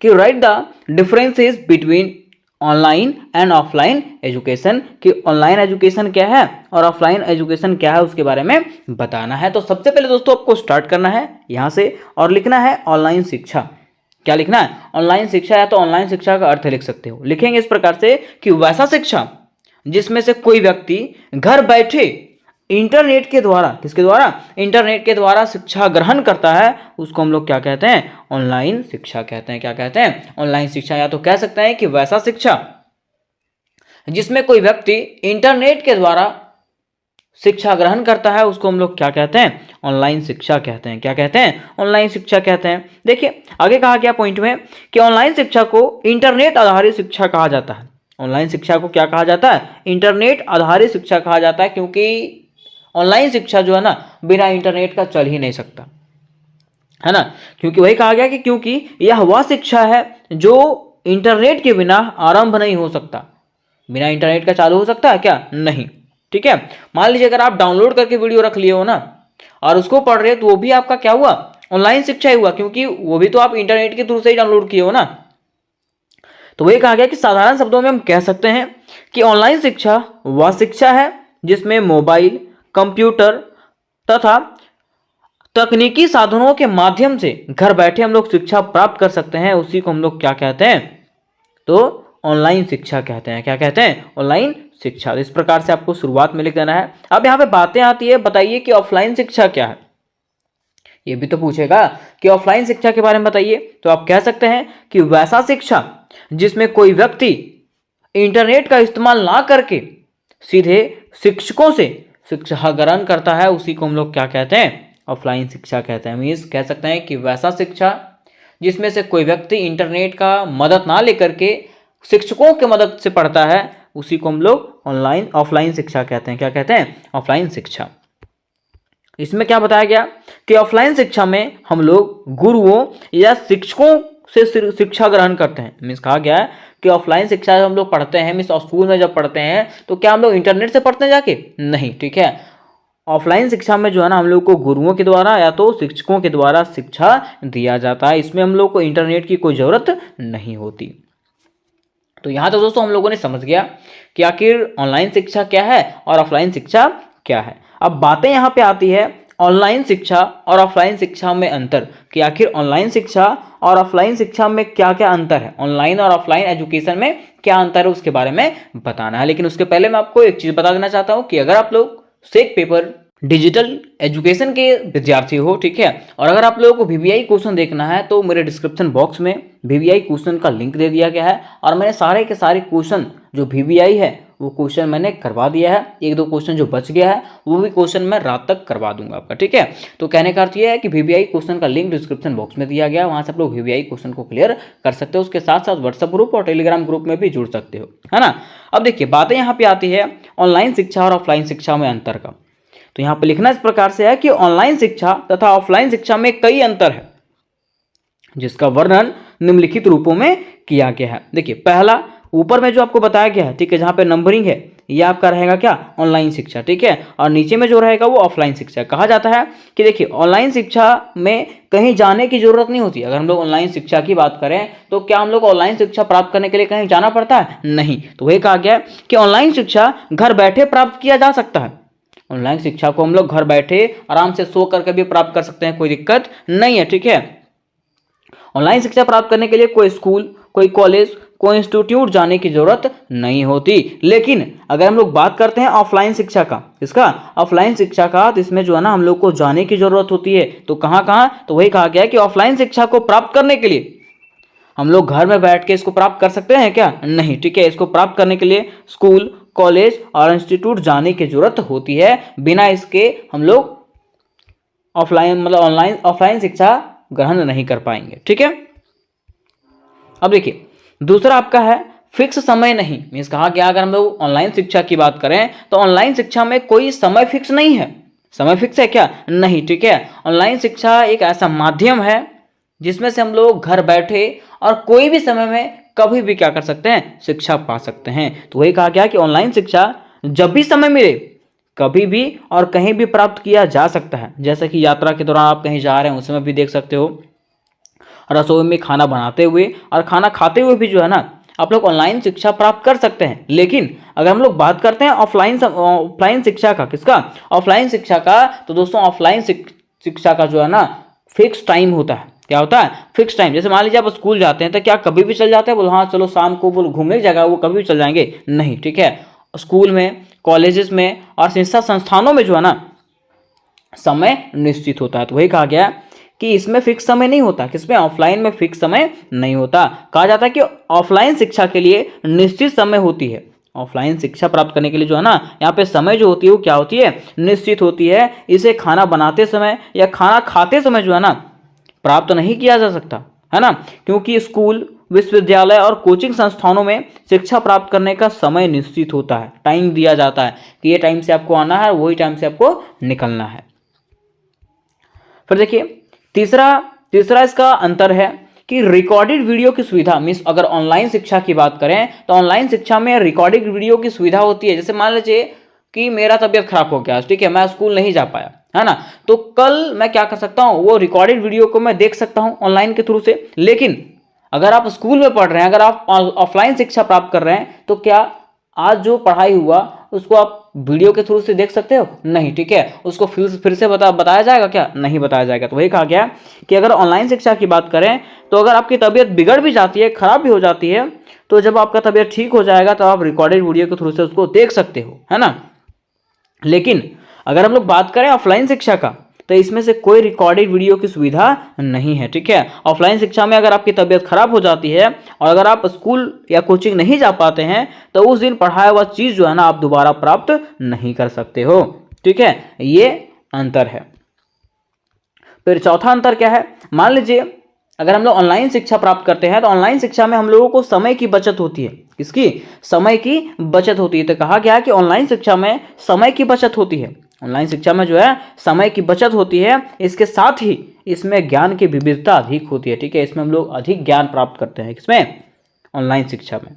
कि right the differences between online and offline education, कि ऑनलाइन एजुकेशन क्या है और ऑफलाइन एजुकेशन क्या है उसके बारे में बताना है। तो सबसे पहले दोस्तों आपको स्टार्ट करना है यहां से और लिखना है ऑनलाइन शिक्षा। क्या लिखना है? ऑनलाइन शिक्षा, या तो ऑनलाइन शिक्षा का अर्थ लिख सकते हो। लिखेंगे इस प्रकार से कि वैसा शिक्षा जिसमें से कोई व्यक्ति घर बैठे इंटरनेट के द्वारा, किसके द्वारा? इंटरनेट के द्वारा शिक्षा ग्रहण करता है उसको हम लोग क्या कहते हैं? ऑनलाइन शिक्षा कहते हैं। क्या कहते हैं? ऑनलाइन शिक्षा। या तो कह सकते हैं कि वैसा शिक्षा जिसमें कोई व्यक्ति इंटरनेट के द्वारा शिक्षा ग्रहण करता है उसको हम लोग क्या कहते हैं? ऑनलाइन शिक्षा कहते हैं। क्या कहते हैं? ऑनलाइन शिक्षा कहते हैं। देखिए आगे कहा गया पॉइंट में कि ऑनलाइन शिक्षा को इंटरनेट आधारित शिक्षा कहा जाता है। ऑनलाइन शिक्षा को क्या कहा जाता है? इंटरनेट आधारित शिक्षा कहा जाता है, क्योंकि ऑनलाइन शिक्षा जो है ना बिना इंटरनेट का चल ही नहीं सकता, है ना। क्योंकि वही कहा गया कि क्योंकि यह वह शिक्षा है जो इंटरनेट के बिना आरंभ नहीं हो सकता। बिना इंटरनेट का चालू हो सकता है क्या? नहीं, ठीक है। मान लीजिए अगर आप डाउनलोड करके वीडियो रख लिए हो ना और उसको पढ़ रहे हो तो वो भी आपका क्या हुआ? ऑनलाइन शिक्षा ही हुआ, क्योंकि वो भी तो आप इंटरनेट के थ्रू से ही डाउनलोड किए हो ना। तो वही कहा गया कि साधारण शब्दों में हम कह सकते हैं कि ऑनलाइन शिक्षा वह शिक्षा है जिसमें मोबाइल, कंप्यूटर तथा तकनीकी साधनों के माध्यम से घर बैठे हम लोग शिक्षा प्राप्त कर सकते हैं, उसी को हम लोग क्या कहते हैं, तो ऑनलाइन शिक्षा कहते हैं। क्या कहते हैं? ऑनलाइन शिक्षा। इस प्रकार से आपको शुरुआत में लिख देना है। अब यहाँ पे बातें आती है, बताइए कि ऑफलाइन शिक्षा क्या है। ये भी तो पूछेगा कि ऑफलाइन शिक्षा के बारे में बताइए, तो आप कह सकते हैं कि वैसा शिक्षा जिसमें कोई व्यक्ति इंटरनेट का इस्तेमाल ना करके सीधे शिक्षकों से शिक्षा ग्रहण करता है, उसी को हम लोग क्या कहते हैं? ऑफलाइन शिक्षा कहते हैं। मीन्स कह सकते हैं कि वैसा शिक्षा जिसमें से कोई व्यक्ति इंटरनेट का मदद ना लेकर के शिक्षकों के मदद से पढ़ता है, उसी को हम लोग ऑफलाइन शिक्षा कहते हैं। क्या कहते हैं? ऑफलाइन शिक्षा। इसमें क्या बताया गया कि ऑफलाइन शिक्षा में हम लोग गुरुओं या शिक्षकों से शिक्षा ग्रहण करते हैं। मीन्स कहा गया है कि ऑफलाइन शिक्षा जब हम लोग पढ़ते हैं, मीन्स स्कूल में जब पढ़ते हैं, तो क्या हम लोग इंटरनेट से पढ़ते हैं जाके? नहीं, ठीक है। ऑफलाइन शिक्षा में जो है ना, हम लोग को गुरुओं के द्वारा या तो शिक्षकों के द्वारा शिक्षा दिया जाता है। इसमें हम लोग को इंटरनेट की कोई ज़रूरत नहीं होती। तो यहाँ तो दोस्तों हम लोगों ने समझ गया कि आखिर ऑनलाइन शिक्षा क्या है और ऑफलाइन शिक्षा क्या है। अब बातें यहाँ पे आती है ऑनलाइन शिक्षा और ऑफलाइन शिक्षा में अंतर, कि आखिर ऑनलाइन शिक्षा और ऑफलाइन शिक्षा में क्या क्या अंतर है, ऑनलाइन और ऑफलाइन एजुकेशन में क्या अंतर है, उसके बारे में बताना है। लेकिन उसके पहले मैं आपको एक चीज़ बता देना चाहता हूँ कि अगर आप लोग सेक पेपर डिजिटल एजुकेशन के विद्यार्थी हो, ठीक है, और अगर आप लोगों को वीवीआई क्वेश्चन देखना है तो मेरे डिस्क्रिप्शन बॉक्स में वीवीआई क्वेश्चन का लिंक दे दिया गया है, और मैंने सारे के सारे क्वेश्चन जो वीवीआई है वो क्वेश्चन मैंने करवा दिया है। एक दो क्वेश्चन जो बच गया है वो भी क्वेश्चन मैं रात तक करवा दूंगा आपका, ठीक है। तो कहने का अर्थ ये है कि वीवीआई क्वेश्चन का लिंक डिस्क्रिप्शन बॉक्स में दिया गया है, वहां से आप लोग वीवीआई क्वेश्चन को क्लियर कर सकते हो। उसके साथ साथ व्हाट्सएप ग्रुप और टेलीग्राम ग्रुप में भी जुड़ सकते हो, है ना। अब देखिए बातें यहाँ पे आती है ऑनलाइन शिक्षा और ऑफलाइन शिक्षा में अंतर का। तो यहाँ पे लिखना इस प्रकार से है कि ऑनलाइन शिक्षा तथा ऑफलाइन शिक्षा में कई अंतर है, जिसका वर्णन निम्नलिखित रूपों में किया गया है। देखिए पहला ऊपर में जो आपको बताया गया है, ठीक है, जहां पे नंबरिंग है, ये आपका रहेगा क्या? ऑनलाइन शिक्षा, ठीक है। और नीचे में जो रहेगा वो ऑफलाइन शिक्षा। कहा जाता है कि देखिए ऑनलाइन शिक्षा में कहीं जाने की जरूरत नहीं होती। अगर हम लोग ऑनलाइन शिक्षा की बात करें तो क्या हम लोग ऑनलाइन शिक्षा प्राप्त करने के लिए कहीं जाना पड़ता है? नहीं। तो वही कहा गया कि ऑनलाइन शिक्षा घर बैठे प्राप्त किया जा सकता है। ऑनलाइन शिक्षा को हम लोग घर बैठे आराम से सो करके भी प्राप्त कर सकते हैं, कोई दिक्कत नहीं है, ठीक है। ऑनलाइन शिक्षा प्राप्त करने के लिए कोई स्कूल, कोई कॉलेज, कोई इंस्टीट्यूट जाने की जरूरत नहीं होती। लेकिन अगर हम लोग बात करते हैं ऑफलाइन शिक्षा का, इसका ऑफलाइन शिक्षा का, तो इसमें जो है ना हम लोग को जाने की जरूरत होती है। तो कहाँ कहाँ? तो वही कहा गया है कि ऑफलाइन शिक्षा को प्राप्त करने के लिए हम लोग घर में बैठ के इसको प्राप्त कर सकते हैं क्या? नहीं, ठीक है। इसको प्राप्त करने के लिए स्कूल, कॉलेज और इंस्टीट्यूट जाने की जरूरत होती है। बिना इसके हम लोग ऑफलाइन ऑफलाइन शिक्षा ग्रहण नहीं कर पाएंगे, ठीक है। अब देखिए दूसरा आपका है फिक्स समय नहीं। मीन्स कहा गया अगर हम लोग ऑनलाइन शिक्षा की बात करें तो ऑनलाइन शिक्षा में कोई समय फिक्स नहीं है। समय फिक्स है क्या? नहीं, ठीक है। ऑनलाइन शिक्षा एक ऐसा माध्यम है जिसमें से हम लोग घर बैठे और कोई भी समय में कभी भी क्या कर सकते हैं? शिक्षा पा सकते हैं। तो वही कहा गया कि ऑनलाइन शिक्षा जब भी समय मिले कभी भी और कहीं भी प्राप्त किया जा सकता है। जैसे कि यात्रा के दौरान आप कहीं जा रहे हैं उस समय भी देख सकते हो, रसोई में खाना बनाते हुए और खाना खाते हुए भी जो है ना आप लोग ऑनलाइन शिक्षा प्राप्त कर सकते हैं। लेकिन अगर हम लोग बात करते हैं ऑफलाइन शिक्षा का, किसका? ऑफलाइन शिक्षा का, तो दोस्तों ऑफलाइन शिक्षा का जो है ना फिक्स टाइम होता है। क्या होता है? Fix time. जैसे मान लीजिए आप स्कूल जाते हैं तो क्या कभी भी चल जाते हैं? बोलो हाँ चलो शाम को बोलो घूमने की जगह वो कभी भी चल जाएंगे? नहीं, ठीक है। स्कूल में, कॉलेजेस में और शिक्षा संस्थानों में जो है ना समय निश्चित होता है। तो वही कहा गया कि इसमें फिक्स समय नहीं होता। किसमें? ऑफलाइन में फिक्स समय नहीं होता। कहा जाता है कि ऑफलाइन शिक्षा के लिए निश्चित समय होती है। ऑफलाइन शिक्षा प्राप्त करने के लिए जो है ना यहाँ पे समय जो होती है वो क्या होती है? निश्चित होती है। इसे खाना बनाते समय या खाना खाते समय जो है ना प्राप्त नहीं किया जा सकता, है ना, क्योंकि स्कूल, विश्वविद्यालय और कोचिंग संस्थानों में शिक्षा प्राप्त करने का समय निश्चित होता है। टाइम दिया जाता है कि ये टाइम से आपको आना है, वही टाइम से आपको निकलना है। फिर देखिए तीसरा इसका अंतर है कि रिकॉर्डेड वीडियो की सुविधा। मीन्स अगर ऑनलाइन शिक्षा की बात करें तो ऑनलाइन शिक्षा में रिकॉर्डेड वीडियो की सुविधा होती है। जैसे मान लीजिए कि मेरा तबीयत खराब हो गया, ठीक है, मैं स्कूल नहीं जा पाया, है ना, तो कल मैं क्या कर सकता हूं? वो रिकॉर्डेड वीडियो को मैं देख सकता हूं ऑनलाइन के थ्रू से। लेकिन अगर आप स्कूल में पढ़ रहे हैं, अगर आप ऑफलाइन शिक्षा प्राप्त कर रहे हैं, तो क्या आज जो पढ़ाई हुआ उसको आप वीडियो के थ्रू से देख सकते हो? नहीं, ठीक है। उसको फिर से बताया जाएगा क्या? नहीं बताया जाएगा। तो वही कहा गया कि अगर ऑनलाइन शिक्षा की बात करें तो अगर आपकी तबीयत बिगड़ भी जाती है, खराब भी हो जाती है, तो जब आपका तबीयत ठीक हो जाएगा तो आप रिकॉर्डेड वीडियो के थ्रू से उसको देख सकते हो, है ना। लेकिन अगर हम लोग बात करें ऑफलाइन शिक्षा का, तो इसमें से कोई रिकॉर्डेड वीडियो की सुविधा नहीं है, ठीक है। ऑफलाइन शिक्षा में अगर आपकी तबीयत खराब हो जाती है और अगर आप स्कूल या कोचिंग नहीं जा पाते हैं, तो उस दिन पढ़ाया हुआ चीज जो है ना, आप दोबारा प्राप्त नहीं कर सकते हो, ठीक है। ये अंतर है। फिर चौथा अंतर क्या है? मान लीजिए अगर हम लोग ऑनलाइन शिक्षा प्राप्त करते हैं, तो ऑनलाइन शिक्षा में हम लोगों को समय की बचत होती है। किसकी? समय की बचत होती है। तो कहा गया कि ऑनलाइन शिक्षा में समय की बचत होती है। ऑनलाइन शिक्षा में जो है समय की बचत होती है, इसके साथ ही इसमें ज्ञान की विविधता अधिक होती है, ठीक है। इसमें हम लोग अधिक ज्ञान प्राप्त करते हैं, किसमें? ऑनलाइन शिक्षा में।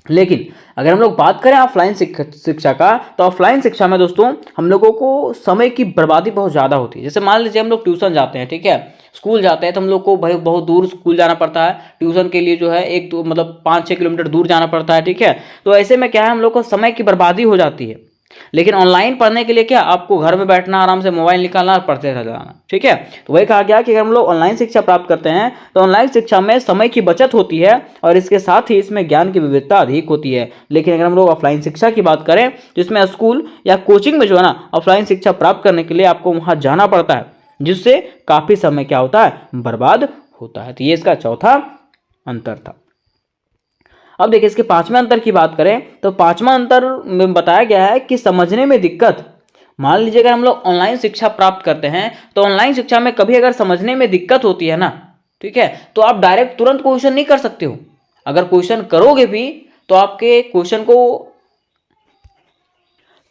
लेकिन अगर हम लोग बात करें ऑफलाइन शिक्षा का, तो ऑफलाइन शिक्षा में दोस्तों हम लोगों को समय की बर्बादी बहुत ज़्यादा होती है। जैसे मान लीजिए हम लोग ट्यूशन जाते हैं, ठीक है, स्कूल जाते हैं, तो हम लोग को भाई बहुत दूर स्कूल जाना पड़ता है ट्यूशन के लिए, जो है एक तो मतलब 5-6 किलोमीटर दूर जाना पड़ता है, ठीक है। तो ऐसे में क्या है, हम लोग को समय की बर्बादी हो जाती है। लेकिन ऑनलाइन पढ़ने के लिए क्या, आपको घर में बैठना, आराम से मोबाइल निकालना और पढ़ते रह जाना, ठीक है। तो वही कहा गया कि अगर हम लोग ऑनलाइन शिक्षा प्राप्त करते हैं, तो ऑनलाइन शिक्षा में समय की बचत होती है और इसके साथ ही इसमें ज्ञान की विविधता अधिक होती है। लेकिन अगर हम लोग ऑफलाइन शिक्षा की बात करें, जिसमें स्कूल या कोचिंग में जो है ना, ऑफलाइन शिक्षा प्राप्त करने के लिए आपको वहां जाना पड़ता है, जिससे काफी समय क्या होता है, बर्बाद होता है। तो ये इसका चौथा अंतर था। अब देखिए इसके पांचवें अंतर की बात करें, तो पांचवा अंतर में बताया गया है कि समझने में दिक्कत। मान लीजिए अगर हम लोग ऑनलाइन शिक्षा प्राप्त करते हैं, तो ऑनलाइन शिक्षा में कभी अगर समझने में दिक्कत होती है ना, ठीक है, तो आप डायरेक्ट तुरंत क्वेश्चन नहीं कर सकते हो। अगर क्वेश्चन करोगे भी तो आपके क्वेश्चन को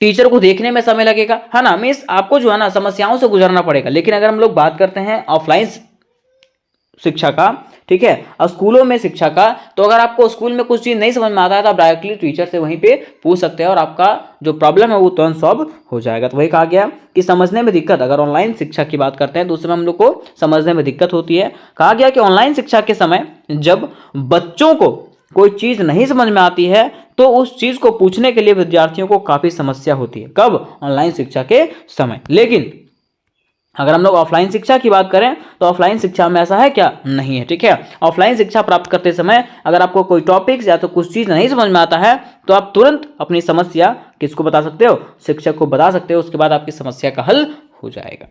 टीचर को देखने में समय लगेगा, है ना। मीन्स आपको जो है ना समस्याओं से गुजरना पड़ेगा। लेकिन अगर हम लोग बात करते हैं ऑफलाइन शिक्षा का, ठीक है, और स्कूलों में शिक्षा का, तो अगर आपको स्कूल में कुछ चीज नहीं समझ में आता है तो आप डायरेक्टली टीचर से वहीं पे पूछ सकते हैं और आपका जो प्रॉब्लम है वो तुरंत सॉल्व हो जाएगा। तो वही कहा गया कि समझने में दिक्कत, अगर ऑनलाइन शिक्षा की बात करते हैं तो उसमें हम लोग को समझने में दिक्कत होती है। कहा गया कि ऑनलाइन शिक्षा के समय जब बच्चों को कोई चीज नहीं समझ में आती है, तो उस चीज को पूछने के लिए विद्यार्थियों को काफी समस्या होती है। कब? ऑनलाइन शिक्षा के समय। लेकिन अगर हम लोग ऑफलाइन शिक्षा की बात करें, तो ऑफलाइन शिक्षा में ऐसा है क्या? नहीं है, ठीक है। ऑफलाइन शिक्षा प्राप्त करते समय अगर आपको कोई टॉपिक्स या तो कुछ चीज नहीं समझ में आता है, तो आप तुरंत अपनी समस्या किसको बता सकते हो? शिक्षक को बता सकते हो। उसके बाद आपकी समस्या का हल हो जाएगा।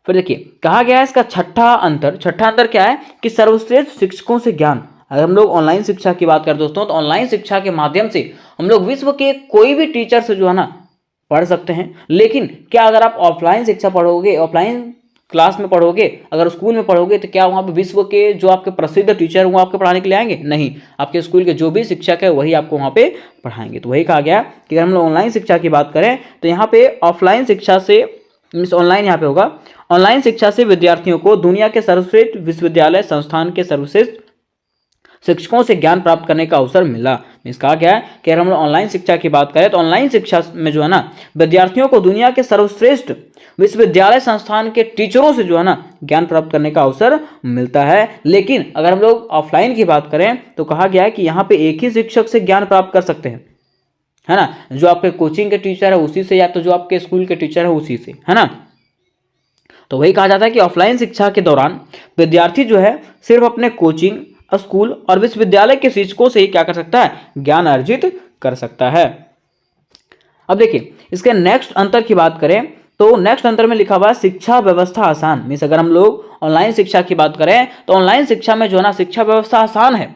फिर देखिए कहा गया है इसका छठा अंतर क्या है कि सर्वश्रेष्ठ शिक्षकों से ज्ञान। अगर हम लोग ऑनलाइन शिक्षा की बात करें दोस्तों, तो ऑनलाइन शिक्षा के माध्यम से हम लोग विश्व के कोई भी टीचर से जो है ना पढ़ सकते हैं। लेकिन क्या अगर आप ऑफलाइन शिक्षा पढ़ोगे, ऑफलाइन क्लास में पढ़ोगे, अगर स्कूल में पढ़ोगे, तो क्या वहाँ पे विश्व के जो आपके प्रसिद्ध टीचर वो आपके पढ़ाने के लिए आएंगे? नहीं। आपके स्कूल के जो भी शिक्षक है वही आपको वहाँ पे पढ़ाएंगे। तो वही कहा गया कि अगर हम लोग ऑनलाइन शिक्षा की बात करें, तो यहाँ पे ऑफलाइन शिक्षा से मीन्स ऑनलाइन यहाँ पे होगा, ऑनलाइन शिक्षा से विद्यार्थियों को दुनिया के सर्वश्रेष्ठ विश्वविद्यालय संस्थान के सर्वश्रेष्ठ शिक्षकों से ज्ञान प्राप्त करने का अवसर मिला। इस कहा गया है कि अगर हम लोग ऑनलाइन शिक्षा की बात करें, तो ऑनलाइन शिक्षा में जो है ना विद्यार्थियों को दुनिया के सर्वश्रेष्ठ विश्वविद्यालय संस्थान के टीचरों से जो है ना ज्ञान प्राप्त करने का अवसर मिलता है। लेकिन अगर हम लोग ऑफलाइन की बात करें, तो कहा गया है कि यहाँ पे एक ही शिक्षक से ज्ञान प्राप्त कर सकते हैं, है ना। जो आपके कोचिंग के टीचर है उसी से, या तो जो आपके स्कूल के टीचर है उसी से, है ना। तो वही कहा जाता है कि ऑफलाइन शिक्षा के दौरान विद्यार्थी जो है सिर्फ अपने कोचिंग, स्कूल और विश्वविद्यालय के शिक्षकों से ही क्या कर सकता है? ज्ञान अर्जित कर सकता है। अब देखिए इसके नेक्स्ट अंतर की बात करें, तो नेक्स्ट अंतर में लिखा हुआ है शिक्षा व्यवस्था आसान। मीन्स अगर हम लोग ऑनलाइन शिक्षा की बात करें, तो ऑनलाइन शिक्षा में जो है ना शिक्षा व्यवस्था आसान है।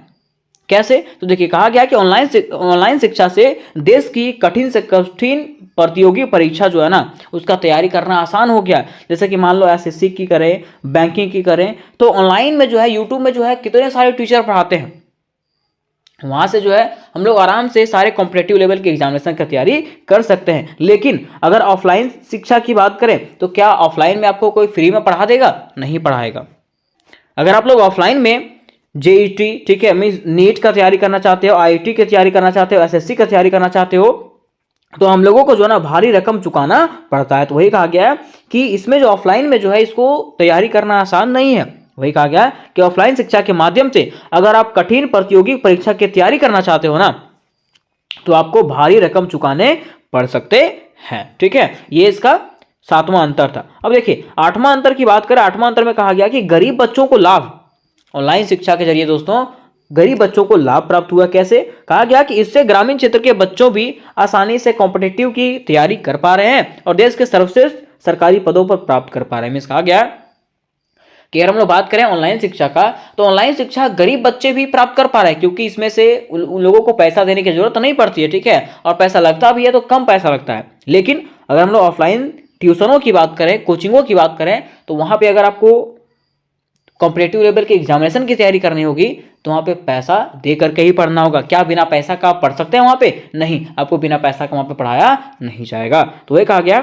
कैसे? तो देखिए कहा गया कि ऑनलाइन शिक्षा से देश की कठिन से कठिन प्रतियोगी परीक्षा जो है ना उसका तैयारी करना आसान हो गया। जैसे कि मान लो एसएससी की करें, बैंकिंग की करें, तो ऑनलाइन में जो है यूट्यूब में जो है कितने सारे टीचर पढ़ाते हैं। वहां से जो है हम लोग आराम से सारे कॉम्पिटेटिव लेवल के एग्जामिनेशन की तैयारी कर सकते हैं। लेकिन अगर ऑफलाइन शिक्षा की बात करें, तो क्या ऑफलाइन में आपको कोई फ्री में पढ़ा देगा? नहीं पढ़ाएगा। अगर आप लोग ऑफलाइन में जेईटी, ठीक है, मींस नीट का तैयारी करना चाहते हो, आईआईटी की तैयारी करना चाहते हो, एसएससी का तैयारी करना चाहते हो, तो हम लोगों को जो है ना भारी रकम चुकाना पड़ता है। तो वही कहा गया है कि इसमें जो ऑफलाइन में जो है इसको तैयारी करना आसान नहीं है। वही कहा गया कि ऑफलाइन शिक्षा के माध्यम से अगर आप कठिन प्रतियोगी परीक्षा की तैयारी करना चाहते हो ना, तो आपको भारी रकम चुकाने पड़ सकते हैं। ठीक है, ये इसका 7वां अंतर था। अब देखिए 8वां अंतर की बात करें। 8वां अंतर में कहा गया कि गरीब बच्चों को लाभ, ऑनलाइन शिक्षा के जरिए दोस्तों गरीब बच्चों को लाभ प्राप्त हुआ। कैसे? कहा गया कि इससे ग्रामीण क्षेत्र के बच्चों भी आसानी से कॉम्पिटिटिव की तैयारी कर पा रहे हैं और देश के सर्वश्रेष्ठ सरकारी पदों पर प्राप्त कर पा रहे हैं। कहा गया कि अगर हम लोग बात करें ऑनलाइन शिक्षा का, तो ऑनलाइन शिक्षा गरीब बच्चे भी प्राप्त कर पा रहे हैं, क्योंकि इसमें से उन लोगों को पैसा देने की जरूरत नहीं पड़ती है। ठीक है, और पैसा लगता भी है तो कम पैसा लगता है। लेकिन अगर हम लोग ऑफलाइन ट्यूशनों की बात करें, कोचिंगों की बात करें, तो वहां पे अगर आपको कॉम्पिटेटिव लेवल के एग्जामिनेशन की तैयारी करनी होगी तो वहां पे पैसा दे करके ही पढ़ना होगा। क्या बिना पैसा का आप पढ़ सकते हैं वहां पे? नहीं, आपको बिना पैसा का वहां पे पढ़ाया नहीं जाएगा। तो ये कहा गया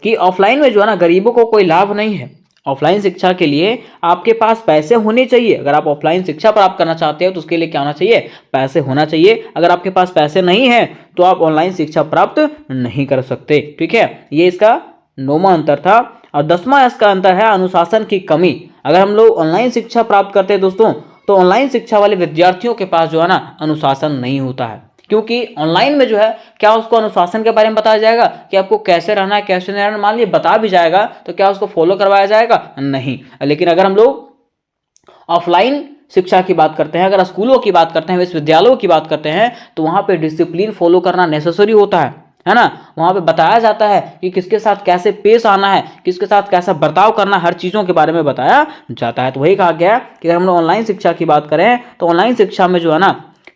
कि ऑफलाइन में जो है ना गरीबों को कोई लाभ नहीं है। ऑफलाइन शिक्षा के लिए आपके पास पैसे होने चाहिए। अगर आप ऑफलाइन शिक्षा प्राप्त करना चाहते हो तो उसके लिए क्या होना चाहिए? पैसे होना चाहिए। अगर आपके पास पैसे नहीं है तो आप ऑनलाइन शिक्षा प्राप्त नहीं कर सकते। ठीक है, ये इसका 9वां अंतर था। और 10वां इसका अंतर है अनुशासन की कमी। अगर हम लोग ऑनलाइन शिक्षा प्राप्त करते हैं दोस्तों, तो ऑनलाइन शिक्षा वाले विद्यार्थियों के पास जो है ना अनुशासन नहीं होता है, क्योंकि ऑनलाइन में जो है क्या उसको अनुशासन के बारे में बताया जाएगा कि आपको कैसे रहना है कैसे नहीं रहना। मान लीजिए बता भी जाएगा तो क्या उसको फॉलो करवाया जाएगा? नहीं। लेकिन अगर हम लोग ऑफलाइन शिक्षा की बात करते हैं, अगर स्कूलों की बात करते हैं, विश्वविद्यालयों की बात करते हैं, तो वहां पे डिसिप्लिन फॉलो करना नेसेसरी होता है ना। वहां पे बताया जाता है कि किसके साथ कैसे पेश आना है, किसके साथ कैसा बर्ताव करना, हर चीजों के बारे में बताया जाता है। तो वही कहा गया कि अगर हम लोग ऑनलाइन शिक्षा की बात करें तो ऑनलाइन शिक्षा में जो है ना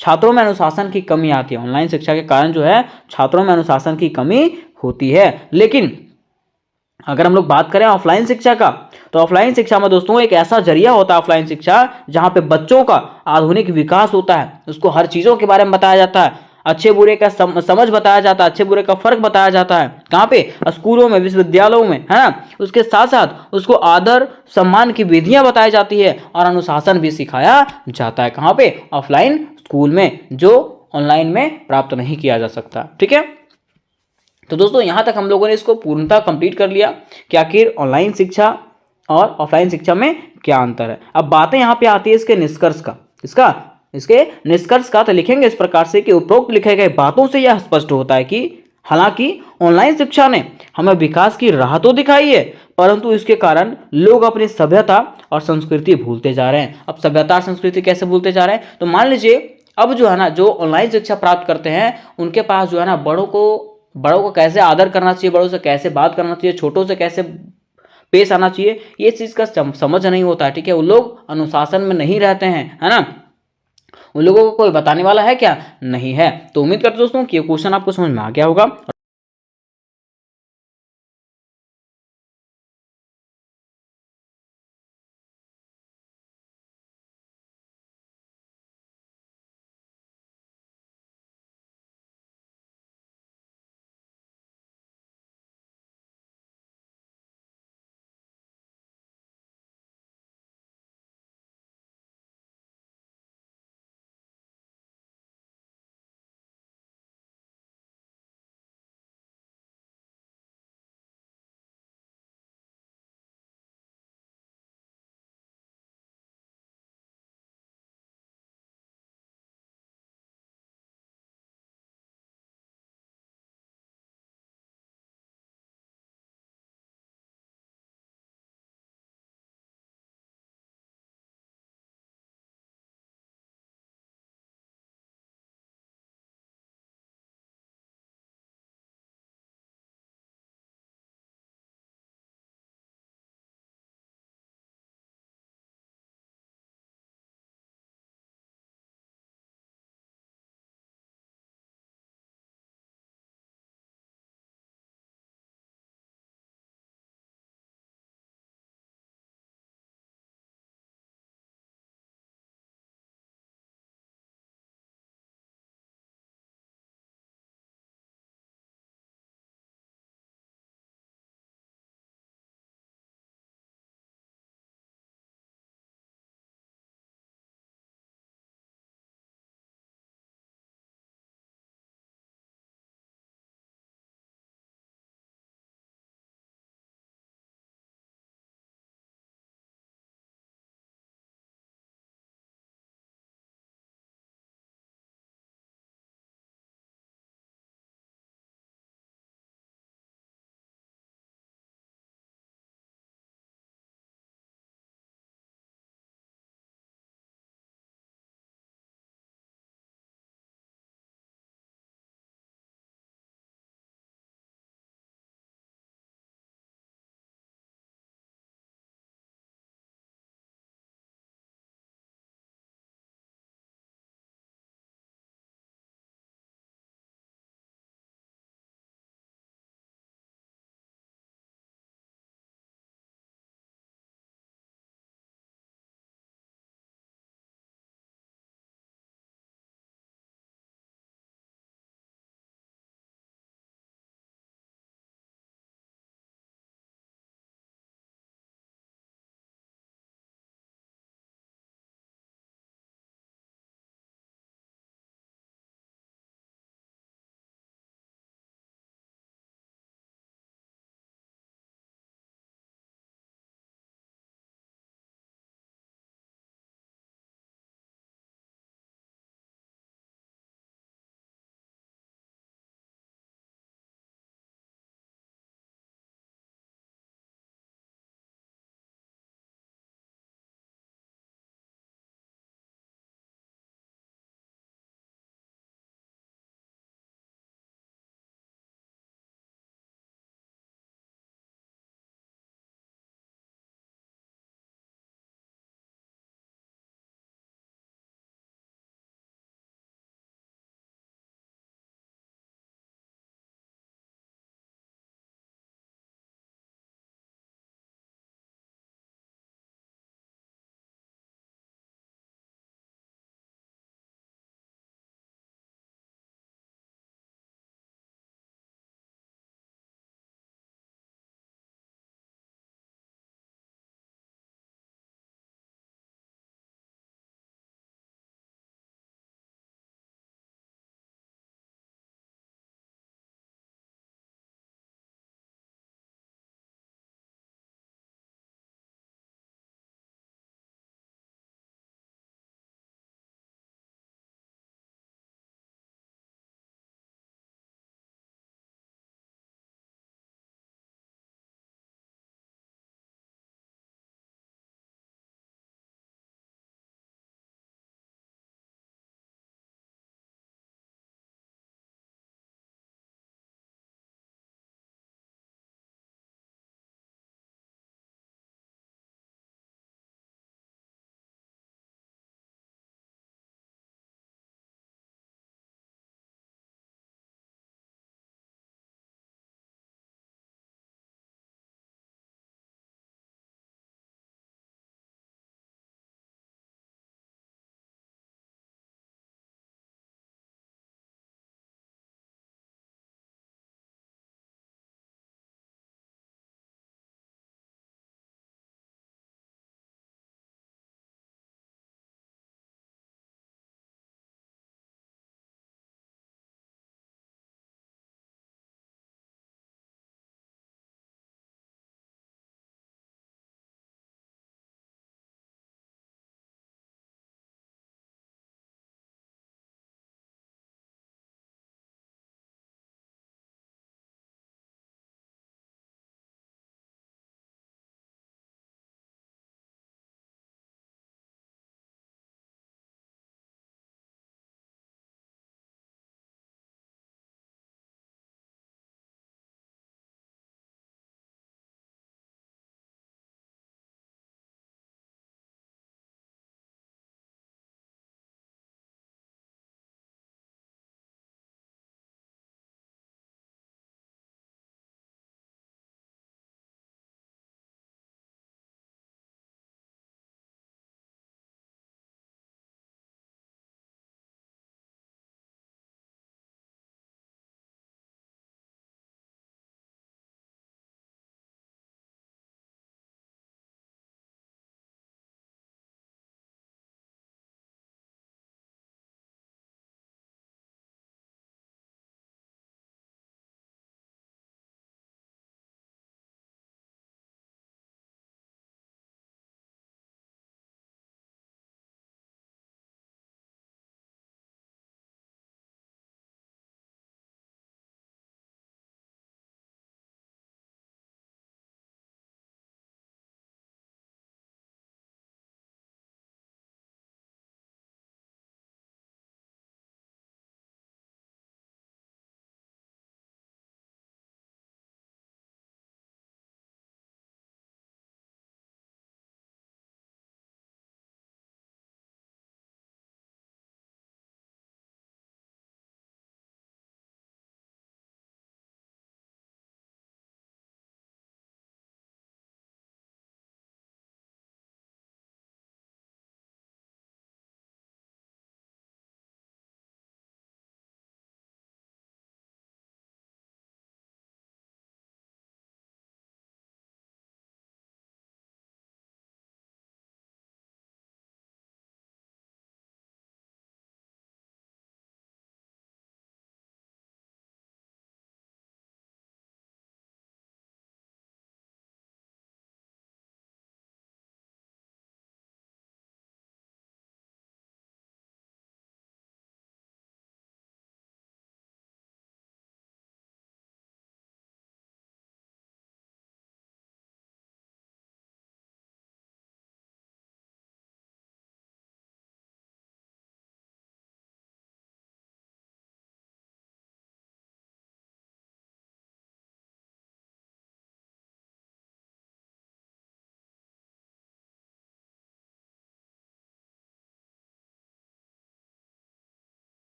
छात्रों में अनुशासन की कमी आती है। ऑनलाइन शिक्षा के कारण जो है छात्रों में अनुशासन की कमी होती है। लेकिन अगर हम लोग बात करें ऑफलाइन शिक्षा का, तो ऑफलाइन शिक्षा में दोस्तों एक ऐसा जरिया होता है ऑफलाइन शिक्षा जहां पे बच्चों का आधुनिक विकास होता है। उसको हर चीजों के बारे में बताया जाता है, अच्छे बुरे का समझ बताया जाता है, अच्छे बुरे का फर्क बताया जाता है। कहाँ पे? स्कूलों में, विश्वविद्यालयों में, है ना। उसके साथ साथ उसको आदर सम्मान की विधियां बताई जाती है और अनुशासन भी सिखाया जाता है। कहाँ पे? ऑफलाइन स्कूल में, जो ऑनलाइन में प्राप्त नहीं किया जा सकता। ठीक है, तो दोस्तों यहां तक हम लोगों ने इसको पूर्णतः कंप्लीट कर लिया कि आखिर ऑनलाइन शिक्षा और ऑफलाइन शिक्षा में क्या अंतर है। अब बातें यहां पे आती है इसके निष्कर्ष का। इसके निष्कर्ष का तो लिखेंगे इस प्रकार से कि उपरोक्त लिखे गए बातों से यह स्पष्ट होता है कि हालांकि ऑनलाइन शिक्षा ने हमें विकास की राह तो दिखाई है, परंतु इसके कारण लोग अपनी सभ्यता और संस्कृति भूलते जा रहे हैं। अब सभ्यता और संस्कृति कैसे भूलते जा रहे हैं? तो मान लीजिए अब जो है ना जो ऑनलाइन शिक्षा प्राप्त करते हैं उनके पास जो है ना बड़ों को कैसे आदर करना चाहिए, बड़ों से कैसे बात करना चाहिए, छोटों से कैसे पेश आना चाहिए, ये चीज का समझ नहीं होता है। ठीक है, वो लोग अनुशासन में नहीं रहते हैं, है ना। उन लोगों को कोई बताने वाला है क्या? नहीं है। तो उम्मीद करते दोस्तों कि ये क्वेश्चन आपको समझ में आ गया होगा।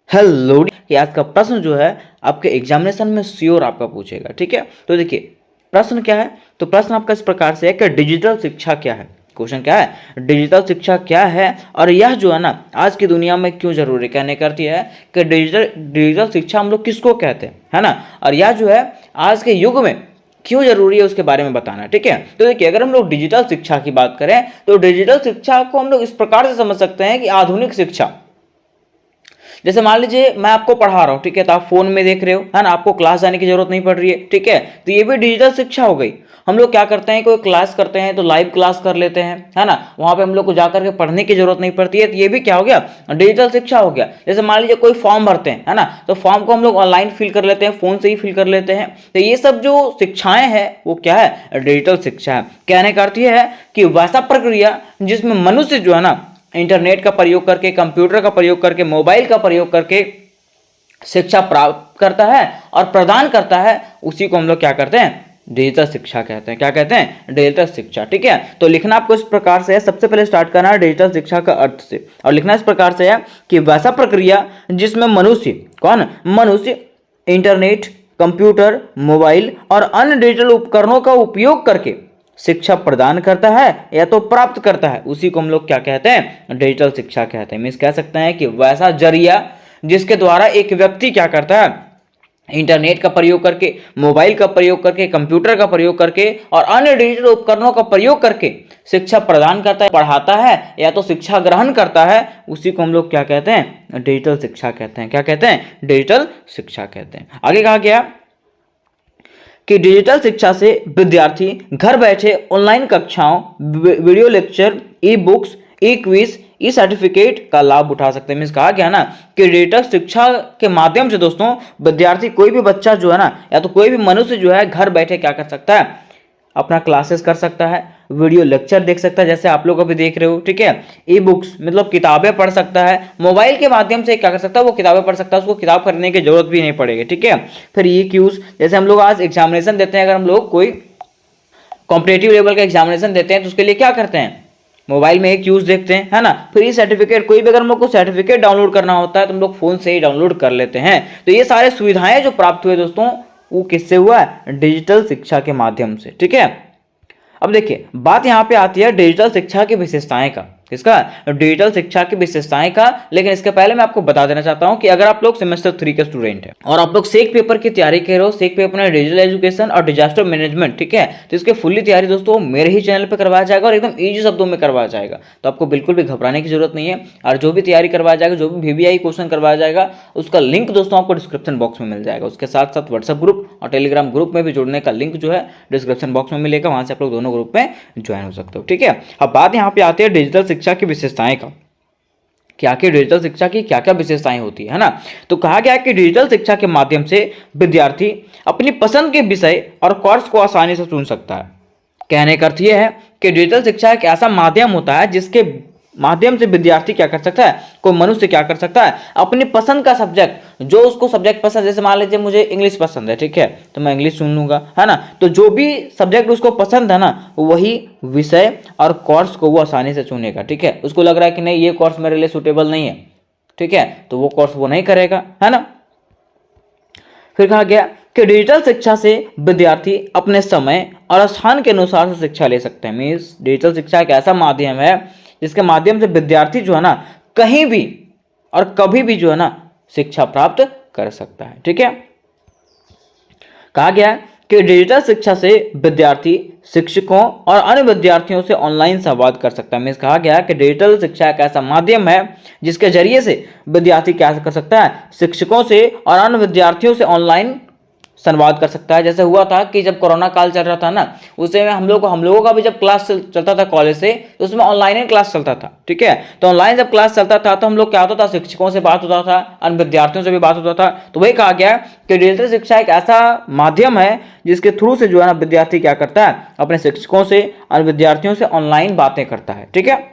हेलो, कि आज का प्रश्न जो है आपके एग्जामिनेशन में श्योर आपका पूछेगा। ठीक है, तो देखिए प्रश्न क्या है। तो प्रश्न आपका इस प्रकार से है कि डिजिटल शिक्षा क्या है। क्वेश्चन क्या है, डिजिटल शिक्षा क्या है और यह जो है ना आज की दुनिया में क्यों जरूरी। कहने का अर्थ यह है कि डिजिटल शिक्षा हम लोग किसको कहते हैं, है ना, और यह जो है आज के युग में क्यों जरूरी है उसके बारे में बताना। ठीक है, तो देखिए अगर हम लोग डिजिटल शिक्षा की बात करें तो डिजिटल शिक्षा को हम लोग इस प्रकार से समझ सकते हैं कि आधुनिक शिक्षा। जैसे मान लीजिए मैं आपको पढ़ा रहा हूँ, ठीक है, तो आप फोन में देख रहे हो, है ना, आपको क्लास जाने की जरूरत नहीं पड़ रही है। ठीक है, तो ये भी डिजिटल शिक्षा हो गई। हम लोग क्या करते हैं, कोई क्लास करते हैं तो लाइव क्लास कर लेते हैं, है ना, वहां पे हम लोग को जाकर के पढ़ने की जरूरत नहीं पड़ती है। तो ये भी क्या हो गया, डिजिटल शिक्षा हो गया। जैसे मान लीजिए कोई फॉर्म भरते हैं, है ना, तो फॉर्म को हम लोग ऑनलाइन फिल कर लेते हैं, फोन से ही फिल कर लेते हैं। तो ये सब जो शिक्षाएं हैं वो क्या है, डिजिटल शिक्षा है। कहने का अर्थ यह है कि वैसा प्रक्रिया जिसमें मनुष्य जो है ना इंटरनेट का प्रयोग करके, कंप्यूटर का प्रयोग करके, मोबाइल का प्रयोग करके शिक्षा प्राप्त करता है और प्रदान करता है, उसी को हम लोग क्या करते हैं, डिजिटल शिक्षा कहते हैं। क्या कहते हैं, डिजिटल शिक्षा। ठीक है, तो लिखना आपको इस प्रकार से है। सबसे पहले स्टार्ट करना है डिजिटल शिक्षा का अर्थ से, और लिखना इस प्रकार से है कि वैसा प्रक्रिया जिसमें मनुष्य, कौन, मनुष्य इंटरनेट, कंप्यूटर, मोबाइल और अन्य डिजिटल उपकरणों का उपयोग करके शिक्षा प्रदान करता है या तो प्राप्त करता है, उसी को हम लोग क्या कहते हैं, डिजिटल शिक्षा कहते हैं। मीन्स कह सकते हैं कि वैसा जरिया जिसके द्वारा एक व्यक्ति क्या करता है, इंटरनेट का प्रयोग करके, मोबाइल का प्रयोग करके, कंप्यूटर का प्रयोग करके और अन्य डिजिटल उपकरणों का प्रयोग करके शिक्षा प्रदान करता है, पढ़ाता है या तो शिक्षा ग्रहण करता है, उसी को हम लोग क्या कहते हैं, डिजिटल शिक्षा कहते हैं। क्या कहते हैं, डिजिटल शिक्षा कहते हैं। आगे कहा गया कि डिजिटल शिक्षा से विद्यार्थी घर बैठे ऑनलाइन कक्षाओं, वीडियो लेक्चर, ई बुक्स, ई क्विज, ई सर्टिफिकेट का लाभ उठा सकते हैं। मीन्स कहा गया ना कि डिजिटल शिक्षा के माध्यम से दोस्तों विद्यार्थी, कोई भी बच्चा जो है ना या तो कोई भी मनुष्य जो है घर बैठे क्या कर सकता है, अपना क्लासेस कर सकता है, वीडियो लेक्चर देख सकता है जैसे आप लोग अभी देख रहे हो। ठीक है, ई बुक्स मतलब किताबें पढ़ सकता है, मोबाइल के माध्यम से क्या कर सकता है, वो किताबें पढ़ सकता है, उसको किताब खरीदने की जरूरत भी नहीं पड़ेगी। ठीक है, फिर ई क्यूज, जैसे हम लोग आज एग्जामिनेशन देते हैं, अगर हम लोग कोई कॉम्पिटेटिव लेवल का एग्जामिनेशन देते हैं तो उसके लिए क्या करते हैं, मोबाइल में एक क्यूज देखते हैं, है ना। फिर ई सर्टिफिकेट, कोई भी अगर हम लोग को सर्टिफिकेट डाउनलोड करना होता है तो हम लोग फोन से ही डाउनलोड कर लेते हैं। तो ये सारे सुविधाएं जो प्राप्त हुए दोस्तों वो किससे हुआ है, डिजिटल शिक्षा के माध्यम से। ठीक है, अब देखिए बात यहाँ पे आती है डिजिटल शिक्षा की विशेषताएं का। किसका, डिजिटल शिक्षा की विशेषताएं का। लेकिन इसके पहले मैं आपको बता देना चाहता हूं कि अगर आप लोग सेमेस्टर 3 के स्टूडेंट हैं और आप लोग सेक पेपर की तैयारी कर रहे हो, सेक पेपर में डिजिटल एजुकेशन और डिजास्टर मैनेजमेंट, ठीक है, तो इसके फुल्ली तैयारी दोस्तों मेरे ही चैनल पर करवाया जाएगा और एकदम ईजी शब्दों में करवाया जाएगा। तो आपको बिल्कुल भी घबराने की जरूरत नहीं है। और जो भी तैयारी करवाया जाएगा, जो भी VBI क्वेश्चन करवाया जाएगा, उसका लिंक दोस्तों आपको डिस्क्रिप्शन बॉक्स में मिल जाएगा। उसके साथ साथ व्हाट्सएप ग्रुप और टेलीग्राम ग्रुप में भी जुड़ने का लिंक जो है डिस्क्रिप्शन बॉक्स में मिलेगा, वहां से आप लोग दोनों ग्रुप में ज्वाइन हो सकते हो। ठीक है, अब बात यहाँ पे आती है डिजिटल शिक्षा की विशेषताएं का, क्या क्या डिजिटल शिक्षा की क्या क्या विशेषताएं होती है ना। तो कहा गया कि डिजिटल शिक्षा के माध्यम से विद्यार्थी अपनी पसंद के विषय और कोर्स को आसानी से चुन सकता है। कहने का अर्थ यह है कि डिजिटल शिक्षा एक ऐसा माध्यम होता है जिसके माध्यम से विद्यार्थी क्या कर सकता है, कोई मनुष्य क्या कर सकता है, अपनी पसंद का सब्जेक्ट, जो उसको सब्जेक्ट पसंद, जैसे मान लीजिए मुझे इंग्लिश पसंद है, ठीक है, तो मैं इंग्लिश चुन लूंगा, है ना। तो जो भी सब्जेक्ट उसको पसंद है ना, वही विषय और कोर्स को वो आसानी से चुनेगा। ठीक है, उसको लग रहा है कि नहीं ये कोर्स मेरे लिए सुटेबल नहीं है, ठीक है, तो वो कोर्स वो नहीं करेगा, है ना। फिर कहा गया कि डिजिटल शिक्षा से विद्यार्थी अपने समय और स्थान के अनुसार से शिक्षा ले सकते हैं। मीन्स डिजिटल शिक्षा एक ऐसा माध्यम है जिसके माध्यम से विद्यार्थी जो है ना कहीं भी और कभी भी जो है ना शिक्षा प्राप्त कर सकता है। ठीक है, कहा गया कि डिजिटल शिक्षा से विद्यार्थी शिक्षकों और अन्य विद्यार्थियों से ऑनलाइन संवाद कर सकता है। मीन्स कहा गया कि डिजिटल शिक्षा एक ऐसा माध्यम है जिसके जरिए से विद्यार्थी क्या कर सकता है, शिक्षकों से और अन्य विद्यार्थियों से ऑनलाइन संवाद कर सकता है। जैसे हुआ था कि जब कोरोना काल चल रहा था ना, उसे में हम लोगों का भी जब क्लास चलता था कॉलेज से, तो उसमें ऑनलाइन ही क्लास चलता था। ठीक है, तो ऑनलाइन जब क्लास चलता था तो हम लोग क्या होता था, शिक्षकों से बात होता था, अन्य विद्यार्थियों से भी बात होता था। तो वही कहा गया कि डिजिटल शिक्षा एक ऐसा माध्यम है जिसके थ्रू से जो है ना विद्यार्थी क्या करता है, अपने शिक्षकों से, अन्य विद्यार्थियों से ऑनलाइन बातें करता है। ठीक है,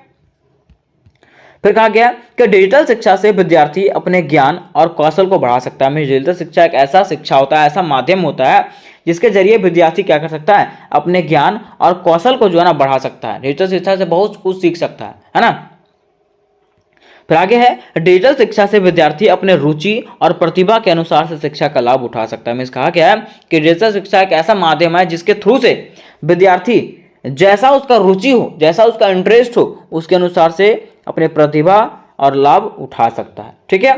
फिर कहा गया कि डिजिटल शिक्षा से विद्यार्थी अपने ज्ञान और कौशल को बढ़ा सकता है। डिजिटल शिक्षा एक ऐसा शिक्षा होता है, ऐसा माध्यम होता है जिसके जरिए विद्यार्थी क्या कर सकता है, अपने ज्ञान और कौशल को जो है ना बढ़ा सकता है। डिजिटल शिक्षा से बहुत कुछ सीख सकता है ना। फिर आगे है, डिजिटल शिक्षा से विद्यार्थी अपने रुचि और प्रतिभा के अनुसार से शिक्षा का लाभ उठा सकता है। मीन्स कहा गया है कि डिजिटल शिक्षा एक ऐसा माध्यम है जिसके थ्रू से विद्यार्थी जैसा उसका रुचि हो, जैसा उसका इंटरेस्ट हो, उसके अनुसार से अपने प्रतिभा और लाभ उठा सकता है। ठीक है,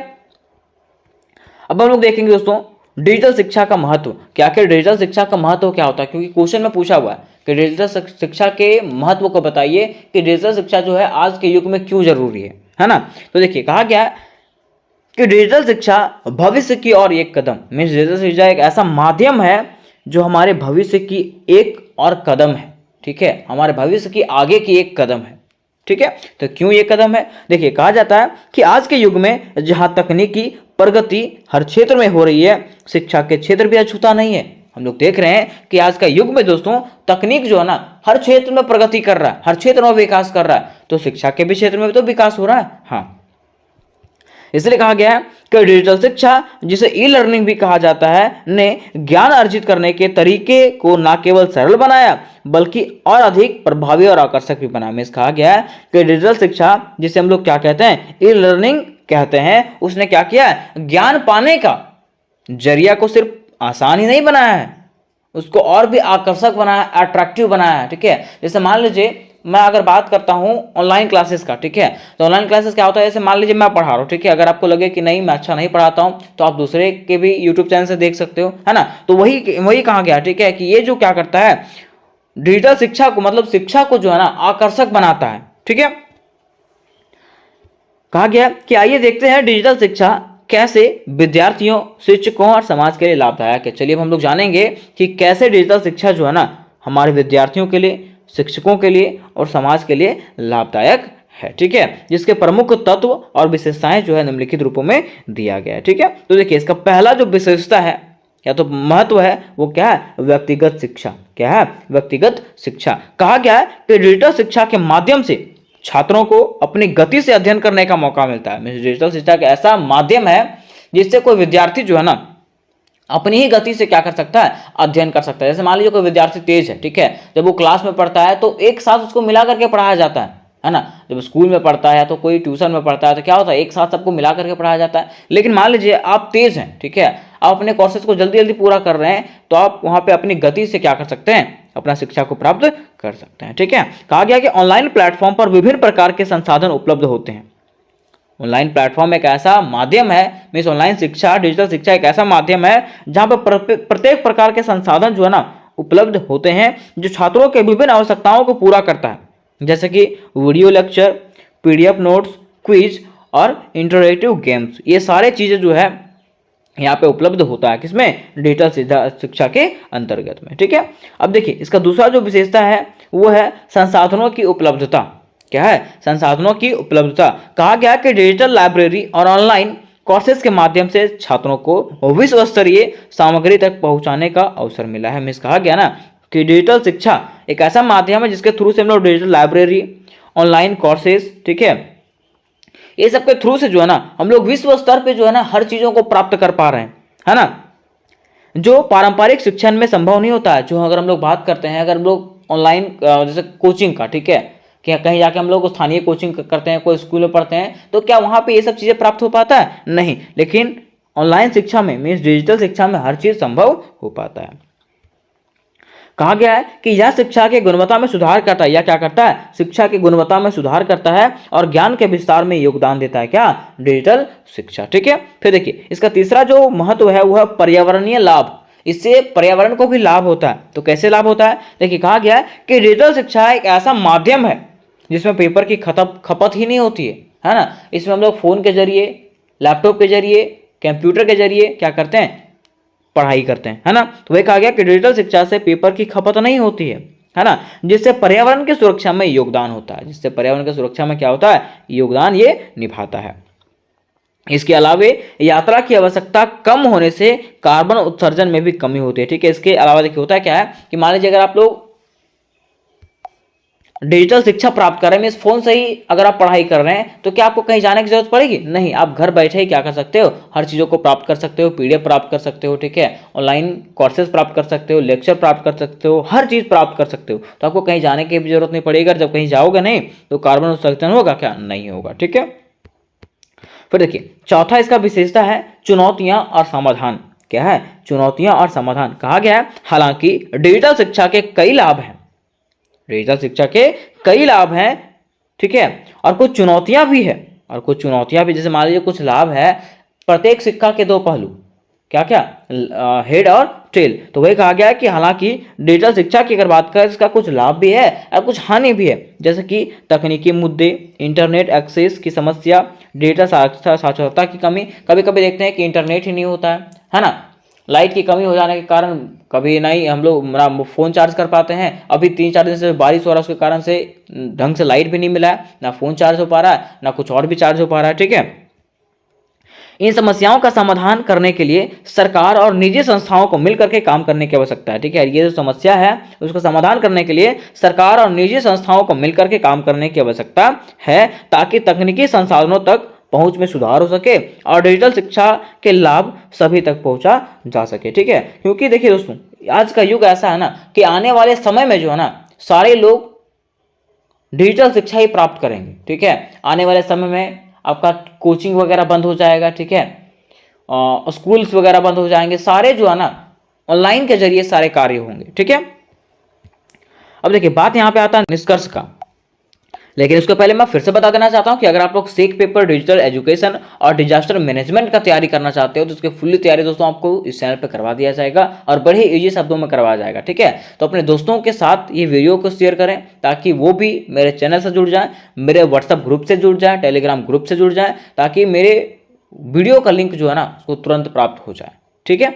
अब हम लोग देखेंगे दोस्तों डिजिटल शिक्षा का महत्व। क्या क्या डिजिटल शिक्षा का महत्व क्या होता है, क्योंकि क्वेश्चन में पूछा हुआ है कि डिजिटल शिक्षा के महत्व को बताइए कि डिजिटल शिक्षा जो है आज के युग में क्यों जरूरी है ना। तो देखिए कहा गया है कि डिजिटल शिक्षा भविष्य की और एक कदम, मीन्स डिजिटल शिक्षा एक ऐसा माध्यम है जो हमारे भविष्य की एक और कदम है। ठीक है, हमारे भविष्य की आगे की एक कदम है। ठीक है, तो क्यों ये कदम है, देखिए कहा जाता है कि आज के युग में जहां तकनीकी प्रगति हर क्षेत्र में हो रही है, शिक्षा के क्षेत्र भी अछूता नहीं है। हम लोग देख रहे हैं कि आज का युग में दोस्तों तकनीक जो है ना हर क्षेत्र में प्रगति कर रहा है, हर क्षेत्र में विकास कर रहा है, तो शिक्षा के भी क्षेत्र में तो विकास हो रहा है। हाँ, इसलिए कहा गया है कि डिजिटल शिक्षा, जिसे ई लर्निंग भी कहा जाता है, ने ज्ञान अर्जित करने के तरीके को न केवल सरल बनाया बल्कि और अधिक प्रभावी और आकर्षक भी बनाया। मीन्स कहा गया है कि डिजिटल शिक्षा, जिसे हम लोग क्या कहते हैं, ई लर्निंग कहते हैं, उसने क्या किया है, ज्ञान पाने का जरिया को सिर्फ आसान ही नहीं बनाया है, उसको और भी आकर्षक बनाया, अट्रैक्टिव बनाया है। ठीक है, जैसे मान लीजिए मैं अगर बात करता हूँ ऑनलाइन क्लासेस का, ठीक है, तो ऑनलाइन क्लासेस क्या होता है, जैसे मान लीजिए मैं पढ़ा रहा हूँ, ठीक है, अगर आपको लगे कि नहीं मैं अच्छा नहीं पढ़ाता हूँ तो आप दूसरे के भी यूट्यूब चैनल से देख सकते हो, है ना। तो वही कहा गया, ठीक है, कि ये जो क्या करता है डिजिटल शिक्षा को, मतलब शिक्षा को जो है ना आकर्षक बनाता है। ठीक है, कहा गया कि आइए देखते हैं डिजिटल शिक्षा कैसे विद्यार्थियों, शिक्षकों और समाज के लिए लाभदायक है। चलिए अब हम लोग जानेंगे कि कैसे डिजिटल शिक्षा जो है ना हमारे विद्यार्थियों के लिए, शिक्षकों के लिए और समाज के लिए लाभदायक है। ठीक है, जिसके प्रमुख तत्व और विशेषताएं जो है निम्नलिखित रूपों में दिया गया है। ठीक है, तो देखिए इसका पहला जो विशेषता है या तो महत्व है वो क्या है, व्यक्तिगत शिक्षा। क्या है, व्यक्तिगत शिक्षा। कहा गया है कि डिजिटल शिक्षा के माध्यम से छात्रों को अपनी गति से अध्ययन करने का मौका मिलता है। डिजिटल शिक्षा एक ऐसा माध्यम है जिससे कोई विद्यार्थी जो है ना अपनी ही गति से क्या कर सकता है, अध्ययन कर सकता है। जैसे मान लीजिए कोई विद्यार्थी तेज है, ठीक है, जब वो क्लास में पढ़ता है तो एक साथ उसको मिला करके पढ़ाया जाता है ना। जब स्कूल में पढ़ता है तो कोई ट्यूशन में पढ़ता है तो क्या होता है, एक साथ सबको मिला करके पढ़ाया जाता है। लेकिन मान लीजिए आप तेज हैं, ठीक है, आप अपने कोर्सेज को जल्दी जल्दी पूरा कर रहे हैं, तो आप वहां पे अपनी गति से क्या कर सकते हैं, अपना शिक्षा को प्राप्त कर सकते हैं। ठीक है, कहा गया कि ऑनलाइन प्लेटफॉर्म पर विभिन्न प्रकार के संसाधन उपलब्ध होते हैं। ऑनलाइन प्लेटफॉर्म एक ऐसा माध्यम है, मीन्स ऑनलाइन शिक्षा, डिजिटल शिक्षा एक ऐसा माध्यम है जहां पर प्रत्येक प्रकार के संसाधन जो है ना उपलब्ध होते हैं जो छात्रों के विभिन्न आवश्यकताओं को पूरा करता है, जैसे कि video lecture, PDF notes, quiz और इंटरैक्टिव गेम्स। ये सारे चीजें जो है यहाँ पे उपलब्ध होता है, किसमें, डिजिटल शिक्षा के अंतर्गत में। ठीक है, अब देखिए इसका दूसरा जो विशेषता है वो है संसाधनों की उपलब्धता। क्या है, संसाधनों की उपलब्धता। कहा गया कि डिजिटल लाइब्रेरी और ऑनलाइन कोर्सेज के माध्यम से छात्रों को विश्व स्तरीय सामग्री तक पहुंचाने का अवसर मिला है। मिस कहा गया ना कि डिजिटल शिक्षा एक ऐसा माध्यम है जिसके थ्रू से हम लोग डिजिटल लाइब्रेरी, ऑनलाइन कोर्सेज, ठीक है, ये सब के थ्रू से जो है ना हम लोग विश्व स्तर पे जो है ना हर चीजों को प्राप्त कर पा रहे हैं, है ना, जो पारंपरिक शिक्षण में संभव नहीं होता है। जो अगर हम लोग बात करते हैं, अगर हम लोग ऑनलाइन जैसे कोचिंग का, ठीक है, कि कहीं जाके हम लोग स्थानीय कोचिंग करते हैं, कोई स्कूल में पढ़ते हैं, तो क्या वहां पे ये सब चीजें प्राप्त हो पाता है, नहीं। लेकिन ऑनलाइन शिक्षा में, मीन्स डिजिटल शिक्षा में हर चीज संभव हो पाता है। कहा गया है कि यह शिक्षा की गुणवत्ता में सुधार करता है, या क्या करता है, शिक्षा की गुणवत्ता में सुधार करता है और ज्ञान के विस्तार में योगदान देता है, क्या, डिजिटल शिक्षा। ठीक है, फिर देखिए इसका तीसरा जो महत्व है वह पर्यावरणीय लाभ। इससे पर्यावरण को भी लाभ होता है। तो कैसे लाभ होता है, देखिए कहा गया है कि डिजिटल शिक्षा एक ऐसा माध्यम है जिसमें पेपर की खपत ही नहीं होती है ना। इसमें हम लोग फोन के जरिए, लैपटॉप के जरिए, कंप्यूटर के जरिए क्या करते हैं, पढ़ाई करते हैं, है ना। तो वही कहा गया कि डिजिटल शिक्षा से पेपर की खपत नहीं होती है ना, जिससे पर्यावरण की सुरक्षा में योगदान होता है, जिससे पर्यावरण की सुरक्षा में क्या होता है, योगदान ये निभाता है। इसके अलावा यात्रा की आवश्यकता कम होने से कार्बन उत्सर्जन में भी कमी होती है। ठीक है, इसके अलावा देखिए होता है क्या है कि मान लीजिए अगर आप लोग डिजिटल शिक्षा प्राप्त कर रहे हैं, इस फोन से ही अगर आप पढ़ाई कर रहे हैं, तो क्या आपको कहीं जाने की जरूरत पड़ेगी, नहीं। आप घर बैठे ही क्या कर सकते हो, हर चीज़ों को प्राप्त कर सकते हो, पीडीएफ प्राप्त कर सकते हो, ठीक है, ऑनलाइन कोर्सेज प्राप्त कर सकते हो, लेक्चर प्राप्त कर सकते हो, हर चीज़ प्राप्त कर सकते हो। तो आपको कहीं जाने की भी जरूरत नहीं पड़ेगी। जब कहीं जाओगे नहीं तो कार्बन उत्सर्जन होगा क्या, नहीं होगा। ठीक है, फिर देखिए चौथा इसका विशेषता है चुनौतियां और समाधान। क्या है? चुनौतियां और समाधान। कहा गया है हालांकि डिजिटल शिक्षा के कई लाभ हैं, डिजिटल शिक्षा के कई लाभ हैं, ठीक है, और कुछ चुनौतियां भी है, और कुछ चुनौतियां भी, जैसे मान लीजिए कुछ लाभ है, प्रत्येक सिक्का के दो पहलू। क्या क्या? हेड और टेल। तो वही कहा गया है कि हालांकि डिजिटल शिक्षा की अगर बात करें इसका कुछ लाभ भी है और कुछ हानि भी है, जैसे कि तकनीकी मुद्दे, इंटरनेट एक्सेस की समस्या, डेटा साक्षरता की कमी। कभी कभी देखते हैं कि इंटरनेट ही नहीं होता है ना, लाइट की कमी हो जाने के कारण कभी नहीं हम लोग फ़ोन चार्ज कर पाते हैं। अभी 3-4 दिन से बारिश हो रहा है, उसके कारण से ढंग से लाइट भी नहीं मिला है, ना फ़ोन चार्ज हो पा रहा है, ना कुछ और भी चार्ज हो पा रहा है, ठीक है। इन समस्याओं का समाधान करने के लिए सरकार और निजी संस्थाओं को मिलकर के काम करने की आवश्यकता है, ठीक है। ये जो समस्या है उसका समाधान करने के लिए सरकार और निजी संस्थाओं को मिलकर के काम करने की आवश्यकता है, ताकि तकनीकी संसाधनों तक पहुंच में सुधार हो सके और डिजिटल शिक्षा के लाभ सभी तक पहुंचा जा सके, ठीक है। क्योंकि देखिए दोस्तों, आज का युग ऐसा है ना कि आने वाले समय में जो है ना सारे लोग डिजिटल शिक्षा ही प्राप्त करेंगे, ठीक है। आने वाले समय में आपका कोचिंग वगैरह बंद हो जाएगा, ठीक है, स्कूल्स वगैरह बंद हो जाएंगे, सारे जो है ना ऑनलाइन के जरिए सारे कार्य होंगे, ठीक है। अब देखिए बात यहाँ पे आता है निष्कर्ष का, लेकिन उसके पहले मैं फिर से बता देना चाहता हूं कि अगर आप लोग सेक पेपर डिजिटल एजुकेशन और डिजास्टर मैनेजमेंट का तैयारी करना चाहते हो तो उसकी फुल्ली तैयारी दोस्तों आपको इस चैनल पे करवा दिया जाएगा और बड़े इजी शब्दों में करवाया जाएगा, ठीक है। तो अपने दोस्तों के साथ ये वीडियो को शेयर करें ताकि वो भी मेरे चैनल से जुड़ जाए, मेरे व्हाट्सएप ग्रुप से जुड़ जाए, टेलीग्राम ग्रुप से जुड़ जाए, ताकि मेरे वीडियो का लिंक जो है ना उसको तुरंत प्राप्त हो जाए, ठीक है।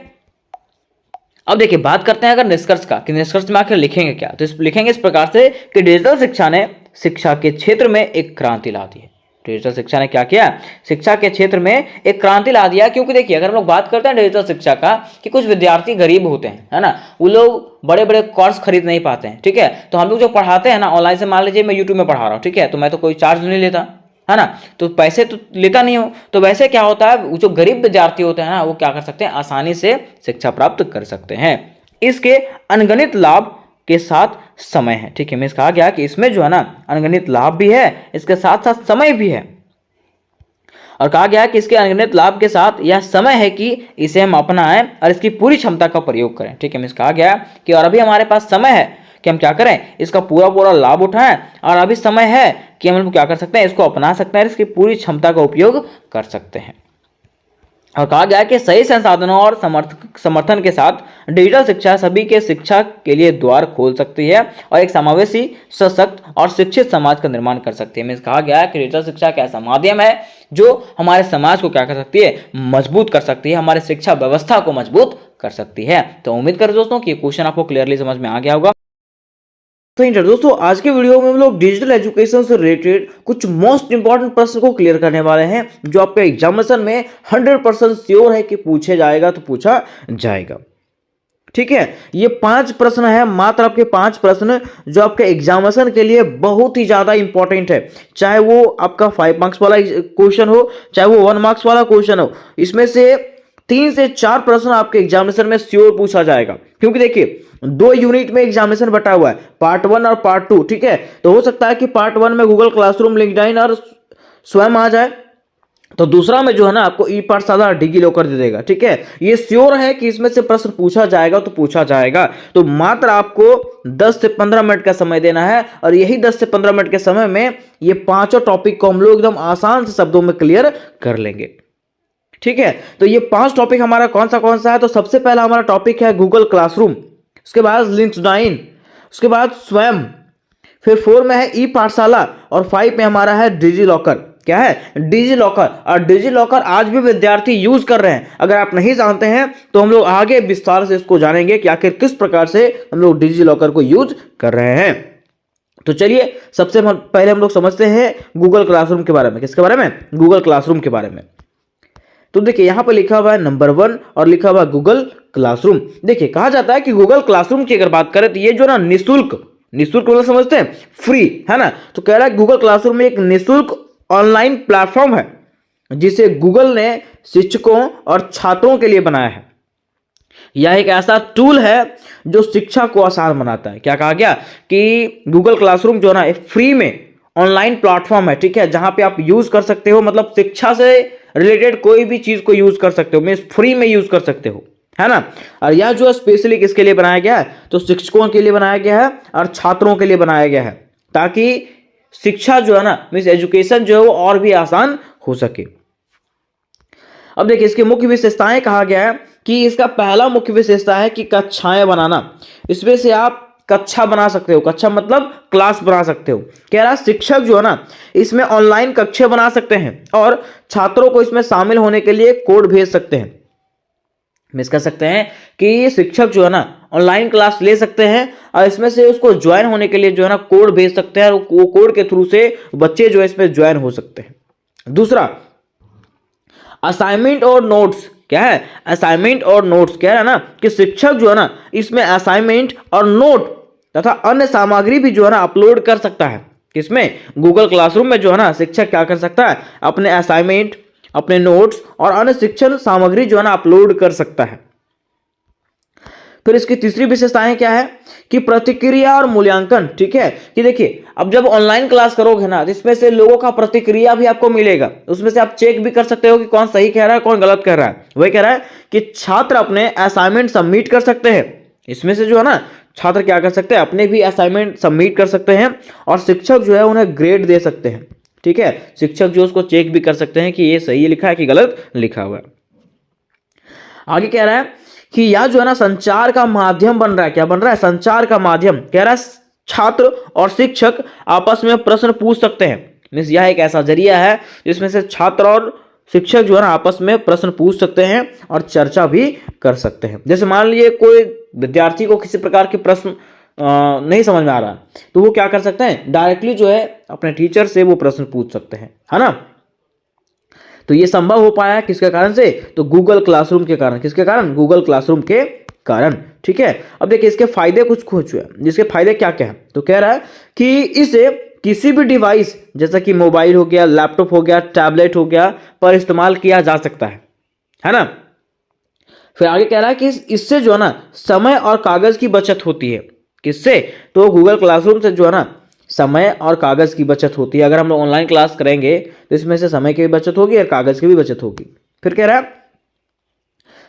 अब देखिए बात करते हैं अगर निष्कर्ष का, कि निष्कर्ष में आखिर लिखेंगे क्या। तो लिखेंगे इस प्रकार से कि डिजिटल शिक्षा ने शिक्षा के क्षेत्र में एक क्रांति ला दी है। डिजिटल शिक्षा ने क्या किया? शिक्षा के क्षेत्र में एक क्रांति ला दिया। क्योंकि देखिए अगर हम लोग बात करते हैं डिजिटल शिक्षा का, कि कुछ विद्यार्थी गरीब होते हैं, है ना, वो लोग बड़े बड़े कोर्स खरीद नहीं पाते हैं, ठीक है। तो हम लोग जो पढ़ाते हैं ना ऑनलाइन से, मान लीजिए मैं यूट्यूब में पढ़ा रहा हूँ, ठीक है, तो मैं तो कोई चार्ज नहीं लेता, है ना, तो पैसे तो लेता नहीं हो। तो वैसे क्या होता है, जो गरीब विद्यार्थी होते हैं ना वो क्या कर सकते हैं, आसानी से शिक्षा प्राप्त कर सकते हैं। इसके अनगणित लाभ के साथ समय है, ठीक है। मैं कहा गया कि इसमें जो है ना अनगणित लाभ भी है, इसके साथ साथ समय भी है, और कहा गया कि इसके अनगिनत लाभ के साथ यह समय है कि इसे हम अपनाएं और इसकी पूरी क्षमता का प्रयोग करें, ठीक है। मैं कहा गया कि और अभी हमारे पास समय है कि हम क्या करें, इसका पूरा पूरा लाभ उठाएं, और अभी समय है कि हम लोग क्या कर सकते हैं, इसको अपना सकते हैं, इसकी पूरी क्षमता का उपयोग कर सकते हैं। और कहा गया कि सही संसाधनों और समर्थन के साथ डिजिटल शिक्षा सभी के शिक्षा के लिए द्वार खोल सकती है और एक समावेशी, सशक्त और शिक्षित समाज का निर्माण कर सकती है। मीन्स कहा गया है कि डिजिटल शिक्षा एक ऐसा माध्यम है जो हमारे समाज को क्या कर सकती है, मजबूत कर सकती है, हमारे शिक्षा व्यवस्था को मजबूत कर सकती है। तो उम्मीद करें दोस्तों कि ये क्वेश्चन आपको क्लियरली समझ में आ गया होगा। तो दोस्तों आज के वीडियो में हम लोग डिजिटल एजुकेशन से रिलेटेड कुछ मोस्ट इंपॉर्टेंट प्रश्न को क्लियर करने वाले हैं, जो आपके एग्जामिनेशन में 100% श्योर है कि पूछे जाएगा तो पूछा जाएगा, ठीक है। ये 5 प्रश्न है, मात्र आपके 5 प्रश्न जो आपके एग्जामिनेशन के लिए बहुत ही ज्यादा इंपॉर्टेंट है। चाहे वो आपका 5 मार्क्स वाला क्वेश्चन हो, चाहे वो 1 मार्क्स वाला क्वेश्चन हो, इसमें से 3 से 4 प्रश्न आपके एग्जामिनेशन में श्योर पूछा जाएगा। क्योंकि देखिए 2 यूनिट में एग्जामिनेशन बटा हुआ है, पार्ट 1 और पार्ट 2, ठीक है। तो हो सकता है कि पार्ट 1 में गूगल क्लासरूम, लिंक्डइन और स्वयं आ जाए, तो दूसरा में जो है ना आपको ई पाठशाला, डिजी लॉकर दे देगा, ठीक है। ये श्योर है कि इसमें से प्रश्न पूछा जाएगा तो पूछा जाएगा। तो मात्र आपको 10 से 15 मिनट का समय देना है, और यही 10 से 15 मिनट के समय में ये पांचों टॉपिक को हम लोग एकदम आसान से शब्दों में क्लियर कर लेंगे, ठीक है। तो ये 5 टॉपिक हमारा कौन सा है, तो सबसे पहला हमारा टॉपिक है गूगल क्लासरूम, उसके बाद लिंक्डइन, उसके बाद स्वयं, फिर 4 में है ई पाठशाला, और 5 में हमारा है डिजी लॉकर। क्या है? Digi locker. और डिजी लॉकर आज भी विद्यार्थी यूज कर रहे हैं। अगर आप नहीं जानते हैं तो हम लोग आगे विस्तार से इसको जानेंगे कि आखिर किस प्रकार से हम लोग डिजी लॉकर को यूज कर रहे हैं। तो चलिए सबसे पहले हम लोग समझते हैं गूगल क्लासरूम के बारे में। किसके बारे में? गूगल क्लासरूम के बारे में। तो देखिए यहां पर लिखा हुआ है नंबर 1 और लिखा हुआ है गूगल क्लासरूम। देखिए कहा जाता है कि गूगल क्लासरूम की अगर बात करें तो ये जो ना निःशुल्क मतलब समझते हैं, फ्री है ना। तो कह रहा है गूगल क्लासरूम में एक निःशुल्क ऑनलाइन प्लेटफॉर्म है जिसे गूगल ने शिक्षकों और छात्रों के लिए बनाया है। यह एक ऐसा टूल है जो शिक्षा को आसान बनाता है। क्या कहा गया कि गूगल क्लासरूम जो ना फ्री में ऑनलाइन प्लेटफॉर्म है, ठीक है, जहां पे आप यूज कर सकते हो, मतलब शिक्षा से रिलेटेड कोई भी चीज को यूज कर सकते हो, मीन्स फ्री में यूज कर सकते हो, है ना। और यह जो है स्पेशली किसके लिए बनाया गया है, तो शिक्षकों के लिए बनाया गया है और छात्रों के लिए बनाया गया है, ताकि शिक्षा जो है ना, मीन्स एजुकेशन जो है वो और भी आसान हो सके। अब देखिए इसकी मुख्य विशेषताएं कहा गया है कि इसका पहला मुख्य विशेषता है कि कक्षाएं बनाना। इसमें से आप कक्षा बना सकते हो, कक्षा मतलब क्लास बना सकते हो। कह रहा शिक्षक जो है ना इसमें ऑनलाइन कक्षा बना सकते हैं और छात्रों को इसमें शामिल होने के लिए कोड भेज सकते हैं। मिस कर सकते हैं कि शिक्षक जो है ना ऑनलाइन क्लास ले सकते हैं और इसमें से उसको ज्वाइन होने के लिए जो है ना कोड भेज सकते हैं और वो कोड के थ्रू से बच्चे जो है इसमें ज्वाइन हो सकते हैं। दूसरा, असाइनमेंट और नोट्स। क्या है, असाइनमेंट और नोट्स। कह रहा है ना कि शिक्षक जो है ना इसमें असाइनमेंट और नोट तथा अन्य सामग्री भी जो है ना अपलोड कर सकता है। किसमें, गूगल क्लासरूम में जो है ना शिक्षक क्या कर सकता है, अपने असाइनमेंट, अपने नोट्स और अन्य शिक्षण सामग्री जो है ना अपलोड कर सकता है। फिर इसकी तीसरी विशेषताएं क्या है कि प्रतिक्रिया और मूल्यांकन। ठीक है, कि देखिए अब जब ऑनलाइन क्लास करोगे ना तो इसमें से लोगों का प्रतिक्रिया भी आपको मिलेगा, उसमें से आप चेक भी कर सकते हो कि कौन सही कह रहा है कौन गलत कह रहा है। वही कह रहा है कि छात्र अपने असाइनमेंट सबमिट कर सकते हैं। इसमें से जो है ना छात्र क्या कर सकते हैं, अपने भी असाइनमेंट सबमिट कर सकते हैं और शिक्षक जो है उन्हें ग्रेड दे सकते हैं। ठीक है, शिक्षक जो उसको चेक भी कर सकते हैं कि ये सही लिखा है कि गलत लिखा हुआ है। आगे कह रहा है कि यह जो है ना संचार का माध्यम बन रहा है। क्या बन रहा है, संचार का माध्यम। कह रहा है छात्र और शिक्षक आपस में प्रश्न पूछ सकते हैं। मीन्स यह एक ऐसा जरिया है जिसमें से छात्र और शिक्षक जो है ना आपस में प्रश्न पूछ सकते हैं और चर्चा भी कर सकते हैं। जैसे मान लीजिए कोई विद्यार्थी को किसी प्रकार के प्रश्न नहीं समझ में आ रहा तो वो क्या कर सकते हैं, डायरेक्टली जो है अपने टीचर से वो प्रश्न पूछ सकते हैं, है ना। तो ये संभव हो पाया किसके कारण से, तो गूगल क्लासरूम के कारण। किसके कारण, गूगल क्लासरूम के कारण। ठीक है, अब देखिए इसके फायदे कुछ खोज हुए, जिसके फायदे क्या क्या है। तो कह रहा है कि इसे किसी भी डिवाइस जैसा कि मोबाइल हो गया, लैपटॉप हो गया, टैबलेट हो गया पर इस्तेमाल किया जा सकता है ना। फिर आगे कह रहा है कि इससे जो है ना समय और कागज की बचत होती है। किससे, तो गूगल क्लासरूम से जो है ना समय और कागज की बचत होती है। अगर हम लोग ऑनलाइन क्लास करेंगे तो इसमें से समय की भी बचत होगी और कागज की भी बचत होगी। फिर कह रहा है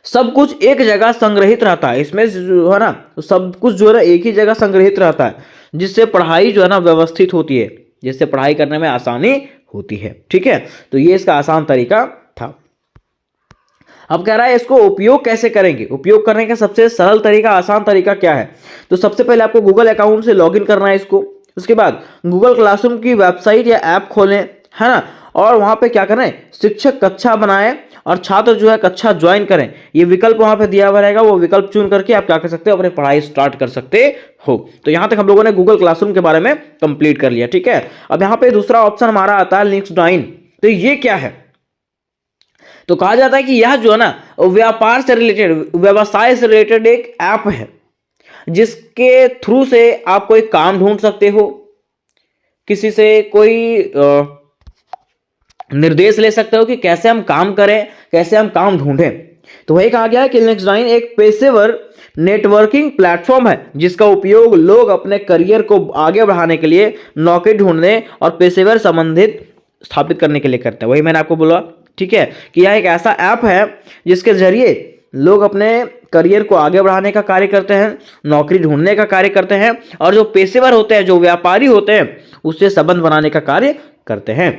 सब कुछ एक जगह संग्रहित रहता है। इसमें जो है ना सब कुछ जो है ना एक ही जगह संग्रहित रहता है, जिससे पढ़ाई जो है ना व्यवस्थित होती है, जिससे पढ़ाई करने में आसानी होती है। ठीक है, तो ये इसका आसान तरीका था। अब कह रहा है इसको उपयोग कैसे करेंगे। उपयोग करने का सबसे सरल तरीका, आसान तरीका क्या है, तो सबसे पहले आपको गूगल अकाउंट से लॉगिन करना है इसको। उसके बाद गूगल क्लासरूम की वेबसाइट या ऐप खोलें, है ना, और वहां पे क्या करें, शिक्षक कक्षा बनाएं और छात्र जो है कक्षा ज्वाइन करें। ये विकल्प वहां पे दिया हुआ रहेगा, वो विकल्प चुन करके आप क्या कर सकते हो, अपनी पढ़ाई स्टार्ट कर सकते हो। तो यहां तक हम लोगों ने गूगल क्लासरूम के बारे में कंप्लीट कर लिया। ठीक है, अब यहाँ पे दूसरा ऑप्शन हमारा आता है लिंक्डइन। तो ये क्या है, तो कहा जाता है कि यह जो है ना व्यापार से रिलेटेड, व्यवसाय से रिलेटेड एक ऐप है, जिसके थ्रू से आप कोई काम ढूंढ सकते हो, किसी से कोई निर्देश ले सकते हो कि कैसे हम काम करें, कैसे हम काम ढूंढें। तो वही कहा गया है कि लिंक्डइन एक पेशेवर नेटवर्किंग प्लेटफॉर्म है, जिसका उपयोग लोग अपने करियर को आगे बढ़ाने के लिए, नौकरी ढूंढने और पेशेवर संबंधित स्थापित करने के लिए करते हैं। वही मैंने आपको बोला, ठीक है, कि यह एक ऐसा ऐप है जिसके जरिए लोग अपने करियर को आगे बढ़ाने का कार्य करते हैं, नौकरी ढूंढने का कार्य करते हैं, और जो पेशेवर होते हैं, जो व्यापारी होते हैं, उससे संबंध बनाने का कार्य करते हैं।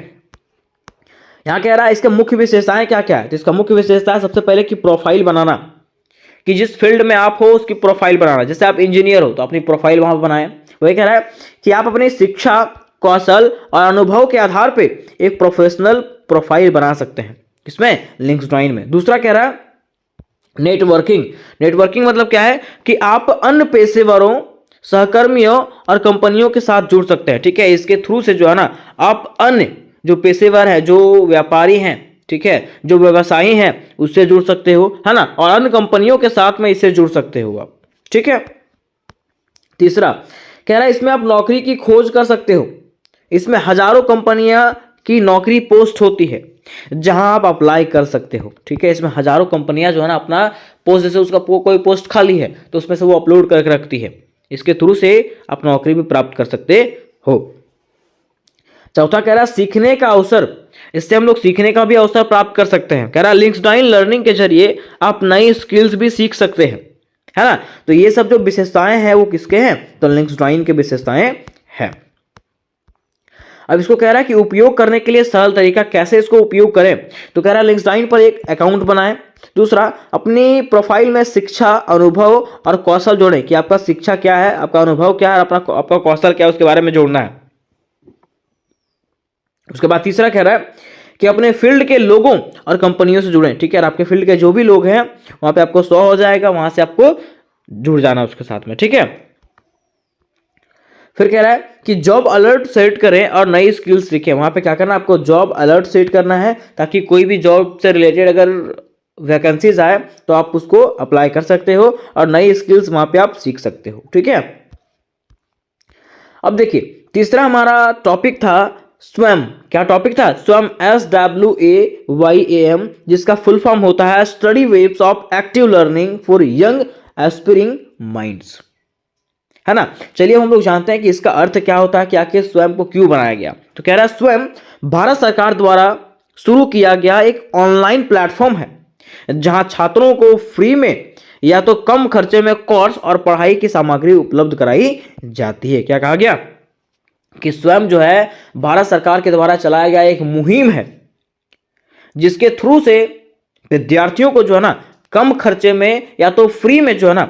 यहां कह रहा है इसके मुख्य विशेषताएं क्या क्या है। तो इसका मुख्य विशेषता है सबसे पहले कि प्रोफाइल बनाना, कि जिस फील्ड में आप हो उसकी प्रोफाइल बनाना। जैसे आप इंजीनियर हो तो अपनी प्रोफाइल वहां पर बनाएं। वही कह रहा है कि आप अपनी शिक्षा, कौशल और अनुभव के आधार पे एक प्रोफेशनल प्रोफाइल बना सकते हैं। किसमें, लिंक्डइन में। दूसरा कह रहा है नेटवर्किंग। नेटवर्किंग मतलब क्या है कि आप अन्य पेशेवरों, सहकर्मियों और कंपनियों के साथ जुड़ सकते हैं। ठीक है, इसके थ्रू से जो है ना आप अन्य जो पेशेवर है, जो व्यापारी हैं, ठीक है, जो व्यवसायी हैं, उससे जुड़ सकते हो, है ना, और अन्य कंपनियों के साथ में इससे जुड़ सकते हो आप। ठीक है, तीसरा कह रहा है इसमें आप नौकरी की खोज कर सकते हो। इसमें हजारों कंपनियां की नौकरी पोस्ट होती है, जहां आप अप्लाई कर सकते हो। ठीक है, इसमें हजारों कंपनियां जो है ना अपना पोस्ट, जैसे उसका कोई पोस्ट खाली है तो उसमें से वो अपलोड करके रखती है, इसके थ्रू से आप नौकरी भी प्राप्त कर सकते हो। चौथा कह रहा है सीखने का अवसर, इससे हम लोग सीखने का भी अवसर प्राप्त कर सकते हैं। कह रहा है लिंक्डइन लर्निंग के जरिए आप नई स्किल्स भी सीख सकते हैं, है ना। तो ये सब जो विशेषताएं हैं वो किसके हैं, तो लिंक्डइन के विशेषताएं हैं। अब इसको कह रहा है कि उपयोग करने के लिए सरल तरीका, कैसे इसको उपयोग करें, तो कह रहा है लिंक्डइन पर एक अकाउंट बनाएं। दूसरा, अपनी प्रोफाइल में शिक्षा, अनुभव और कौशल जोड़ें कि आपका शिक्षा क्या है, आपका अनुभव क्या है, आपका कौशल क्या है, उसके बारे में जोड़ना है। उसके बाद तीसरा कह रहा है कि अपने फील्ड के लोगों और कंपनियों से जुड़ें। ठीक है, और आपके फील्ड के जो भी लोग हैं वहां पे आपको शो हो जाएगा, वहां से आपको जुड़ जाना उसके साथ में। ठीक है, फिर कह रहा है कि जॉब अलर्ट सेट करें और नई स्किल्स सीखें। वहां पे क्या करना है, आपको जॉब अलर्ट सेट करना है ताकि कोई भी जॉब से रिलेटेड अगर वैकेंसीज आए तो आप उसको अप्लाई कर सकते हो और नई स्किल्स वहां पे आप सीख सकते हो। ठीक है, अब देखिए तीसरा हमारा टॉपिक था स्वयं। क्या टॉपिक था, स्वयं, SWAYAM, जिसका फुल फॉर्म होता है study waves of active learning for young aspiring minds, है ना। चलिए हम लोग जानते हैं कि इसका अर्थ क्या होता है कि आखिर स्वयं को क्यों बनाया गया। तो कह रहा है स्वयं भारत सरकार द्वारा शुरू किया गया एक ऑनलाइन प्लेटफॉर्म है जहां छात्रों को फ्री में या तो कम खर्चे में कोर्स और पढ़ाई की सामग्री उपलब्ध कराई जाती है। क्या कहा गया कि स्वयं जो है भारत सरकार के द्वारा चलाया गया एक मुहिम है जिसके थ्रू से विद्यार्थियों को जो है ना कम खर्चे में या तो फ्री में जो है ना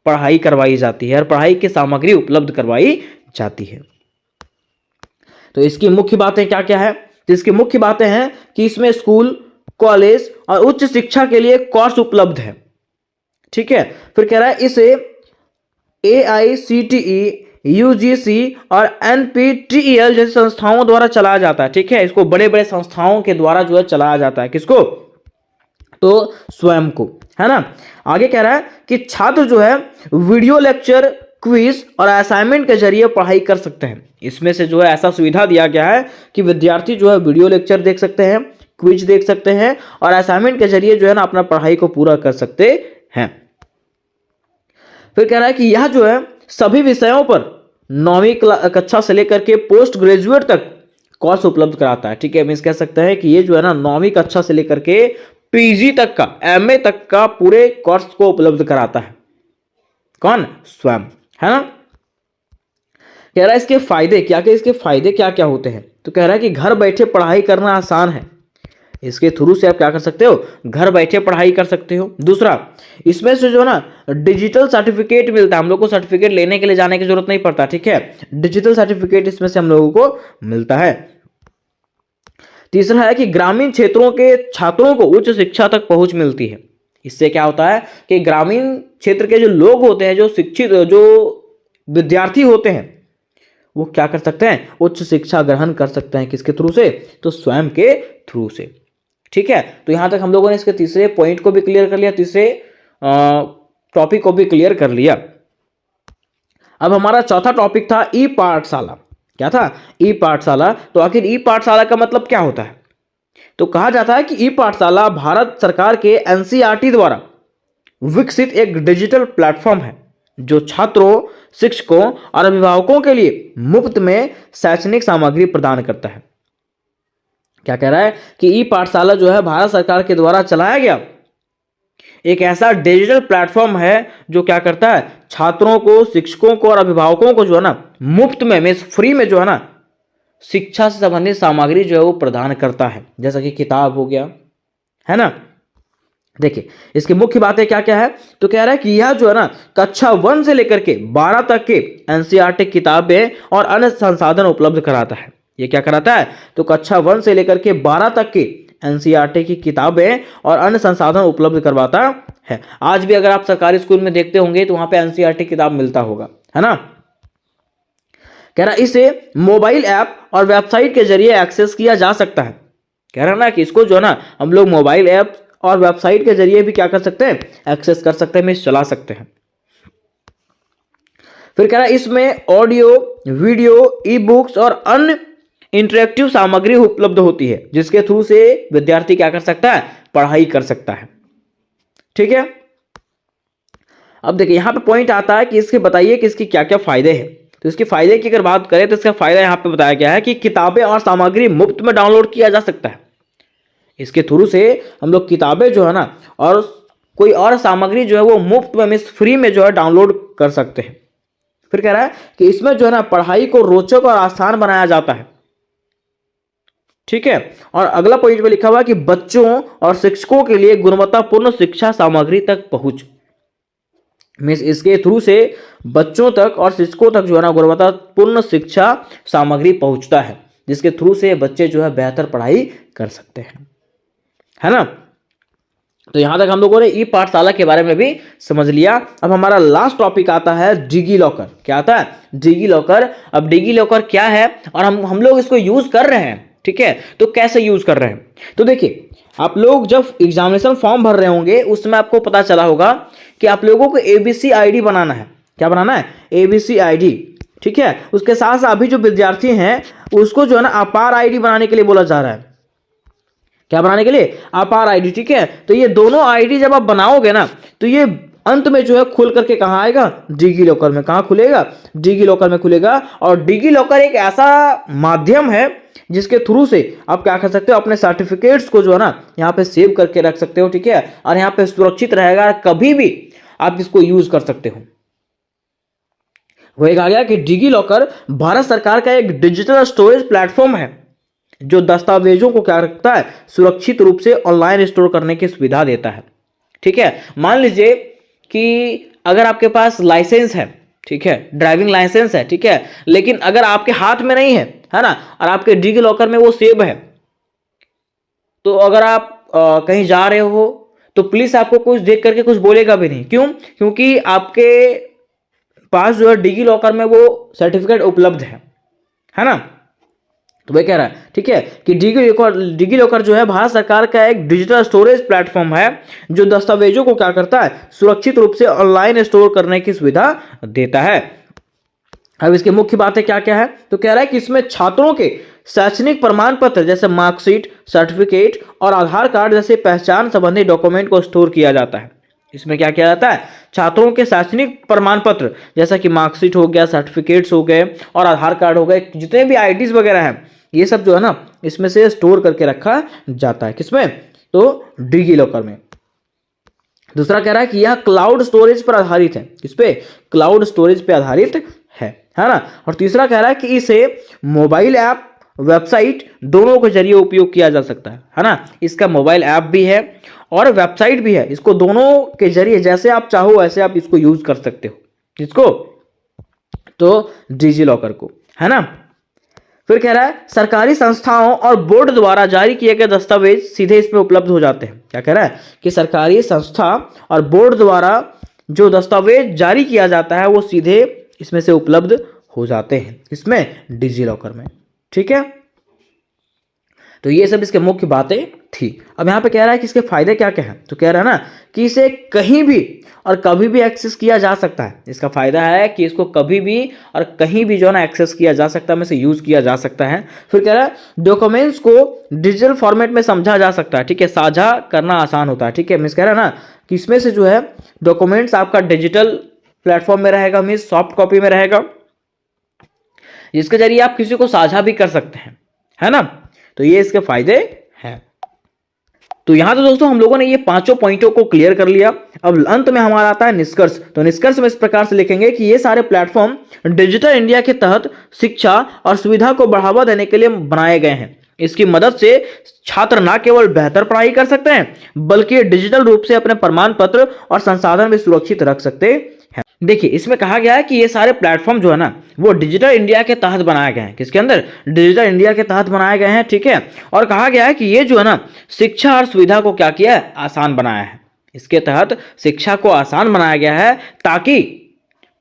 पढ़ाई करवाई जाती है और पढ़ाई की सामग्री उपलब्ध करवाई जाती है। तो इसकी मुख्य बातें क्या क्या है, तो इसकी मुख्य बातें हैं कि इसमें स्कूल, कॉलेज और उच्च शिक्षा के लिए कोर्स उपलब्ध है। ठीक है, फिर कह रहा है इसे AICTE, UGC और NPTEL जैसी संस्थाओं द्वारा चलाया जाता है। ठीक है, इसको बड़े बड़े संस्थाओं के द्वारा जो है चलाया जाता है। किसको, तो स्वयं को, है ना। आगे कह रहा है कि छात्र जो है वीडियो लेक्चर, क्विज और असाइनमेंट के जरिए पढ़ाई कर सकते हैं। इसमें से जो है ऐसा सुविधा दिया गया है कि विद्यार्थी जो है वीडियो लेक्चर देख सकते हैं, क्विज देख सकते हैं और असाइनमेंट के जरिए जो है ना अपना पढ़ाई को पूरा कर सकते हैं। फिर कह रहा है कि यह जो है सभी विषयों पर 9वीं कक्षा से लेकर के पोस्ट ग्रेजुएट तक कोर्स उपलब्ध कराता है। ठीक है, मीन्स कह सकते हैं कि ये जो है ना 9वीं कक्षा से लेकर के PG तक का, MA तक का पूरे कोर्स को उपलब्ध कराता है। कौन, स्वयं, है ना। कह रहा है इसके फायदे क्या क्या, इसके फायदे क्या क्या होते हैं, तो कह रहा है कि घर बैठे पढ़ाई करना आसान है। इसके थ्रू से आप क्या कर सकते हो, घर बैठे पढ़ाई कर सकते हो। दूसरा, इसमें से जो है ना डिजिटल सर्टिफिकेट मिलता है, हम लोग को सर्टिफिकेट लेने के लिए जाने की जरूरत नहीं पड़ता। ठीक है, डिजिटल सर्टिफिकेट इसमें से हम लोगों को मिलता है। तीसरा है कि ग्रामीण क्षेत्रों के छात्रों को उच्च शिक्षा तक पहुंच मिलती है। इससे क्या होता है कि ग्रामीण क्षेत्र के जो लोग होते हैं, जो शिक्षित, जो विद्यार्थी होते हैं, वो क्या कर सकते हैं, उच्च शिक्षा ग्रहण कर सकते हैं। किसके थ्रू से, तो स्वयं के थ्रू से। ठीक है, तो यहां तक हम लोगों ने इसके तीसरे पॉइंट को भी क्लियर कर लिया, तीसरे टॉपिक को भी क्लियर कर लिया। अब हमारा चौथा टॉपिक था ई पाठशाला। क्या था, ई पाठशाला। तो आखिर ई पाठशाला का मतलब क्या होता है, तो कहा जाता है कि ई पाठशाला भारत सरकार के NCERT द्वारा विकसित एक डिजिटल प्लेटफॉर्म है जो छात्रों, शिक्षकों और अभिभावकों के लिए मुफ्त में शैक्षणिक सामग्री प्रदान करता है। क्या कह रहा है कि ई पाठशाला जो है भारत सरकार के द्वारा चलाया गया एक ऐसा डिजिटल प्लेटफॉर्म है जो क्या करता है, छात्रों को, शिक्षकों को और अभिभावकों को जो है ना मुफ्त में, मींस फ्री में जो है ना शिक्षा से संबंधित सामग्री जो है वो प्रदान करता है, जैसा कि किताब हो गया, है ना। देखिए इसकी मुख्य बातें क्या क्या है, तो कह रहा है कि यह जो है ना कक्षा 1 से लेकर के 12 तक के NCERT किताबें और अन्य संसाधन उपलब्ध कराता है। ये क्या कराता है, तो कक्षा 1 से लेकर के 12 तक के NCERT की किताबें और अन्य संसाधन उपलब्ध करवाता है। आज भी अगर आप सरकारी स्कूल में देखते होंगे तो वहां पे NCERT किताब मिलता होगा, है ना। कह रहा है इसे मोबाइल ऐप और वेबसाइट के जरिए एक्सेस किया जा सकता है। कह रहा है ना कि इसको जो है ना हम लोग मोबाइल ऐप और वेबसाइट के जरिए भी क्या कर सकते हैं, एक्सेस कर सकते हैं, मींस चला सकते हैं। फिर कह रहा है इसमें ऑडियो, वीडियो, ई बुक्स और अन्य इंटरेक्टिव सामग्री उपलब्ध होती है जिसके थ्रू से विद्यार्थी क्या कर सकता है, पढ़ाई कर सकता है। ठीक है, अब देखिए यहां पे पॉइंट आता है कि इसके बताइए कि इसके क्या क्या फायदे हैं। तो इसके फायदे की अगर बात करें तो इसका फायदा यहाँ पे बताया गया है कि किताबें और सामग्री मुफ्त में डाउनलोड किया जा सकता है। इसके थ्रू से हम लोग किताबें जो है ना और कोई और सामग्री जो है वो मुफ्त में मीन्स फ्री में जो है डाउनलोड कर सकते हैं। फिर कह रहा है कि इसमें जो है ना पढ़ाई को रोचक और आसान बनाया जाता है, ठीक है। और अगला पॉइंट में लिखा हुआ है कि बच्चों और शिक्षकों के लिए गुणवत्तापूर्ण शिक्षा सामग्री तक पहुंच, मीन्स इसके थ्रू से बच्चों तक और शिक्षकों तक जो है ना गुणवत्तापूर्ण शिक्षा सामग्री पहुंचता है, जिसके थ्रू से बच्चे जो है बेहतर पढ़ाई कर सकते हैं, है ना। तो यहां तक हम लोगों ने ई पाठशाला के बारे में भी समझ लिया। अब हमारा लास्ट टॉपिक आता है डिजी लॉकर। क्या आता है? Digi locker. अब डिजी लॉकर क्या है और हम लोग इसको यूज कर रहे हैं, ठीक है। तो कैसे यूज कर रहे हैं, तो देखिए आप लोग जब एग्जामिनेशन फॉर्म भर रहे होंगे उसमें आपको पता चला होगा कि आप लोगों को एबीसी आईडी बनाना है। क्या बनाना है? एबीसी आईडी, ठीक है। उसके साथ साथ अभी जो विद्यार्थी हैं उसको जो है ना अपार आईडी बनाने के लिए बोला जा रहा है। क्या बनाने के लिए? अपार आईडी, ठीक है। तो ये दोनों आईडी जब आप बनाओगे ना तो ये अंत में जो है खुल करके कहां आएगा? डिजी लॉकर में। कहां खुलेगा? डिजी लॉकर में खुलेगा। और डिजी लॉकर एक ऐसा माध्यम है जिसके थ्रू से आप क्या कर सकते हो, अपने सर्टिफिकेट्स को जो है ना यहाँ पे सेव करके रख सकते हो, ठीक है। और यहाँ पे सुरक्षित रहेगा, कभी भी आप इसको यूज कर सकते हो। वो एक आ गया कि डिजी लॉकर भारत सरकार का एक डिजिटल स्टोरेज प्लेटफॉर्म है जो दस्तावेजों को क्या रखता है? सुरक्षित रूप से ऑनलाइन स्टोर करने की सुविधा देता है, ठीक है। मान लीजिए कि अगर आपके पास लाइसेंस है, ठीक है, ड्राइविंग लाइसेंस है, ठीक है, लेकिन अगर आपके हाथ में नहीं है ना, और आपके डिजी लॉकर में वो सेव है, तो अगर आप कहीं जा रहे हो तो पुलिस आपको कुछ देख करके कुछ बोलेगा भी नहीं। क्यों? क्योंकि आपके पास जो है डिजी लॉकर में वो सर्टिफिकेट उपलब्ध है ना। तो वह कह रहा है, ठीक है, कि डिजी लॉकर जो है भारत सरकार का एक डिजिटल स्टोरेज प्लेटफॉर्म है जो दस्तावेजों को क्या करता है? सुरक्षित रूप से ऑनलाइन स्टोर करने की सुविधा देता है। अब इसकी मुख्य बातें क्या क्या है, तो कह रहा है कि इसमें छात्रों के शैक्षणिक प्रमाण पत्र जैसे मार्कशीट, सर्टिफिकेट और आधार कार्ड जैसे पहचान संबंधी डॉक्यूमेंट को स्टोर किया जाता है। इसमें क्या किया जाता है? छात्रों के शैक्षणिक प्रमाण पत्र जैसा कि मार्कशीट हो गया, सर्टिफिकेट्स हो गए और आधार कार्ड हो गए, जितने भी आईडीज वगैरह हैं, ये सब जो है ना इसमें से स्टोर करके रखा जाता है। किसमें? तो डिजी लॉकर में। दूसरा कह रहा है कि यह क्लाउड स्टोरेज पर आधारित है। किस पे? क्लाउड स्टोरेज पे आधारित है ना। और तीसरा कह रहा है कि इसे मोबाइल ऐप, वेबसाइट दोनों के जरिए उपयोग किया जा सकता है ना। इसका मोबाइल ऐप भी है और वेबसाइट भी है। इसको दोनों के जरिए जैसे आप चाहो वैसे आप इसको यूज कर सकते हो। किसको? तो डिजी लॉकर को, है ना। फिर कह रहा है सरकारी संस्थाओं और बोर्ड द्वारा जारी किए गए दस्तावेज सीधे इसमें उपलब्ध हो जाते हैं। क्या कह रहा है? कि सरकारी संस्था और बोर्ड द्वारा जो दस्तावेज जारी किया जाता है वो सीधे इसमें से उपलब्ध हो जाते हैं। इसमें डिजी लॉकर में, ठीक है। तो ये सब इसके मुख्य बातें थी। अब यहाँ पे कह रहा है कि इसके फायदे क्या क्या हैं, तो कह रहा है ना कि इसे कहीं भी और कभी भी एक्सेस किया जा सकता है। इसका फायदा है कि इसको कभी भी और कहीं भी जो है ना एक्सेस किया जा सकता है, में से यूज किया जा सकता है। फिर कह रहा है डॉक्यूमेंट्स को डिजिटल फॉर्मेट में समझा जा सकता है, ठीक है, साझा करना आसान होता है, ठीक है। मीन्स कह रहा है ना कि इसमें से जो है डॉक्यूमेंट्स आपका डिजिटल प्लेटफॉर्म में रहेगा, मीन्स सॉफ्ट कॉपी में रहेगा, जिसके जरिए आप किसी को साझा भी कर सकते हैं, है ना। तो ये इसके फायदे हैं। तो यहां तो दोस्तों हम लोगों ने ये पांचों पॉइंटों को क्लियर कर लिया। अब अंत में हमारा आता है निष्कर्ष। तो निष्कर्ष में इस प्रकार से लिखेंगे कि ये सारे प्लेटफॉर्म डिजिटल इंडिया के तहत शिक्षा और सुविधा को बढ़ावा देने के लिए बनाए गए हैं। इसकी मदद से छात्र न केवल बेहतर पढ़ाई कर सकते हैं बल्कि डिजिटल रूप से अपने प्रमाण पत्र और संसाधन भी सुरक्षित रख सकते हैं। देखिए इसमें कहा गया है कि ये सारे प्लेटफॉर्म जो है ना वो डिजिटल इंडिया के तहत बनाए गए हैं। किसके अंदर? डिजिटल इंडिया के तहत बनाए गए हैं, ठीक है। और कहा गया है कि ये जो है ना शिक्षा और सुविधा को क्या किया है? आसान बनाया है। इसके तहत शिक्षा को आसान बनाया गया है ताकि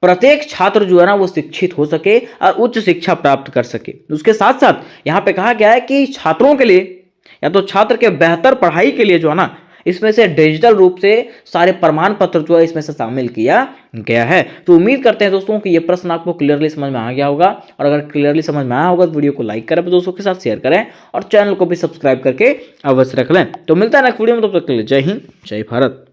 प्रत्येक छात्र जो है ना वो शिक्षित हो सके और उच्च शिक्षा प्राप्त कर सके। उसके साथ साथ यहाँ पे कहा गया है कि छात्रों के लिए या तो छात्र के बेहतर पढ़ाई के लिए जो है ना इसमें से डिजिटल रूप से सारे प्रमाण पत्र जो है इसमें से शामिल किया गया है। तो उम्मीद करते हैं दोस्तों कि ये प्रश्न आपको क्लियरली समझ में आ गया होगा। और अगर क्लियरली समझ में आया होगा तो वीडियो को लाइक करें, दोस्तों के साथ शेयर करें और चैनल को भी सब्सक्राइब करके अवश्य रख लें। तो मिलता है नेक्स्ट वीडियो में, तब तक के लिए जय हिंद, जय भारत।